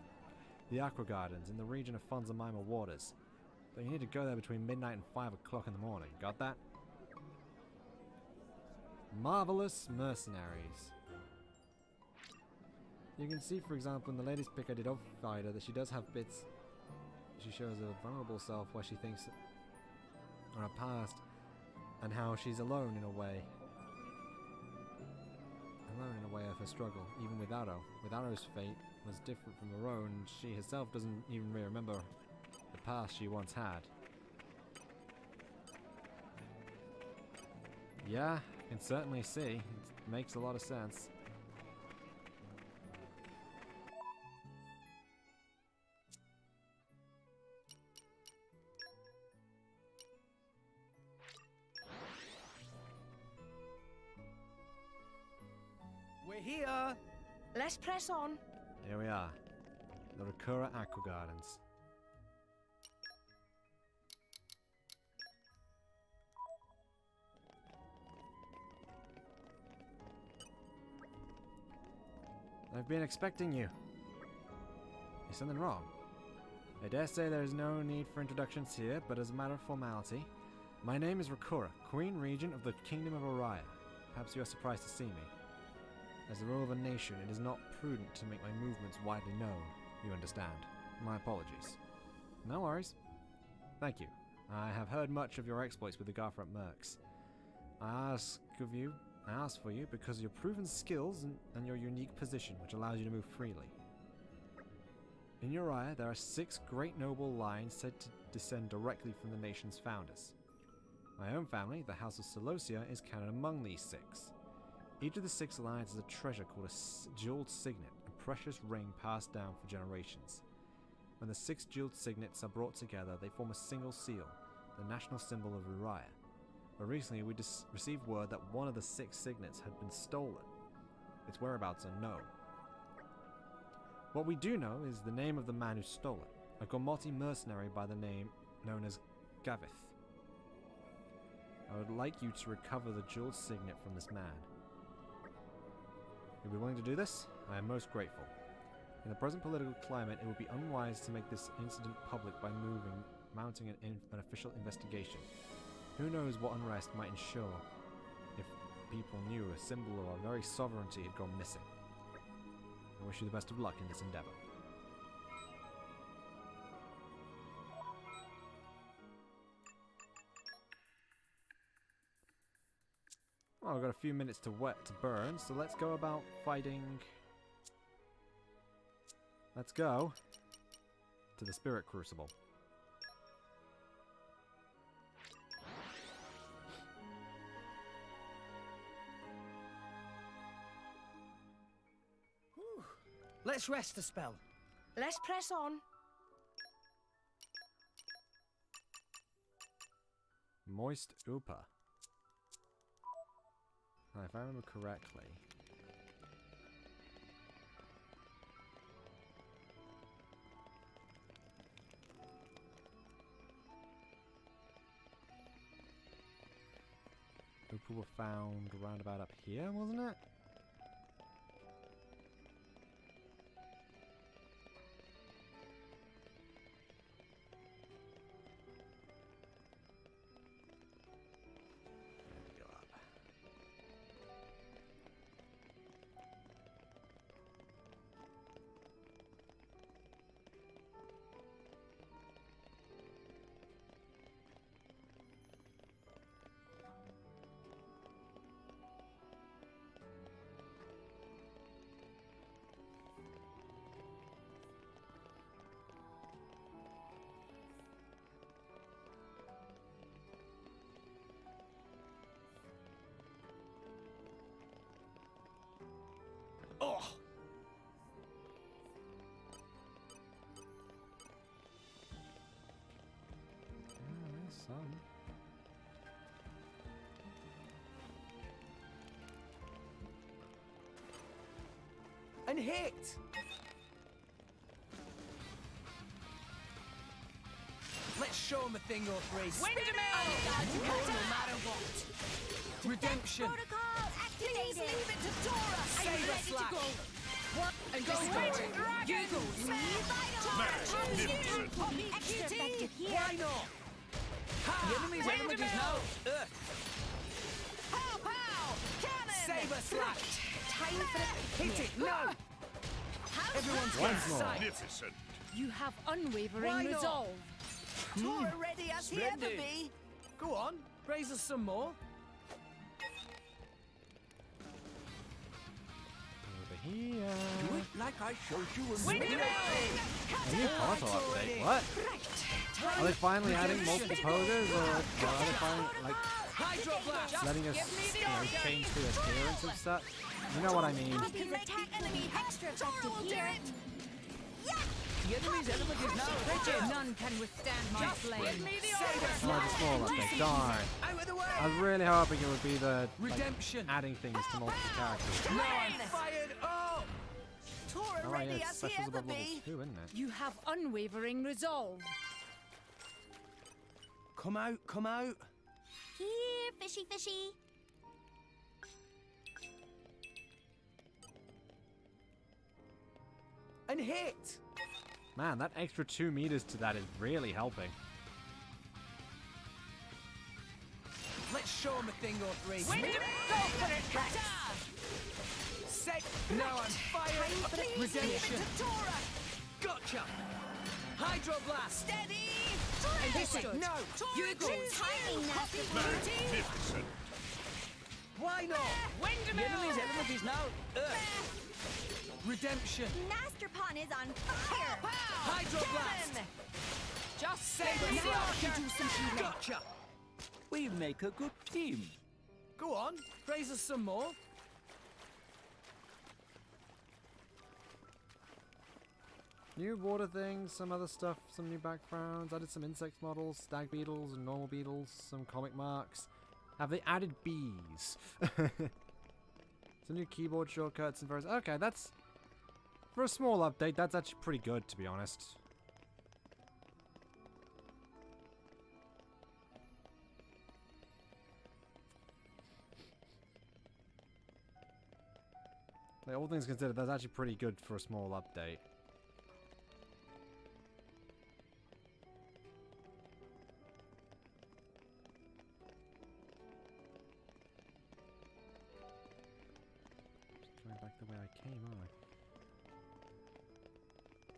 the Aqua Gardens in the region of Fonzamaima Waters. But you need to go there between midnight and 5 o'clock in the morning. Got that? Marvelous mercenaries. You can see, for example, in the latest pic I did of Fighter that she does have bits. She shows a vulnerable self where she thinks on her past and how she's alone in a way. Alone in a way of her struggle, even with Arrow. With Arrow's fate was different from her own. She herself doesn't even really remember the past she once had. Yeah, I can certainly see. It makes a lot of sense. We're here. Let's press on. Here we are. The Rakura Aqua Gardens. I've been expecting you. Is something wrong? I dare say there is no need for introductions here, but as a matter of formality, my name is Rakura, Queen Regent of the Kingdom of Oriya. Perhaps you are surprised to see me. As the ruler of a nation, it is not prudent to make my movements widely known, you understand. My apologies. No worries. Thank you. I have heard much of your exploits with the Garfront Mercs. I ask for you because of your proven skills and your unique position, which allows you to move freely. In Uriah, there are 6 great noble lines said to descend directly from the nation's founders. My own family, the House of Celosia, is counted among these 6. Each of the 6 lines has a treasure called a jeweled signet, a precious ring passed down for generations. When the 6 jeweled signets are brought together, they form a single seal, the national symbol of Uriah. But recently, we received word that one of the 6 signets had been stolen. Its whereabouts are known. What we do know is the name of the man who stole it, a Gormoti mercenary by the name known as Gavith. I would like you to recover the jeweled signet from this man. You'll be willing to do this? I am most grateful. In the present political climate, it would be unwise to make this incident public by mounting an official investigation. Who knows what unrest might ensue if people knew a symbol of our very sovereignty had gone missing. I wish you the best of luck in this endeavor. Well, we've got a few minutes to burn, so let's go about fighting. Let's go to the Spirit Crucible. Let's rest a spell. Let's press on. Moist Upa. Now, if I remember correctly. Upa were found round about up here, wasn't it? Some. And hit! Let's show him a thing or three. Windmill! No matter what. Redemption. Protocol Please activated. leave it to Dora. Save I'm us, ready to Slack. go. And Go destroy. You go. Magnificent. Extra effective here. Why not? The enemy's element is now Earth. Pow, pow! Cannon! Save us, Slack. Time for Hit it. No. Everyone's Once got more. sight. Magnificent. You have unwavering Why not? resolve. Tora ready as he ever Splendid. be. Go on. Raise us some more. Over here. Do it like I showed you in Windmill! A new photo update. What? Are they finally adding multiple poses, or are they finally like Hydro blast. letting us change the appearance of stuff? You know what I mean. Copies attack enemy extra effective here. The enemy's element is now rigid. None can withstand my flame. Oh, the small update. Darn. Out of the way. I was really hoping it would be the like, Redemption. adding things to multiple characters. No, I'm fired up. Tora Oh, right, ready yeah, it's as he specials ever above level be. 2, isn't it? You have unwavering resolve. Come out, come out. Here, fishy fishy. And hit. Man, that extra 2 meters to that is really helping. Let's show him a thing or three. Windmill! Go for it, Rex! Set. Now I'm fired. Please leave Redemption. it to Tora. Gotcha. Hydro blast. Steady! And hit it. No. You go. Timing, nasty Magnificent. Why not? The enemy's element is now Earth. Redemption. Master Pawn is on fire. Hydro blast. Just Save say us, the Lark. order. Gotcha. We make a good team. Go on. Raise us some more. New water things, some other stuff, some new backgrounds. Added some insect models, stag beetles and normal beetles, some comic marks. Have they added bees? Some new keyboard shortcuts and various. Okay, that's for a small update. That's actually pretty good, to be honest. Like, all things considered, that's actually pretty good for a small update. Just going back the way I came, aren't I?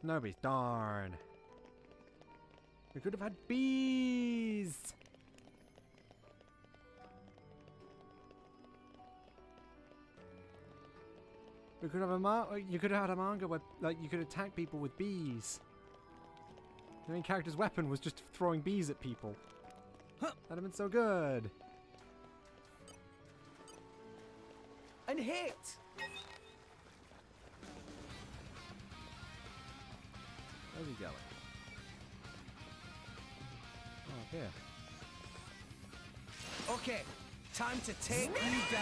No bees. Darn. We could have had bees. We could have you could have had a manga where like you could attack people with bees. The main character's weapon was just throwing bees at people. That'd have been so good. And hit. Where's he going? Oh, here. Okay, time to take you down.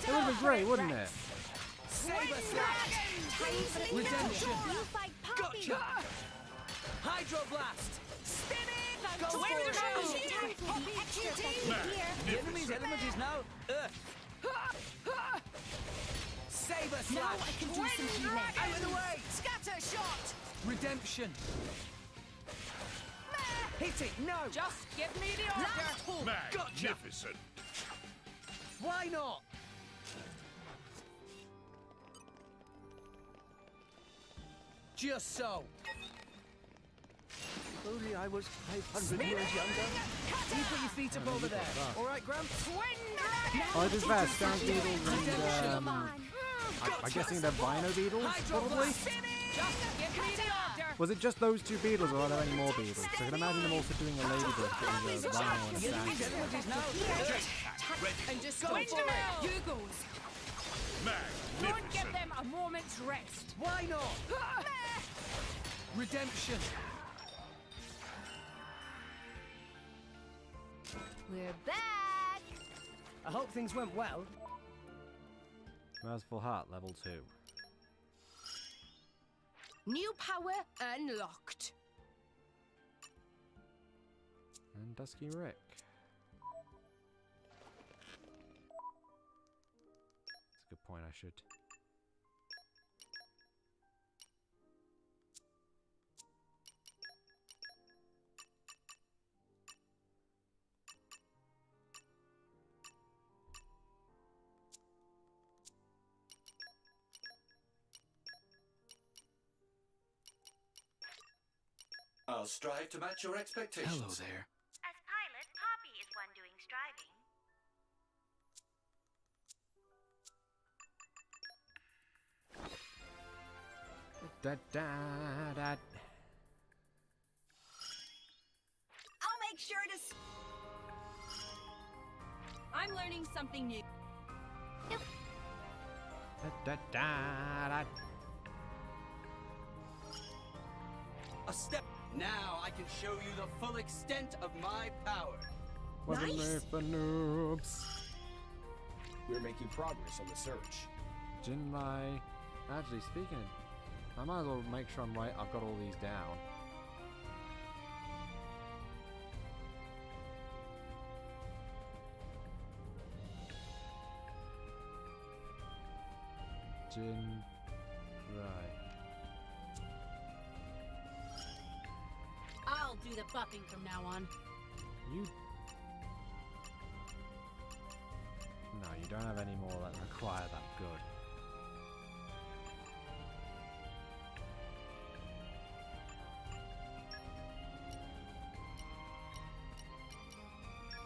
It would have been great, wouldn't it? Save us, Slash. Redemption. You fight Poppy. Gotcha. Hydro blast. Go for Time it. for extra effective here. The enemy's element is now Earth. Save us, Now Slash. I can do some healing. Out of the way. Scatter shot! Redemption. Hit it. No. Just give me the order. Magnificent. Why not? Just so. If only I was 500 years younger. You put your feet up over there. All right, Gramps? Oh, it is that stag beetles and I'm guessing they're rhino beetles, probably. Just give me the order. Was it just those two beetles, or are there any more beetles? I can imagine them also doing a ladybird, but it was a rhino and a The enemy's stag. element is now And just Go go for for it. it. You goes. Don't give Magnificent. them a moment's rest. Why not? Redemption. We're back! I hope things went well. Merciful Heart, level 2. New power unlocked. And Dusky Rick. That's a good point, I should. I'll strive to match your expectations. Hello there. As pilot, Poppy is one doing striving. Da, da, da. I'll make sure to... I'm learning something new. Da, da, da, da. A step. Now I can show you the full extent of my power. Wasn't made for noobs. We're making progress on the search. Jinmai. Actually, speaking of, I might as well make sure I'm right. I've got all these down. Jin. Right. I'll do the buffing from now on. You. No, you don't have any more that require that good.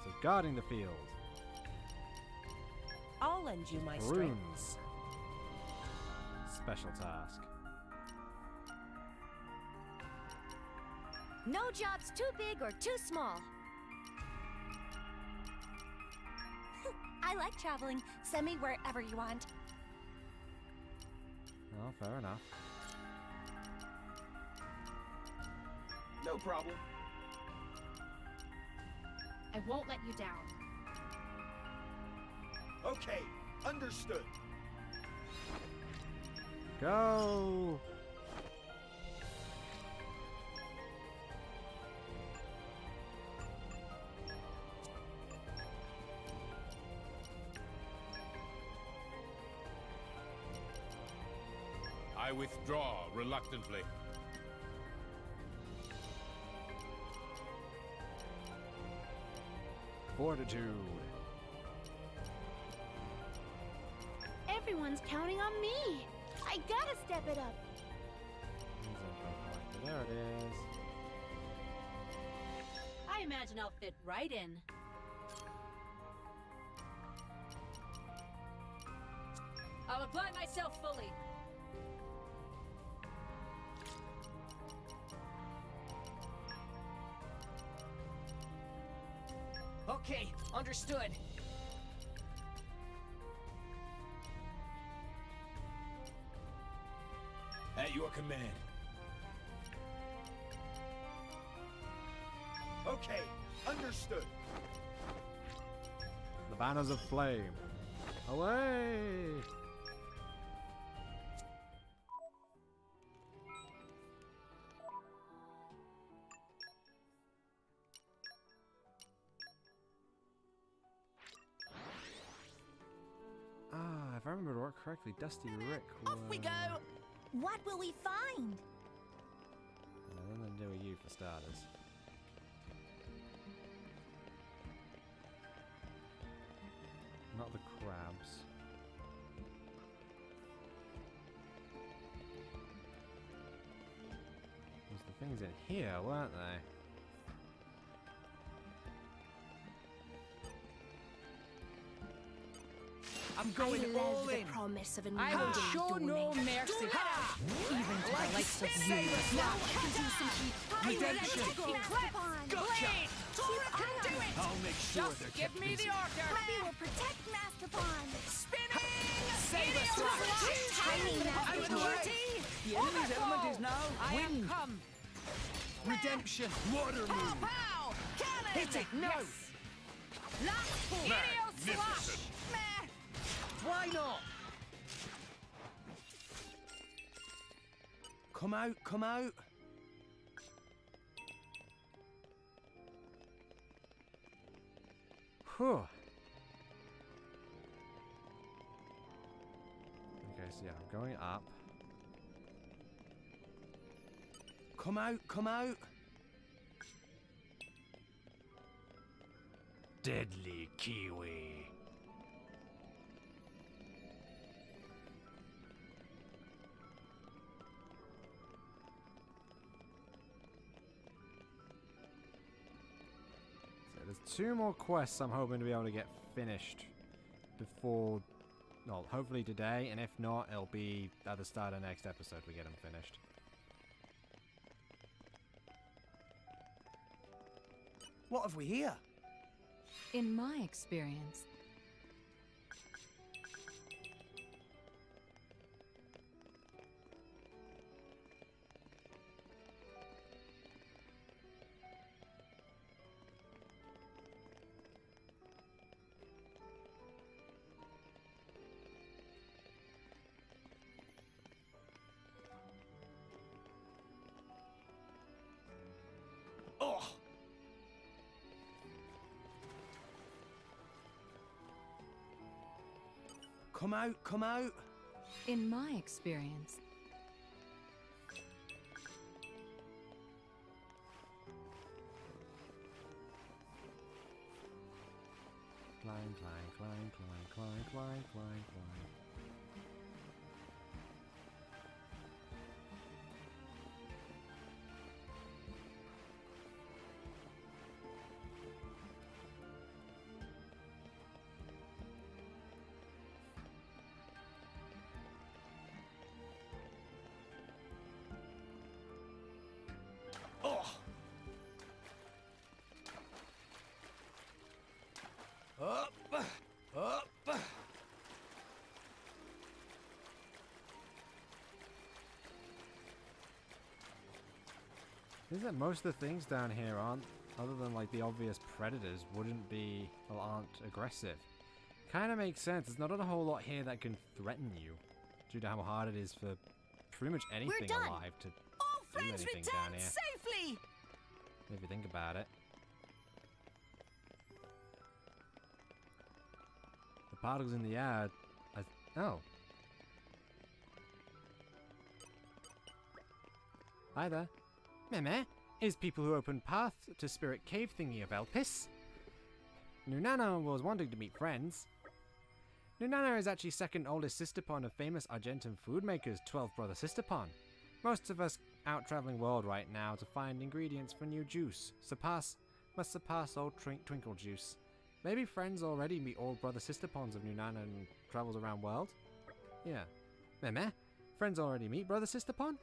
So, guarding the field. I'll lend you my strength. Runes. Special task. No job's too big or too small. I like traveling. Send me wherever you want. Oh, fair enough. No problem. I won't let you down. Okay, understood. Go! I withdraw reluctantly. Fortitude. Everyone's counting on me. I gotta step it up. There it is. I imagine I'll fit right in. I'll apply myself fully. Okay, understood. At your command. Okay, understood. The banners of flame. Away! Ah, if I remember correctly, Dusty Rick was... Off we go! What will we find? And then do a U for starters. Not the crabs. There's the things in here, weren't they? I'm going all the in. promise of a new I will day show dawning. no mercy, even to the likes of you. Now I can do some Redemption. Gotcha! Tora can do it! I'll make sure Just they're give kept me busy. the order. Poppy will protect Master Pond. Spinning! Save us, Tiny Master Out of the way! Pond. The enemy's element is now I am wind. come. Redemption. Water moon. Pow! Cannon! Hit it! No! Magnificent. Meh! Why not? Come out, come out. Whew. Okay, so yeah, I'm going up. Come out, come out. Deadly Kiwi. So there's 2 more quests I'm hoping to be able to get finished before, well, hopefully today, and if not, it'll be at the start of next episode we get them finished. What have we here? In my experience, Oh! Come out, come out. in my experience, Climb, climb, climb, climb, climb, climb, climb, climb. Oh! Up! Up! Is that most of the things down here aren't, other than like the obvious predators, wouldn't be, well, aren't aggressive. Kind of makes sense. There's not a whole lot here that can threaten you, due to how hard it is for pretty much anything done. alive to All do friends anything down return here. safely! If you think about it. The particles in the air. Oh. Hi there. Meme is people who open path to Spirit Cave thingy of Elpis. Nunana was wanting to meet friends. Nunana is actually second oldest sister pond of famous Argentan food makers, 12 Brother Sister Pond. Most of us out traveling world right now to find ingredients for new juice. Must surpass old Twinkle juice. Maybe friends already meet all Brother Sister Ponds of Nunana and travels around world? Yeah. Meme? Friends already meet Brother Sister Pond?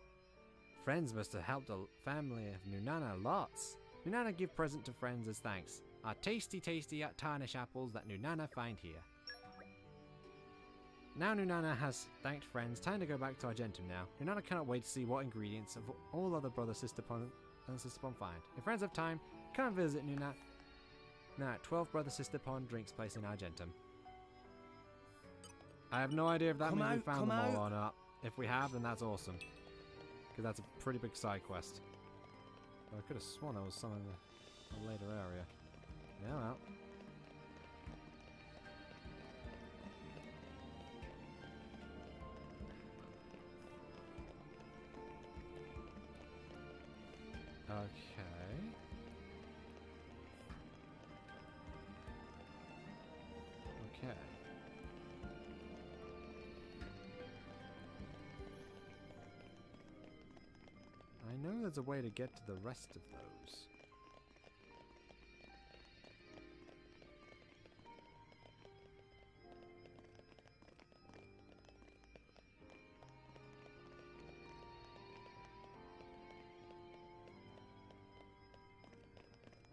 Friends must have helped a family of Nunana lots. Nunana give present to friends as thanks. Are tasty tarnish apples that Nunana find here. Now Nunana has thanked friends, time to go back to Argentum now. Nunana cannot wait to see what ingredients of all other Brother Sister Pond and Sister Pond find. If friends have time, come and visit Nunana. Now at 12 Brother Sister Pond drinks place in Argentum. I have no idea if that means we found them all or not. If we have, then that's awesome. Because that's a pretty big side quest. But I could have sworn there was some in the later area. Yeah, well. Okay. Okay. I know there's a way to get to the rest of those.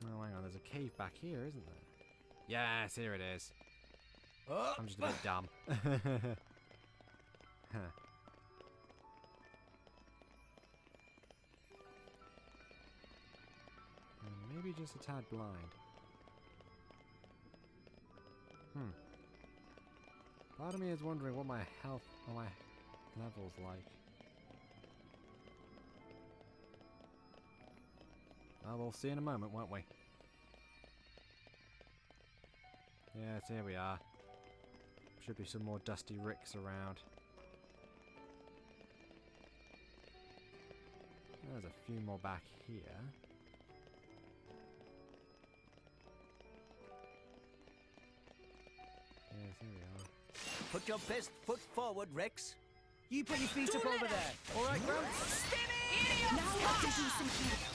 Oh, hang on, there's a cave back here, isn't there? Yes, here it is. I'm just a bit dumb. Huh. Maybe just a tad blind. Part of me is wondering what my health or my level's like. Well, we'll see in a moment, won't we? Yes, here we are. Should be some more dusty ricks around. There's a few more back here. Yes, here we are. Put your best foot forward, Rex. You put your feet up over there. All right, Grumps? Spinning! Now Slash! let's do some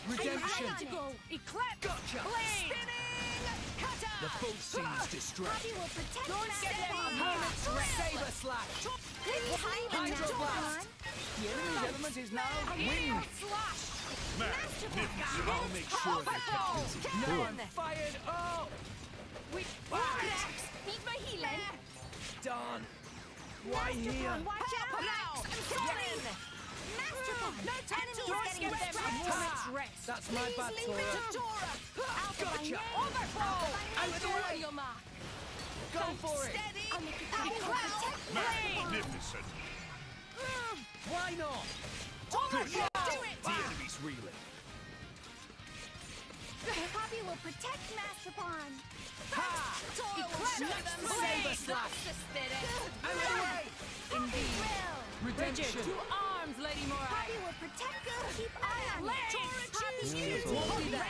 Redemption! redemption. Eclipse! Gotcha! Blade! Spinning! Cutter! The boat seems distressed. Poppy will protect Don't Master get them! Pawn. Hermit's Saber slash. Hydro Blast. The enemy's element is now Aerial wind. slash! Magnificent. I'll make sure they're kept busy. Now I'm fired up. Rex! Need my healing! Done. Why here? Watch out. Rex! I'm falling! Master Pawn. No time to Enemy is get them! getting Hermit's rest! That's my bad, Please leave it Tora. to Tora! Gotcha. Overflow! Out of the way. On your mark! Go for it. Steady! Eclipse. Magnificent. Why not? Overflow! Do it! The enemy's reeling. Poppy will protect Master Pawn. Ha! Tora will show them Saber blade! slash. That's the spirit! Out of the way. Poppy will. Redemption. To arms, Lady Moray! Poppy will protect you. Keep eye on Blade! it. Choose Yeah, you! that's all. Hold that!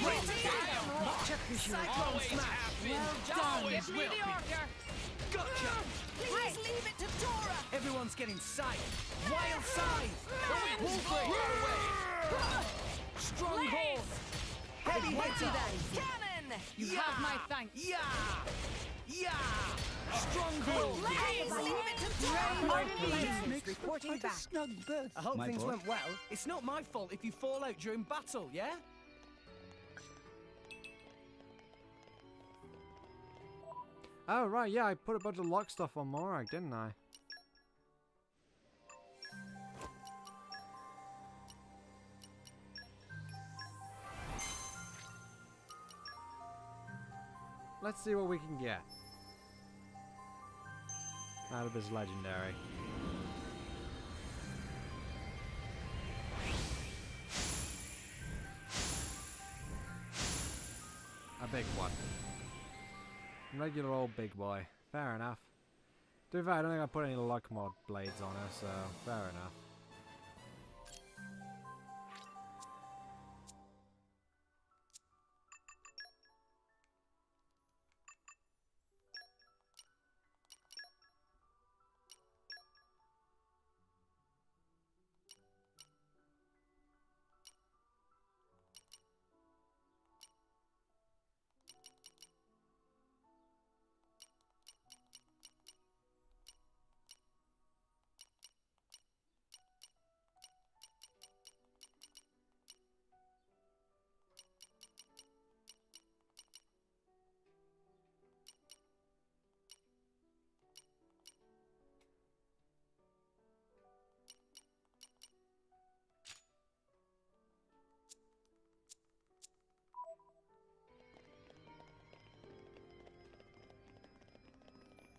Cyclone smash. Well done! Give me the order! Gotcha. Please leave it to Tora! Everyone's getting sight. Wild scythe. Pull free. Stronghold. Heavy hitter. Cannon! You have my thanks! Yeah. Yeah. Stronghold. Please leave it to Tora! Reporting back. Snug berth. I hope things went well. It's not my fault if you fall out during battle, yeah? Oh, right, yeah, I put a bunch of lock stuff on Morag, didn't I? Let's see what we can get out of this legendary. A big one. Regular old big boy. Fair enough. To be fair, I don't think I put any luck mod blades on her, so fair enough.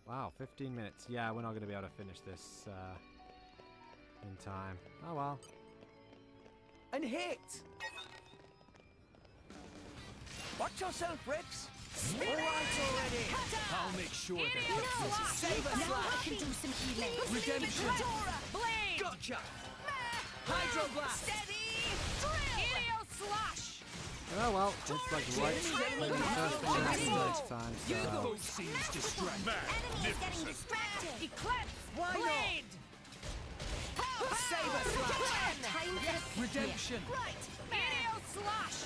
Wow, 15 minutes. Yeah, we're not going to be able to finish this in time. Oh well. And hit. Watch yourself, Rex. All right already. I'll make sure they're Aerial kept busy. slash! Saber Now slash. I can do some healing. Redemption. Tora! Blade! Gotcha. Hydro blast. Steady! Drill! Aerial slash! Oh well, it's like right when the first thing next time, The so... boat seems distressed. Enemy is getting Magnificent. distracted. Eclipse! Why not? Blade! Saber slash. Time for Redemption. Right! Aerial slash!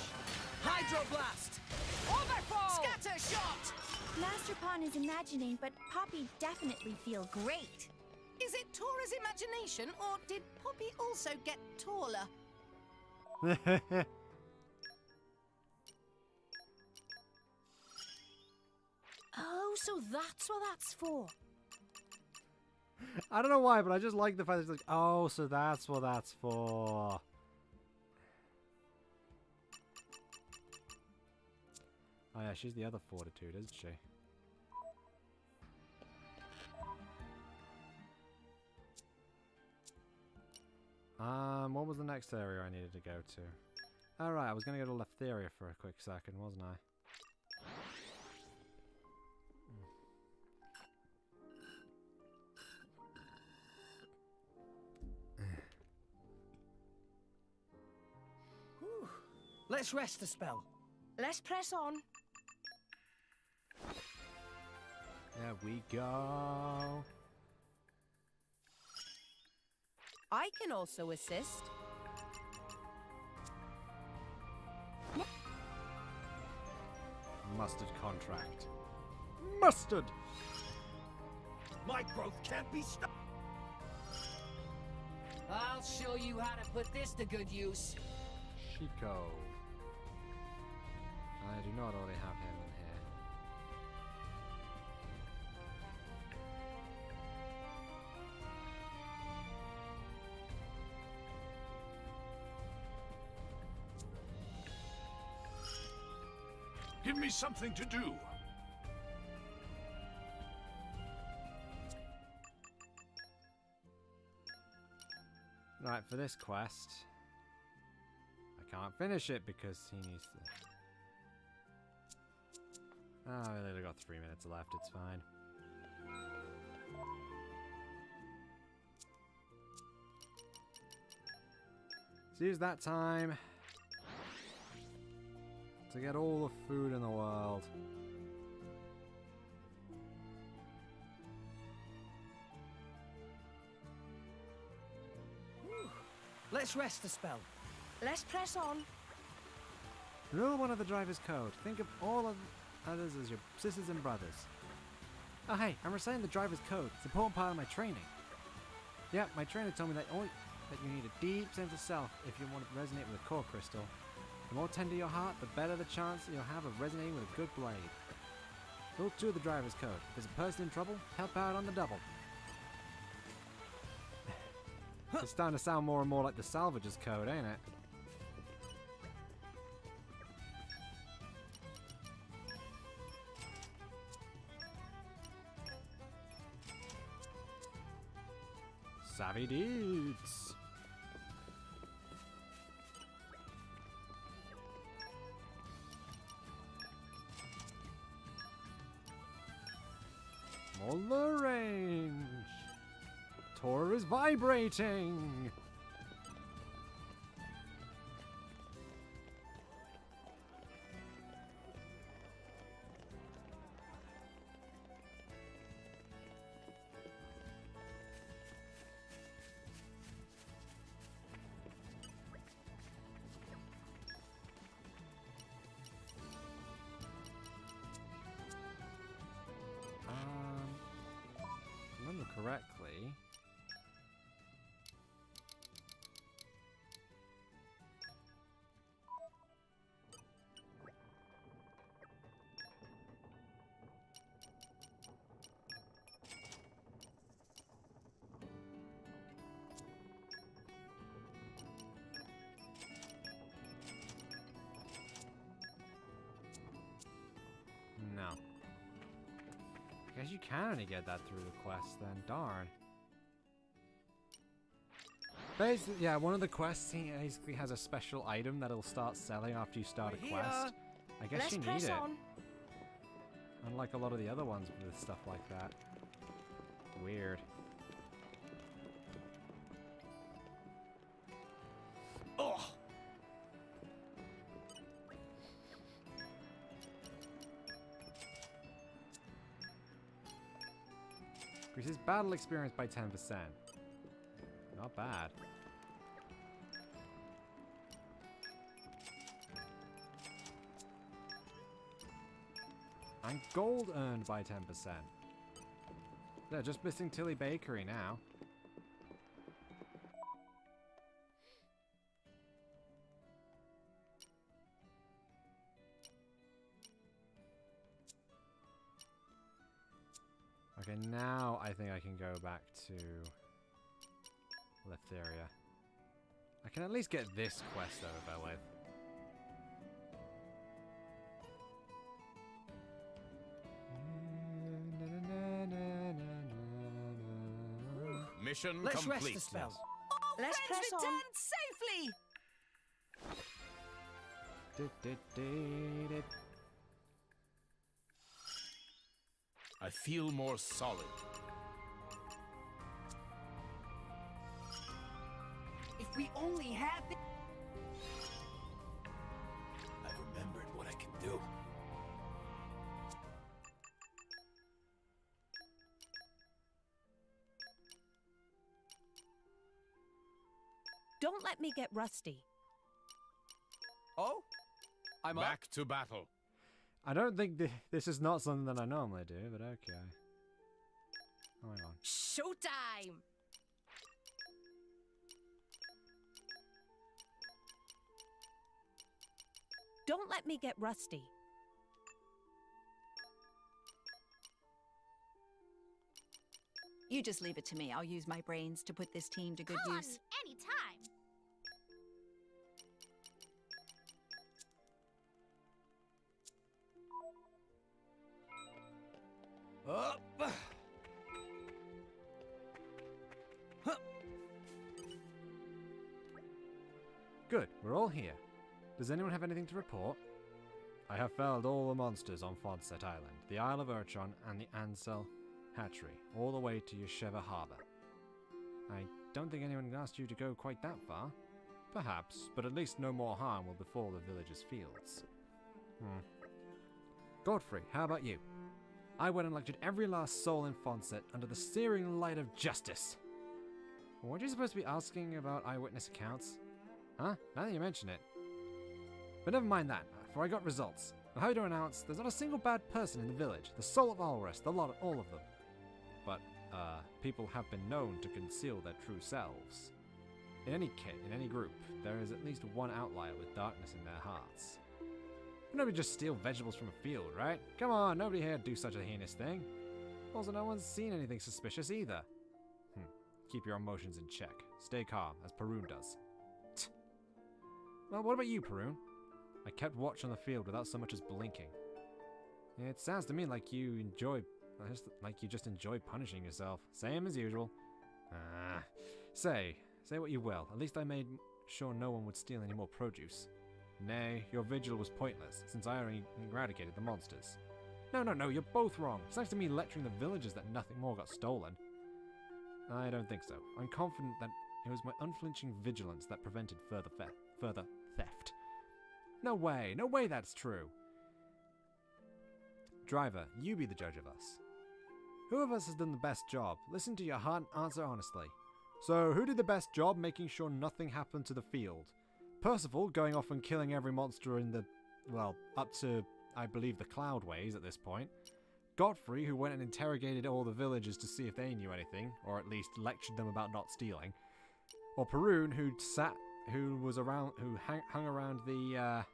Hydro blast. Overfall! Scatter shot! Master Pawn is imagining, but Poppy definitely feel great. Is it Tora's imagination, or did Poppy also get taller? Oh, so that's what that's for. I don't know why, but I just like the fact that it's like, oh, so that's what that's for. Oh yeah, she's the other fortitude, isn't she? What was the next area I needed to go to? Alright, I was going to go to Letheria for a quick second, wasn't I? Whew. Let's rest a spell. Let's press on. There we go. I can also assist. Mustard contract. Mustard! My growth can't be stopped. I'll show you how to put this to good use. Chico. I do not already have him in here. Give me something to do. Right, for this quest, I can't finish it because he needs to... Ah, we only got 3 minutes left, it's fine. Let's use that time to get all the food in the world. Let's rest a spell. Let's press on. Rule 1 of the driver's code. Think of all of others as your sisters and brothers. Oh hey, I'm reciting the driver's code. It's an important part of my training. Yeah, my trainer told me that you need a deep sense of self if you want to resonate with a core crystal. The more tender your heart, the better the chance you'll have of resonating with a good blade. Rule 2 of the driver's code. If there's a person in trouble, help out on the double. It's starting to sound more and more like the salvager's code, ain't it? Savvy dudes. More the range. Tor is vibrating. If I remember correctly. No. I guess you can only get that through the quest then. Darn. Basically, yeah, one of the quests he basically has a special item that'll start selling after you start a quest. I guess you need it. Unlike a lot of the other ones with stuff like that. Weird. Oh. Increases battle experience by 10%. Not bad. And gold earned by 10%. They're just missing Tilly Bakery now. Okay, now I think I can go back to Letheria. I can at least get this quest over with. Mission Let's complete. rest the spell. Let's Friends press on. safely! I feel more solid. If we only had the... I've remembered what I can do. Don't let me get rusty. Oh? I'm up. Back to battle. I don't think this is not something that I normally do, but okay. Oh, hang on. Showtime! Don't let me get rusty. You just leave it to me. I'll use my brains to put this team to good Call use. on me anytime. Up. Good, we're all here. Does anyone have anything to report? I have felled all the monsters on Fodset Island, the Isle of Urchon, and the Ansel Hatchery, all the way to Yesheva Harbor. I don't think anyone asked you to go quite that far. Perhaps, but at least no more harm will befall the village's fields. Godfrey, how about you? I went and lectured every last soul in Fodset under the searing light of justice. Weren't you supposed to be asking about eyewitness accounts? Huh? Now that you mention it. But never mind that, for I got results. I'm happy to announce there's not a single bad person in the village. The soul of Alrest, the lot, all of them. But, people have been known to conceal their true selves. In any kit, in any group, there is at least one outlier with darkness in their hearts. Nobody just steal vegetables from a field, right? Come on, nobody here would do such a heinous thing. Also, no one's seen anything suspicious either. Keep your emotions in check. Stay calm, as Perun does. Well, what about you, Perun? I kept watch on the field without so much as blinking. It sounds to me like you just enjoy punishing yourself. Same as usual. Say what you will. At least I made sure no one would steal any more produce. Nay, your vigil was pointless, since I already eradicated the monsters. No, you're both wrong. It's nice to me lecturing the villagers that nothing more got stolen. I don't think so. I'm confident that it was my unflinching vigilance that prevented further theft. No way that's true. Driver, you be the judge of us. Who of us has done the best job? Listen to your heart and answer honestly. So, who did the best job making sure nothing happened to the field? Percival, going off and killing every monster in the, well, up to, I believe, the Cloudways at this point. Godfrey, who went and interrogated all the villagers to see if they knew anything, or at least lectured them about not stealing. Or Perun, who hung around the,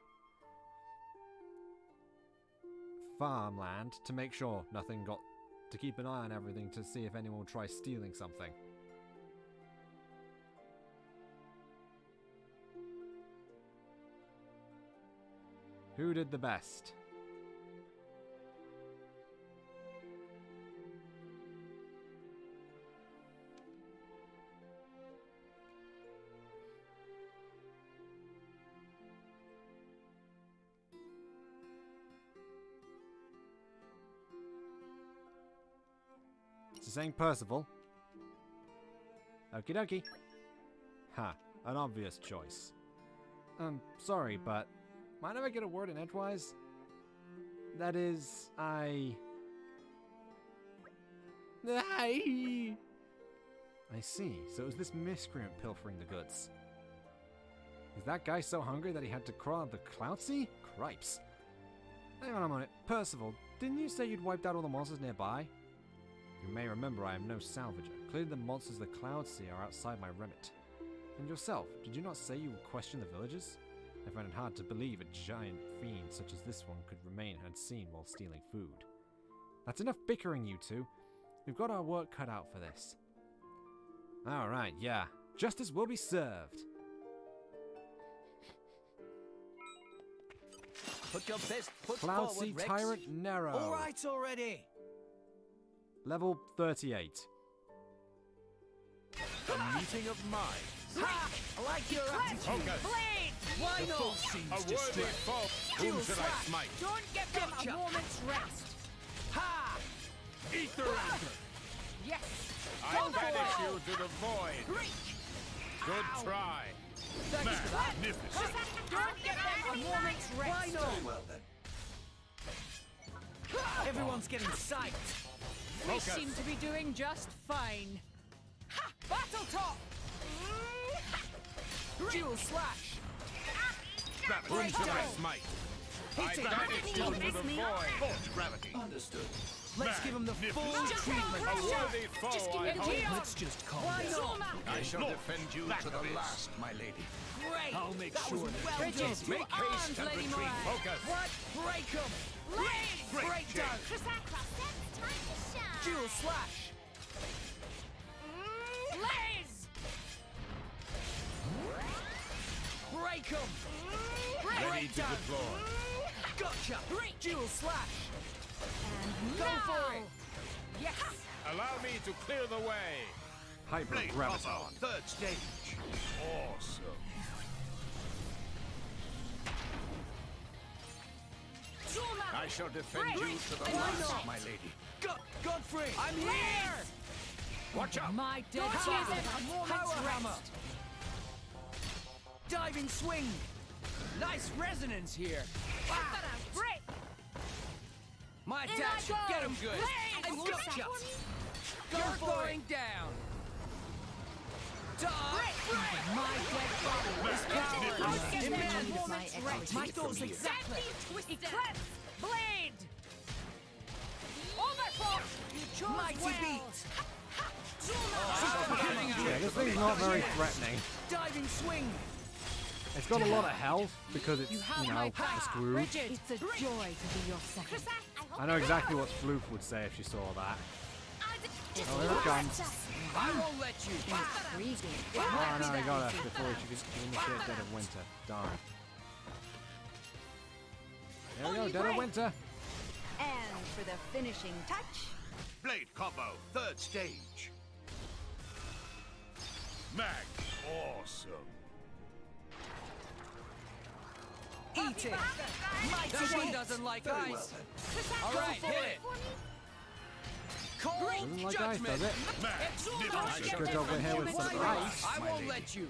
farmland to make sure nothing got, to keep an eye on everything to see if anyone would try stealing something. Who did the best? It's saying Percival. Okie dokie. Ha, an obvious choice. Sorry, but mind if I get a word in edgewise? That is, I see, so it was this miscreant pilfering the goods. Is that guy so hungry that he had to crawl up the cloud sea? Cripes. Hang on a minute. Percival, didn't you say you'd wiped out all the monsters nearby? You may remember I am no salvager. Clearly the monsters of the Cloud Sea are outside my remit. And yourself, did you not say you would question the villagers? I find it hard to believe a giant fiend such as this one could remain unseen while stealing food. That's enough bickering, you two. We've got our work cut out for this. Alright, yeah. Justice will be served. Put your best foot Cloud forward, Sea Rex. Tyrant Nero. All right already. Level 38. A meeting of minds. Ha! I like your attitude. Focus. Blade! Why The not? foe seems A worthy foe. Whom should I smite? Don't give them a moment's rest. Ha! Ether enter. Yes. I banish you to the void. Good try. Thanks for that. Magnificent. Don't give them a moment's rest. Why not? Very well then. Everyone's getting psyched. We We Focus. seem to be doing just fine. Ha! Battle top! Dual slash! Whom should I smite? I Hit it. banish you to the void. Force gravity. Understood. Let's give him the full Magnificent. treatment. A worthy foe, I hope. Let's just calm Why down. not? I shall Look, defend you back to the of it. last, my lady. Great! I'll make That sure was they're well Bridges, done. make haste and Lady retreat. Mirage. Focus. What? Break them! Great Breakdown! Dual slash! Break them! Ready to deploy. Gotcha! Dual slash! And go for it! Yes! Allow me to clear the way. Hyper Blade graviton. combo, third stage. Awesome. I shall defend you to the last, my lady. Godfrey! I'm here! Watch out! My dead body! Power hammer! Diving swing! Nice resonance here! Wow. My attack should get him good! And gotcha! You're going down! My dead body is powerful! Immense! My thoughts exactly! Eclipse! Blade! Overforce! You chose Mighty well. beat! Yeah, this thing's not very threatening. Diving swing! It's got a lot of health because it's, you know, a screw. It's a joy to be your second. I know exactly what Floof would say if she saw that. Oh, here it comes. I won't let you! Intriguing. Oh no, I got her before she could initiate Dead of Winter. Darn. There we go, Dead of Winter. And for the finishing touch, Blade combo, third stage. Mag, awesome. Eat it! Mighty one doesn't like ice! Alright, hit it! Cold Doesn't like ice, judgment! does it? Magnificent. Just goes over here with some ice. I won't let you!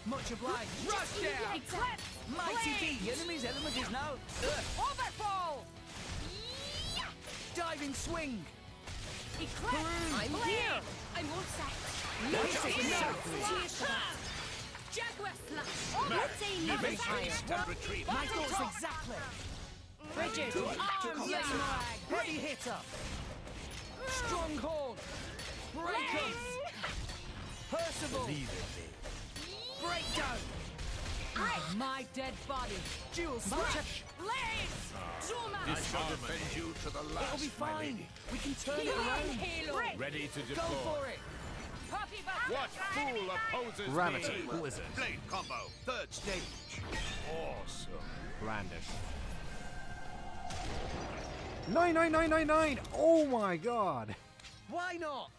Much obliged! Rush down! Mighty beat! The enemy's element is now... Overfall! Diving swing! Eclipse! I'm here! I won't sack. Exactly. Jaguar slash! Let's say Make nothing haste and retreat. My thoughts exactly! Bridget! Arms Yes, lag. heavy hitter! Stronghold! Break 'em! Percival! Breakdown! My dead body! Dual slash! Blaze! Zuma! I shall defend you to the last, It'll be my fine! lady. We can turn it around! Halo! Ready to Go deploy. for it! Puppy butt! What fool opposes Gravity. me? Blizzard. Blade combo, third stage. Awesome. Brandish. 99999! Oh my god! Why not?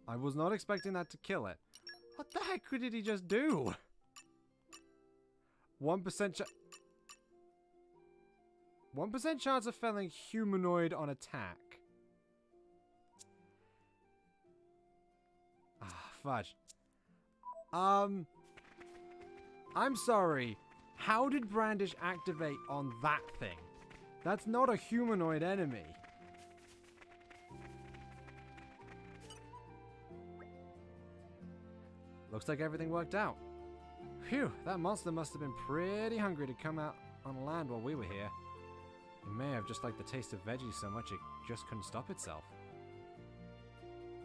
I was not expecting that to kill it. What the heck did he just do? 1% 1% chance of felling humanoid on attack. Ah, fudge. I'm sorry. How did Brandish activate on that thing? That's not a humanoid enemy. Looks like everything worked out. Phew, that monster must have been pretty hungry to come out on land while we were here. It may have just liked the taste of veggies so much it just couldn't stop itself.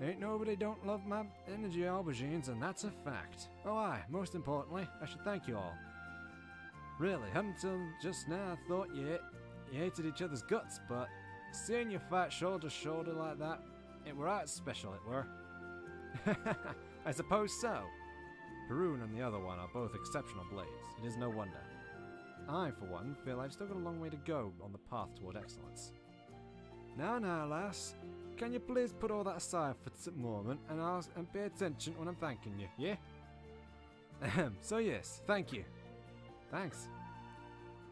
Ain't nobody don't love my energy aubergines, and that's a fact. Oh aye, most importantly, I should thank you all. Really, until just now I thought you hated each other's guts, but seeing you fight shoulder to shoulder like that, it were right special, it were. I suppose so. Haroon and the other one are both exceptional blades. It is no wonder. I, for one, feel I've still got a long way to go on the path toward excellence. Now, lass. Can you please put all that aside for the moment and pay attention when I'm thanking you, yeah? So yes, thank you. Thanks.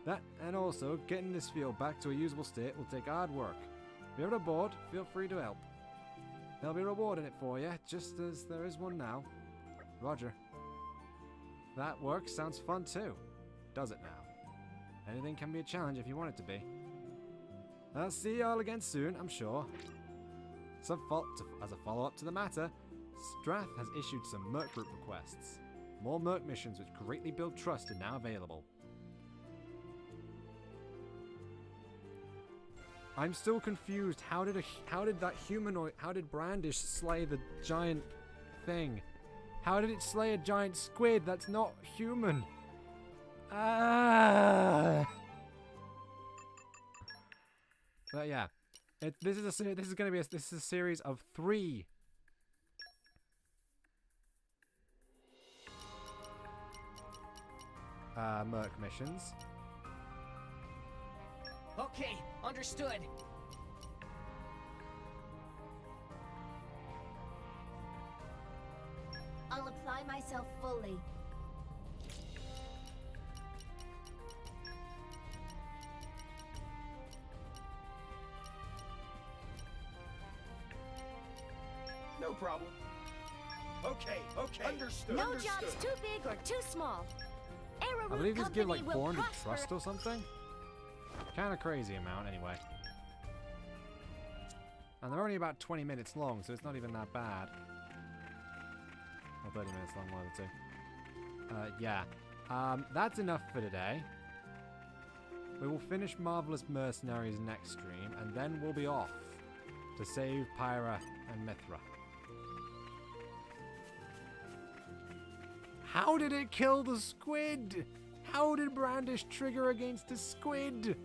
That, and also, getting this field back to a usable state will take hard work. If you're ever bored, feel free to help. There'll be a reward in it for you, just as there is one now. Roger. That work sounds fun too. Does it now? Anything can be a challenge if you want it to be. I'll see you all again soon, I'm sure. As a follow-up to the matter, Strath has issued some Merc Group requests. More Merc missions which greatly build trust are now available. I'm still confused. How did Brandish slay the giant thing? How did it slay a giant squid that's not human? Ah! But yeah, this is a series of 3. Merc missions. Okay, understood. I'll apply myself fully. No problem. Okay. Understood. No job's too big or too small. I believe these give like 400 trust or something. Kind of crazy amount, anyway. And they're only about 20 minutes long, so it's not even that bad. Or 30 minutes long, one of the two. Yeah. That's enough for today. We will finish Marvelous Mercenaries next stream, and then we'll be off to save Pyra and Mithra. How did it kill the squid? How did Brandish trigger against the squid?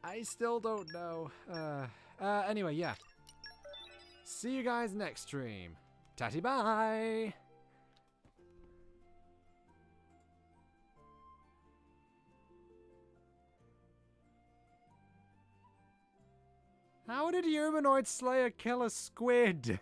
I still don't know. Anyway, yeah. See you guys next stream. Tatty bye! How did humanoid slay a killer squid?